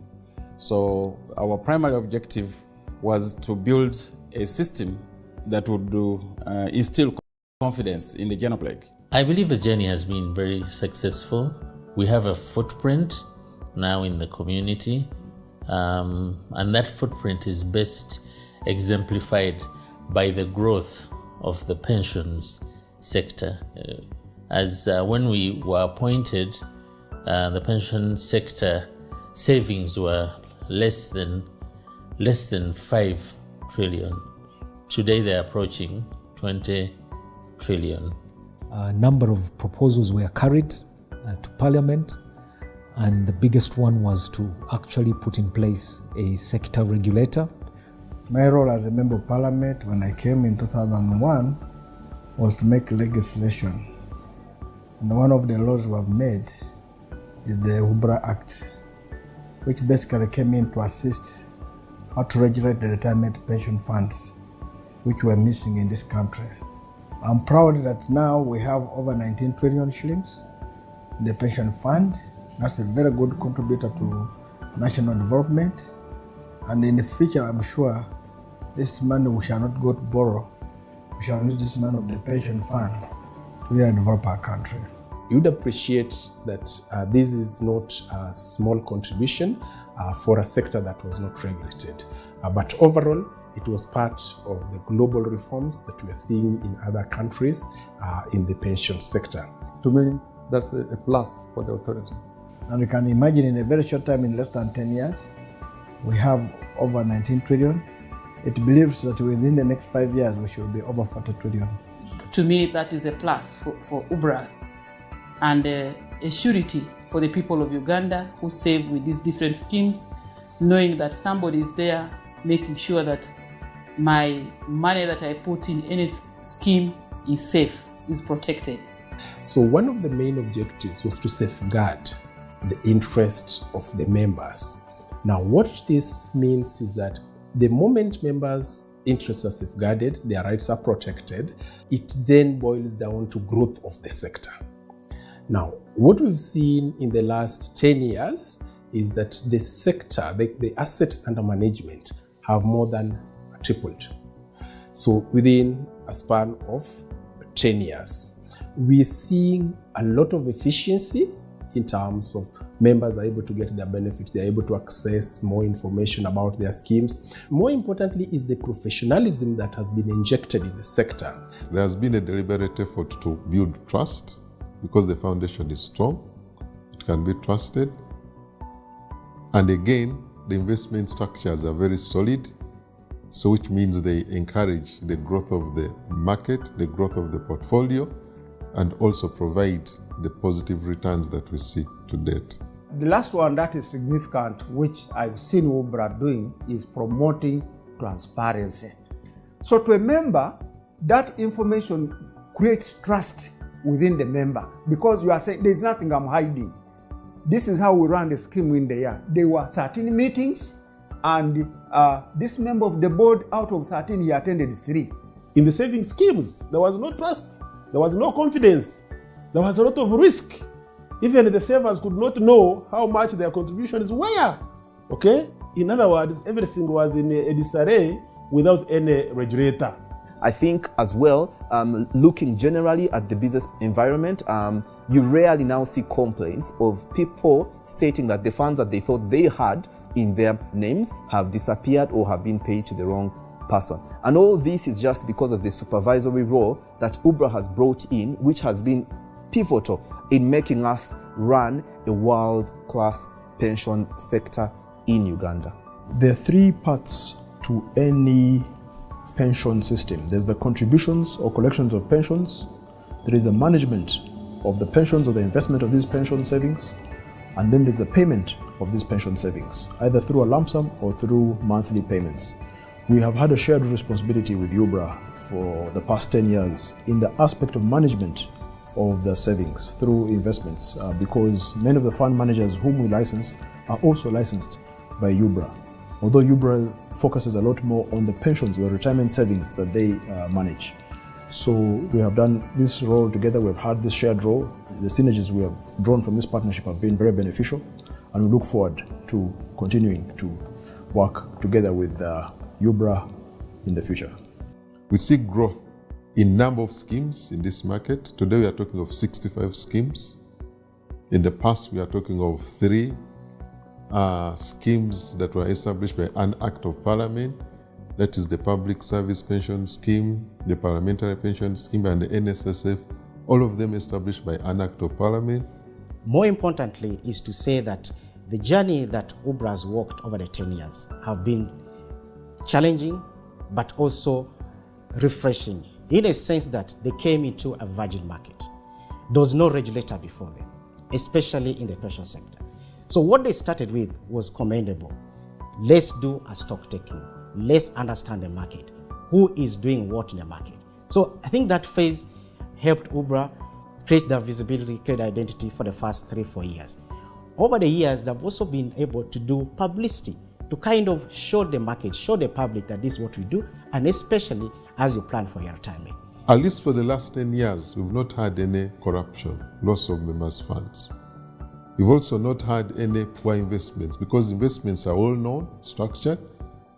So our primary objective was to build a system that would instill confidence in the general public. I believe the journey has been very successful. We have a footprint now in the community, and that footprint is best exemplified by the growth of the pensions sector. When we were appointed, the pension sector savings were less than 5 trillion. Today they're approaching 20 trillion. A number of proposals were carried to Parliament, and the biggest one was to actually put in place a sector regulator. My role as a Member of Parliament when I came in 2001 was to make legislation. And one of the laws we have made is the UBRA Act, which basically came in to assist how to regulate the retirement pension funds, which were missing in this country. I'm proud that now we have over 19 trillion shillings in the pension fund. That's a very good contributor to national development. And in the future, I'm sure this money we shall not go to borrow. We shall use this money of the pension fund to really develop our country. You'd appreciate that this is not a small contribution for a sector that was not regulated. But overall, it was part of the global reforms that we are seeing in other countries in the pension sector. To me, that's a plus for the authority. And you can imagine in a very short time, in less than 10 years, we have over 19 trillion. It believes that within the next 5 years, we should be over 40 trillion. To me, that is a plus for UBRA and a surety for the people of Uganda who save with these different schemes, knowing that somebody is there making sure that my money that I put in any scheme is safe, is protected. So one of the main objectives was to safeguard the interests of the members. Now, what this means is that the moment members' interests are safeguarded, their rights are protected, it then boils down to growth of the sector. Now, what we've seen in the last 10 years is that the sector, the assets under management have more than tripled. So within a span of 10 years. We're seeing a lot of efficiency in terms of members are able to get their benefits, they're able to access more information about their schemes. More importantly is the professionalism that has been injected in the sector. There has been a deliberate effort to build trust because the foundation is strong, it can be trusted. And again, the investment structures are very solid, so which means they encourage the growth of the market, the growth of the portfolio, and also provide the positive returns that we see to date. The last one that is significant, which I've seen UBRA doing, is promoting transparency. So to a member, that information creates trust within the member because you are saying, there's nothing I'm hiding. This is how we run the scheme in the year. There were 13 meetings, and this member of the board, out of 13, he attended 3. In the saving schemes, there was no trust, there was no confidence, there was a lot of risk. Even the savers could not know how much their contributions were. Okay? In other words, everything was in a disarray without any regulator. I think as well, looking generally at the business environment, you rarely now see complaints of people stating that the funds that they thought they had in their names have disappeared or have been paid to the wrong person. And all this is just because of the supervisory role that UBRA has brought in, which has been pivotal in making us run a world-class pension sector in Uganda. There are 3 parts to any pension system. There's the contributions or collections of pensions, there is the management of the pensions or the investment of these pension savings, and then there's the payment of these pension savings, either through a lump sum or through monthly payments. We have had a shared responsibility with UBRA for the past 10 years in the aspect of management of the savings through investments because many of the fund managers whom we license are also licensed by UBRA. Although UBRA focuses a lot more on the pensions, the retirement savings that they manage. So we have done this role together, we've had this shared role. The synergies we have drawn from this partnership have been very beneficial, and we look forward to continuing to work together with UBRA in the future. We see growth in number of schemes in this market. Today we are talking of 65 schemes. In the past we are talking of 3 schemes that were established by an Act of Parliament. That is the Public Service Pension Scheme, the Parliamentary Pension Scheme, and the NSSF, all of them established by an Act of Parliament. More importantly is to say that the journey that UBRA has walked over the 10 years have been challenging, but also refreshing, in a sense that they came into a virgin market. There was no regulator before them, especially in the pension sector. So what they started with was commendable. Let's do a stock taking. Let's understand the market. Who is doing what in the market? So I think that phase helped UBRA create the visibility, create identity for the first 3-4 years. Over the years, they've also been able to do publicity to kind of show the market, show the public that this is what we do, and especially as you plan for your retirement. At least for the last 10 years, we've not had any corruption, loss of members' funds. We've also not had any poor investments because investments are all known, structured,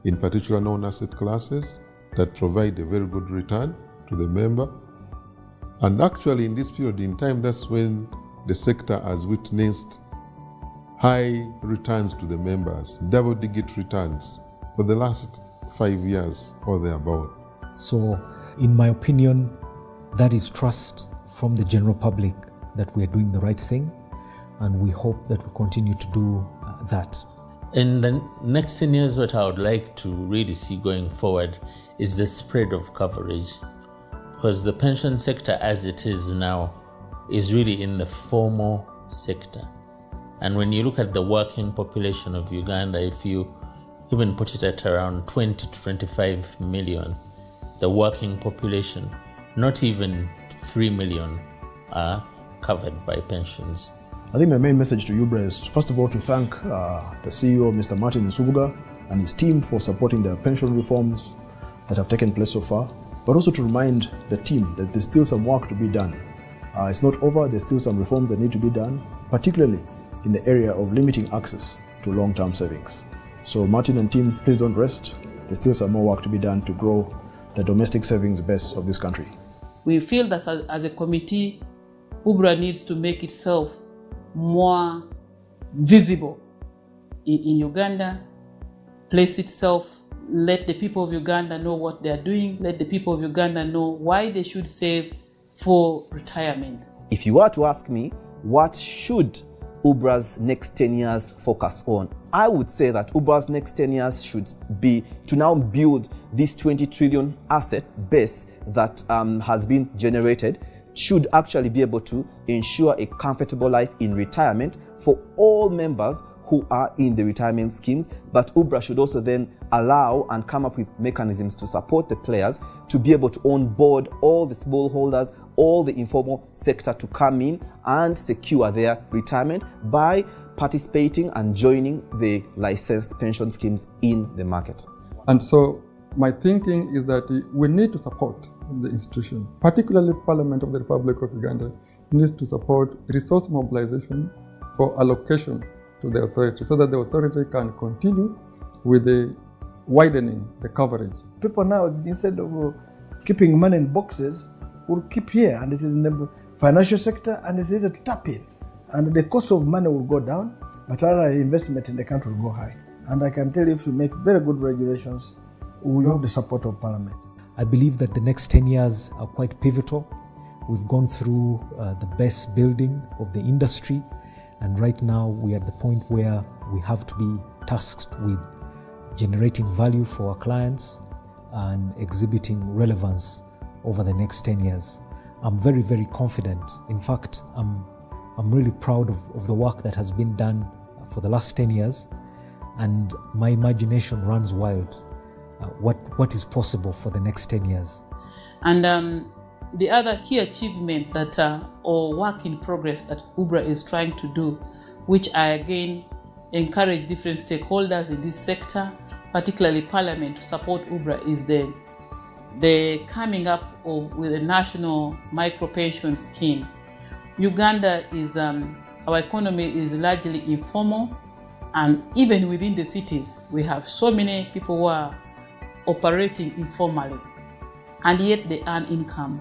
in particular known asset classes that provide a very good return to the member. And actually in this period in time, that's when the sector has witnessed high returns to the members, double-digit returns for the last 5 years or thereabout. So, in my opinion, that is trust from the general public that we are doing the right thing, and we hope that we continue to do that. In the next 10 years, what I would like to really see going forward is the spread of coverage, because the pension sector as it is now is really in the formal sector. And when you look at the working population of Uganda, if you even put it at around 20 to 25 million, the working population, not even 3 million are covered by pensions. I think my main message to UBRA is, first of all, to thank the CEO, Mr. Martin Nsubuga, and his team for supporting the pension reforms that have taken place so far, but also to remind the team that there's still some work to be done. It's not over, there's still some reforms that need to be done, particularly in the area of limiting access to long-term savings. So Martin and team, please don't rest. There's still some more work to be done to grow the domestic savings base of this country. We feel that as a committee, UBRA needs to make itself more visible in Uganda, place itself, let the people of Uganda know what they are doing, let the people of Uganda know why they should save for retirement. If you were to ask me, what should UBRA's next 10 years focus on? I would say that UBRA's next 10 years should be to now build this 20 trillion asset base that has been generated, should actually be able to ensure a comfortable life in retirement for all members who are in the retirement schemes. But UBRA should also then allow and come up with mechanisms to support the players to be able to onboard all the smallholders, all the informal sector to come in and secure their retirement by participating and joining the licensed pension schemes in the market. And so my thinking is that we need to support the institution, particularly Parliament of the Republic of Uganda needs to support resource mobilization for allocation to the authority so that the authority can continue with the widening the coverage. People now, instead of keeping money in boxes, will keep here, and it is in the financial sector, and it's easy to tap in. And the cost of money will go down, but our investment in the country will go high. And I can tell you, if we make very good regulations, we will have the support of Parliament. I believe that the next 10 years are quite pivotal. We've gone through the best building of the industry, and right now we are at the point where we have to be tasked with generating value for our clients and exhibiting relevance over the next 10 years. I'm very, very confident. In fact, I'm really proud of the work that has been done for the last 10 years, and my imagination runs wild. What is possible for the next 10 years? And the other key achievement that or work in progress that UBRA is trying to do, which I again encourage different stakeholders in this sector, particularly Parliament, to support UBRA, is the coming up with a national micro pension scheme. Uganda is, our economy is largely informal, and even within the cities, we have so many people who are operating informally, and yet they earn income,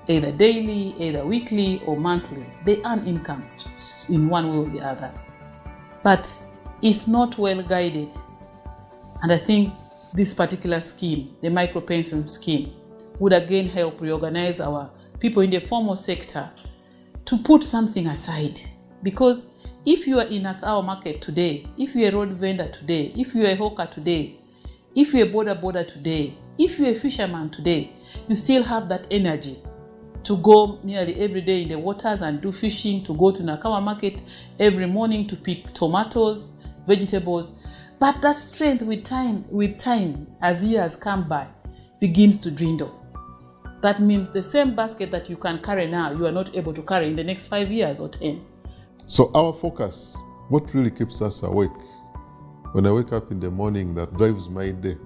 either daily, either weekly or monthly. They earn income in one way or the other. But if not well guided, and I think this particular scheme, the micro pension scheme, would again help reorganize our people in the formal sector to put something aside. Because if you are in our market today, if you're a road vendor today, if you're a hawker today, if you're a border today, if you're a fisherman today, you still have that energy to go nearly every day in the waters and do fishing, to go to Nakawa market every morning to pick tomatoes, vegetables. But that strength with time, as years come by, begins to dwindle. That means the same basket that you can carry now, you are not able to carry in the next 5 years or 10. So our focus, what really keeps us awake? When I wake up in the morning, that drives my day,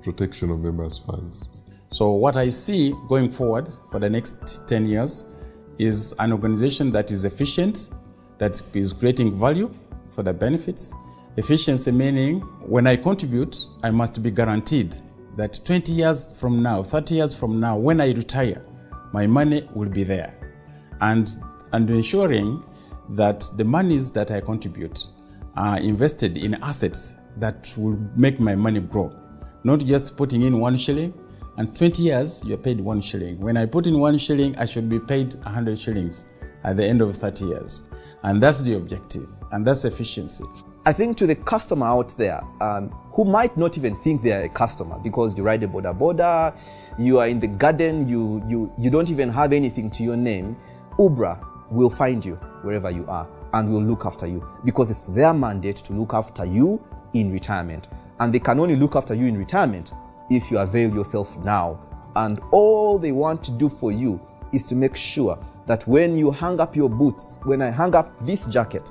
protection of members' funds. So what I see going forward for the next 10 years is an organization that is efficient, that is creating value for the benefits. Efficiency meaning when I contribute, I must be guaranteed that 20 years from now, 30 years from now, when I retire, my money will be there. And ensuring that the monies that I contribute are invested in assets that will make my money grow. Not just putting in 1 shilling, and 20 years you're paid 1 shilling. When I put in 1 shilling, I should be paid 100 shillings at the end of 30 years. And that's the objective, and that's efficiency. I think to the customer out there who might not even think they are a customer because you ride a border, you are in the garden, you don't even have anything to your name, UBRA will find you wherever you are and will look after you because it's their mandate to look after you in retirement. And they can only look after you in retirement if you avail yourself now. And all they want to do for you is to make sure that when you hang up your boots, when I hang up this jacket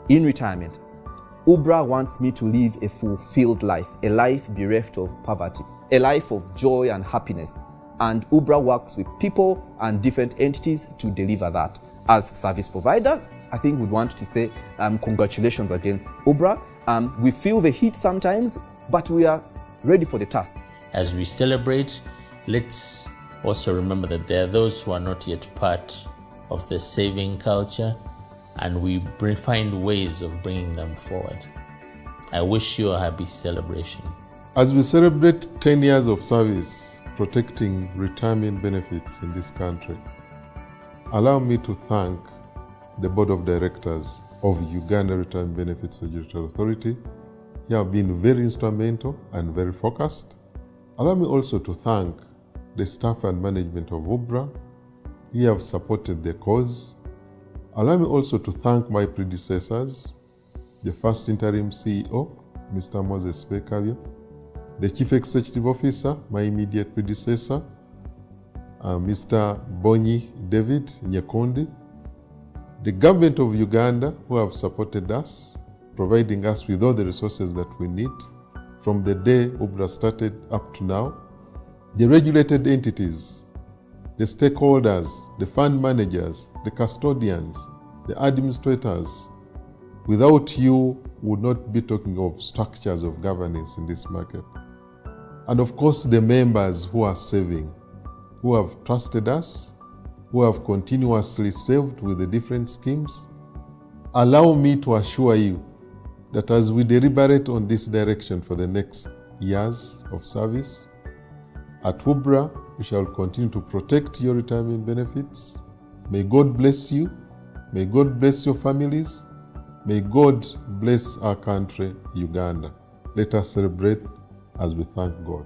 in retirement, UBRA wants me to live a fulfilled life, a life bereft of poverty, a life of joy and happiness. And UBRA works with people and different entities to deliver that. As service providers, I think we'd want to say congratulations again, UBRA. We feel the heat sometimes, but we are ready for the task. As we celebrate let's also remember that there are those who are not yet part of the saving culture, and we find ways of bringing them forward. I wish you a happy celebration. As we celebrate 10 years of service protecting retirement benefits in this country, allow me to thank the Board of Directors of Uganda Retirement Benefits Regulatory Authority. You have been very instrumental and very focused. Allow me also to thank the staff and management of UBRA. You have supported the cause. Allow me also to thank my predecessors, the first interim CEO, Mr. Moses Bekavio, the Chief Executive Officer, my immediate predecessor, Mr. Bonyi David Nyakundi, the government of Uganda who have supported us, providing us with all the resources that we need from the day UBRA started up to now, the regulated entities, the stakeholders, the fund managers, the custodians, the administrators. Without you, we would not be talking of structures of governance in this market. And of course, the members who are saving, who have trusted us, who have continuously saved with the different schemes. Allow me to assure you that as we deliberate on this direction for the next years of service, at UBRA, we shall continue to protect your retirement benefits. May God bless you. May God bless your families. May God bless our country, Uganda. Let us celebrate as we thank God.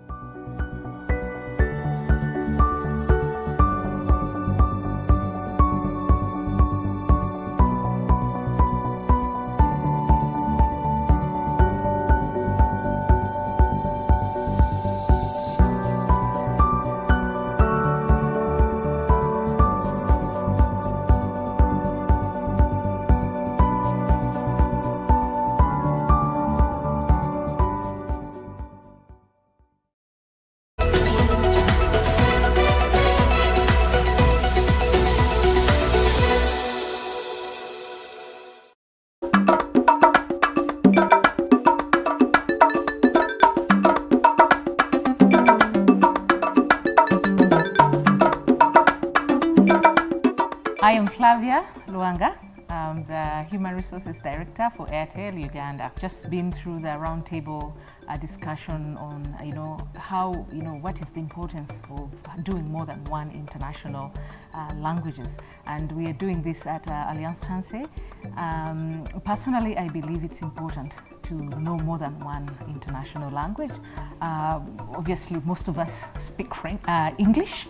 I am Flavia Luanga. I'm the Human Resources Director for Airtel Uganda. Just been through the roundtable discussion on, what is the importance of doing more than one international languages. And we are doing this at Alliance Française. Personally, I believe it's important to know more than one international language. Obviously, most of us speak English,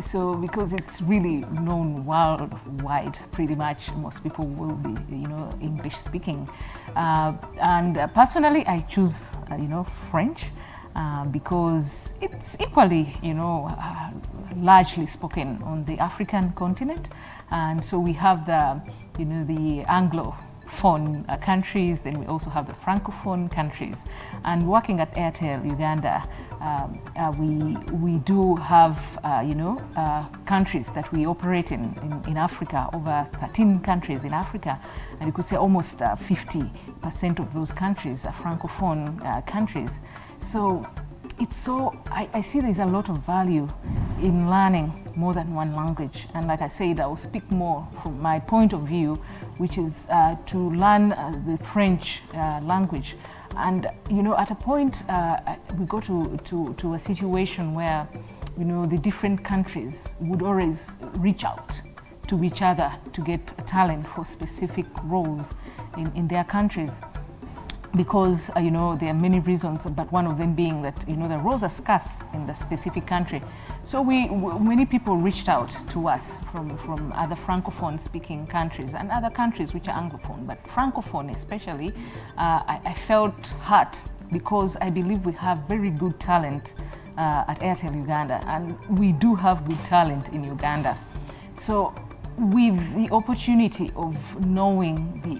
so because it's really known worldwide, pretty much most people will be, English speaking. And personally, I choose, French. Because it's equally, largely spoken on the African continent, and so we have the, the Anglophone countries, then we also have the Francophone countries. And working at Airtel Uganda, we do have, countries that we operate in Africa, over 13 countries in Africa, and you could say almost 50% of those countries are Francophone countries. So I see there's a lot of value in learning more than one language. And like I said, I will speak more from my point of view, which is to learn the French language. And, at a point, we go to a situation where, the different countries would always reach out to each other to get talent for specific roles in their countries. Because, there are many reasons, but one of them being that, the roles are scarce in the specific country. So many people reached out to us from other Francophone speaking countries and other countries which are Anglophone, but Francophone especially, I felt hurt because I believe we have very good talent at Airtel Uganda, and we do have good talent in Uganda. So with the opportunity of knowing the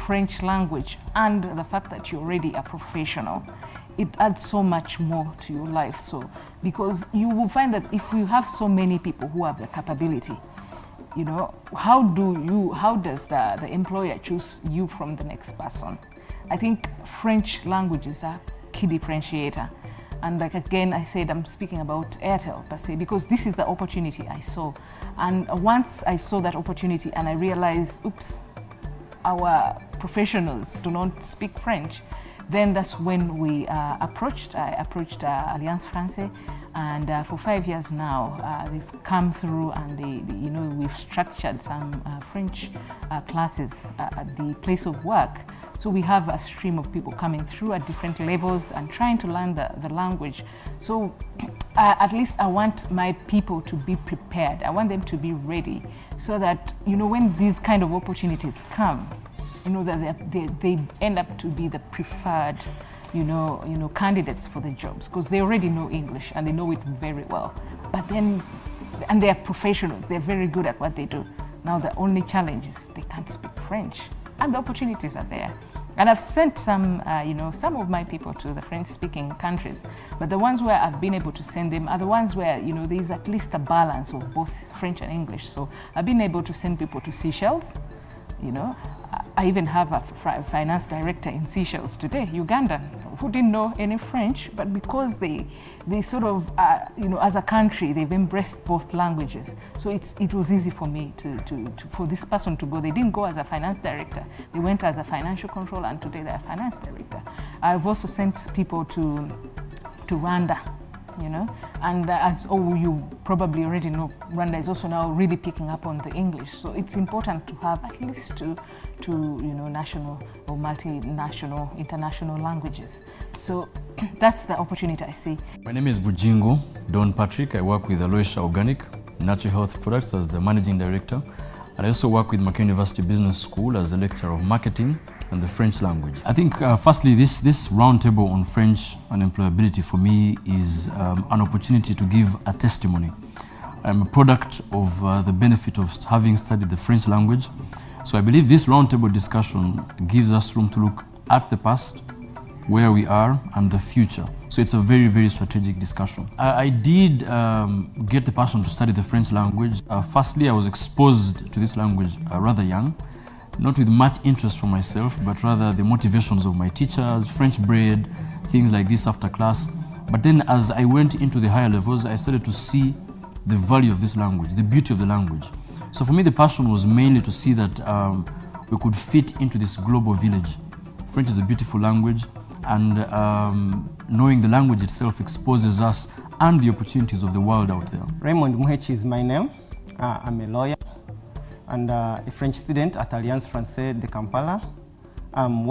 French language and the fact that you're already a professional, it adds so much more to your life. So, because you will find that if you have so many people who have the capability, how does the employer choose you from the next person? I think French language is a key differentiator. And like again, I said, I'm speaking about Airtel per se, because this is the opportunity I saw. And once I saw that opportunity and I realized, oops, our professionals do not speak French, then that's when I approached Alliance Française, and for 5 years now, they've come through and we've structured some French classes at the place of work. So we have a stream of people coming through at different levels and trying to learn the language. So at least I want my people to be prepared. I want them to be ready so that, when these kind of opportunities come, that they end up to be the preferred, candidates for the jobs, because they already know English and they know it very well. But then, and they are professionals, they're very good at what they do. Now the only challenge is they can't speak French, and the opportunities are there. And I've sent some of my people to the French-speaking countries, but the ones where I've been able to send them are the ones where, there's at least a balance of both French and English. So I've been able to send people to Seychelles. I even have a finance director in Seychelles today, Ugandan, who didn't know any French, but because they sort of, as a country, they've embraced both languages. So it was easy for me for this person to go. They didn't go as a finance director. They went as a financial controller, and today they're a finance director. I've also sent people to Rwanda. And as you probably already know, Rwanda is also now really picking up on the English. So it's important to have at least two national or multinational, international languages. So that's the opportunity I see. My name is Bujingo Don Patrick. I work with Aloysia Organic Natural Health Products as the Managing Director. And I also work with Makerere University Business School as a lecturer of marketing and the French language. I think firstly, this roundtable on French and employability for me is an opportunity to give a testimony. I'm a product of the benefit of having studied the French language. So I believe this roundtable discussion gives us room to look at the past, where we are, and the future. So it's a very, very strategic discussion. I did get the passion to study the French language. Firstly, I was exposed to this language rather young, not with much interest for myself, but rather the motivations of my teachers, French bread, things like this after class. But then as I went into the higher levels, I started to see the value of this language, the beauty of the language. So for me, the passion was mainly to see that we could fit into this global village. French is a beautiful language, and knowing the language itself exposes us and the opportunities of the world out there. Raymond Muhechi is my name. I'm a lawyer and a French student at Alliance Française de Kampala. I'm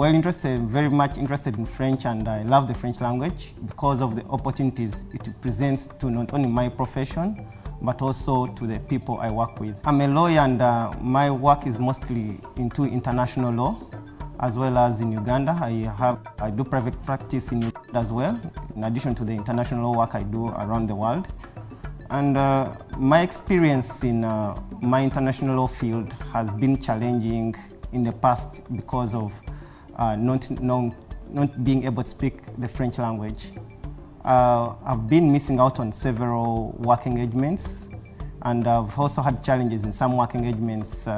very much interested in French, and I love the French language because of the opportunities it presents to not only my profession, but also to the people I work with. I'm a lawyer, and my work is mostly into international law, as well as in Uganda. I do private practice in Uganda as well, in addition to the international law work I do around the world. And my experience in my international law field has been challenging in the past because of not being able to speak the French language. I've been missing out on several work engagements, and I've also had challenges in some work engagements.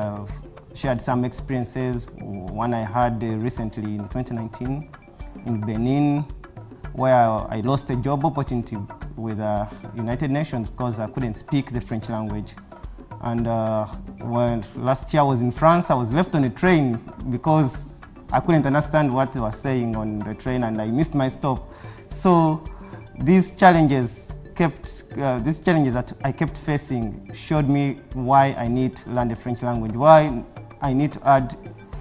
Shared some experiences. One I had recently in 2019 in Benin, where I lost a job opportunity with United Nations because I couldn't speak the French language. And when last year I was in France, I was left on a train because I couldn't understand what they were saying on the train, and I missed my stop. So these challenges that I kept facing showed me why I need to learn the French language, why I need to add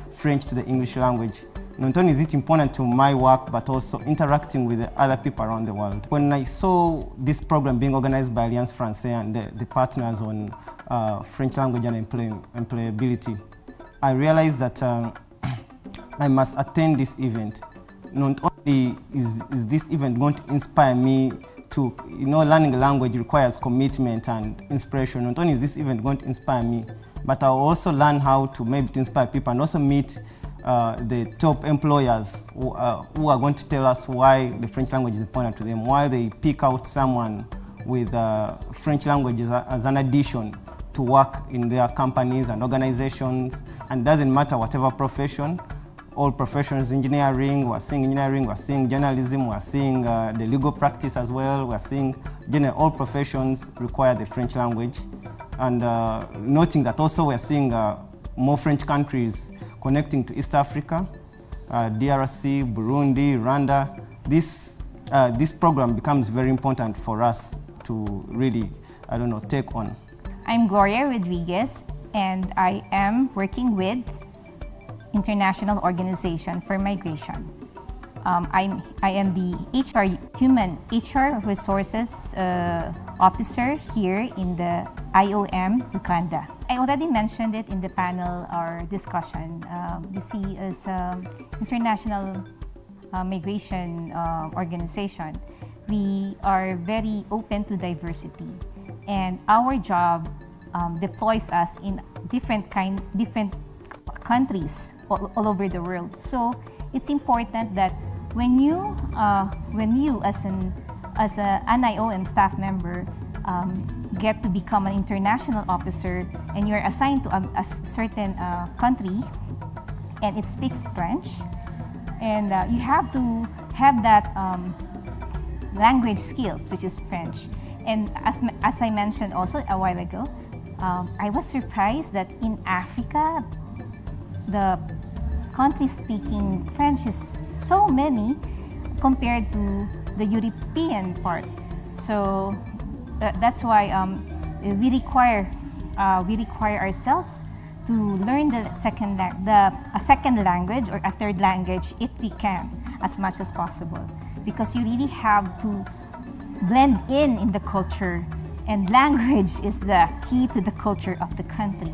French to the English language. Not only is it important to my work, but also interacting with the other people around the world. When I saw this program being organized by Alliance Française and the partners on French language and employability, I realized that I must attend this event. Not only is this event going to inspire me to, learning a language requires commitment and inspiration. Not only is this event going to inspire me, but I'll also learn how to inspire people and also meet the top employers who are going to tell us why the French language is important to them, why they pick out someone with French language as an addition to work in their companies and organizations, and doesn't matter whatever profession all professions, engineering, we're seeing journalism, we're seeing the legal practice as well, we're seeing all professions require the French language. And noting that also we're seeing more French countries connecting to East Africa, DRC, Burundi, Rwanda. This program becomes very important for us to really, take on. I'm Gloria Rodriguez, and I am working with International Organization for Migration. I am the Human HR Resources Officer here in the IOM Uganda. I already mentioned it in the panel or discussion. You see, as International Migration Organization, we are very open to diversity, and our job deploys us in different countries all over the world. So it's important that when you as an IOM staff member get to become an international officer and you're assigned to a certain country and it speaks French, and you have to have that language skills, which is French. And as I mentioned also a while ago, I was surprised that in Africa, the countries speaking French is so many compared to the European part. So that's why we require ourselves to learn a second language or a third language if we can, as much as possible, because you really have to blend in the culture, and language is the key to the culture of the country.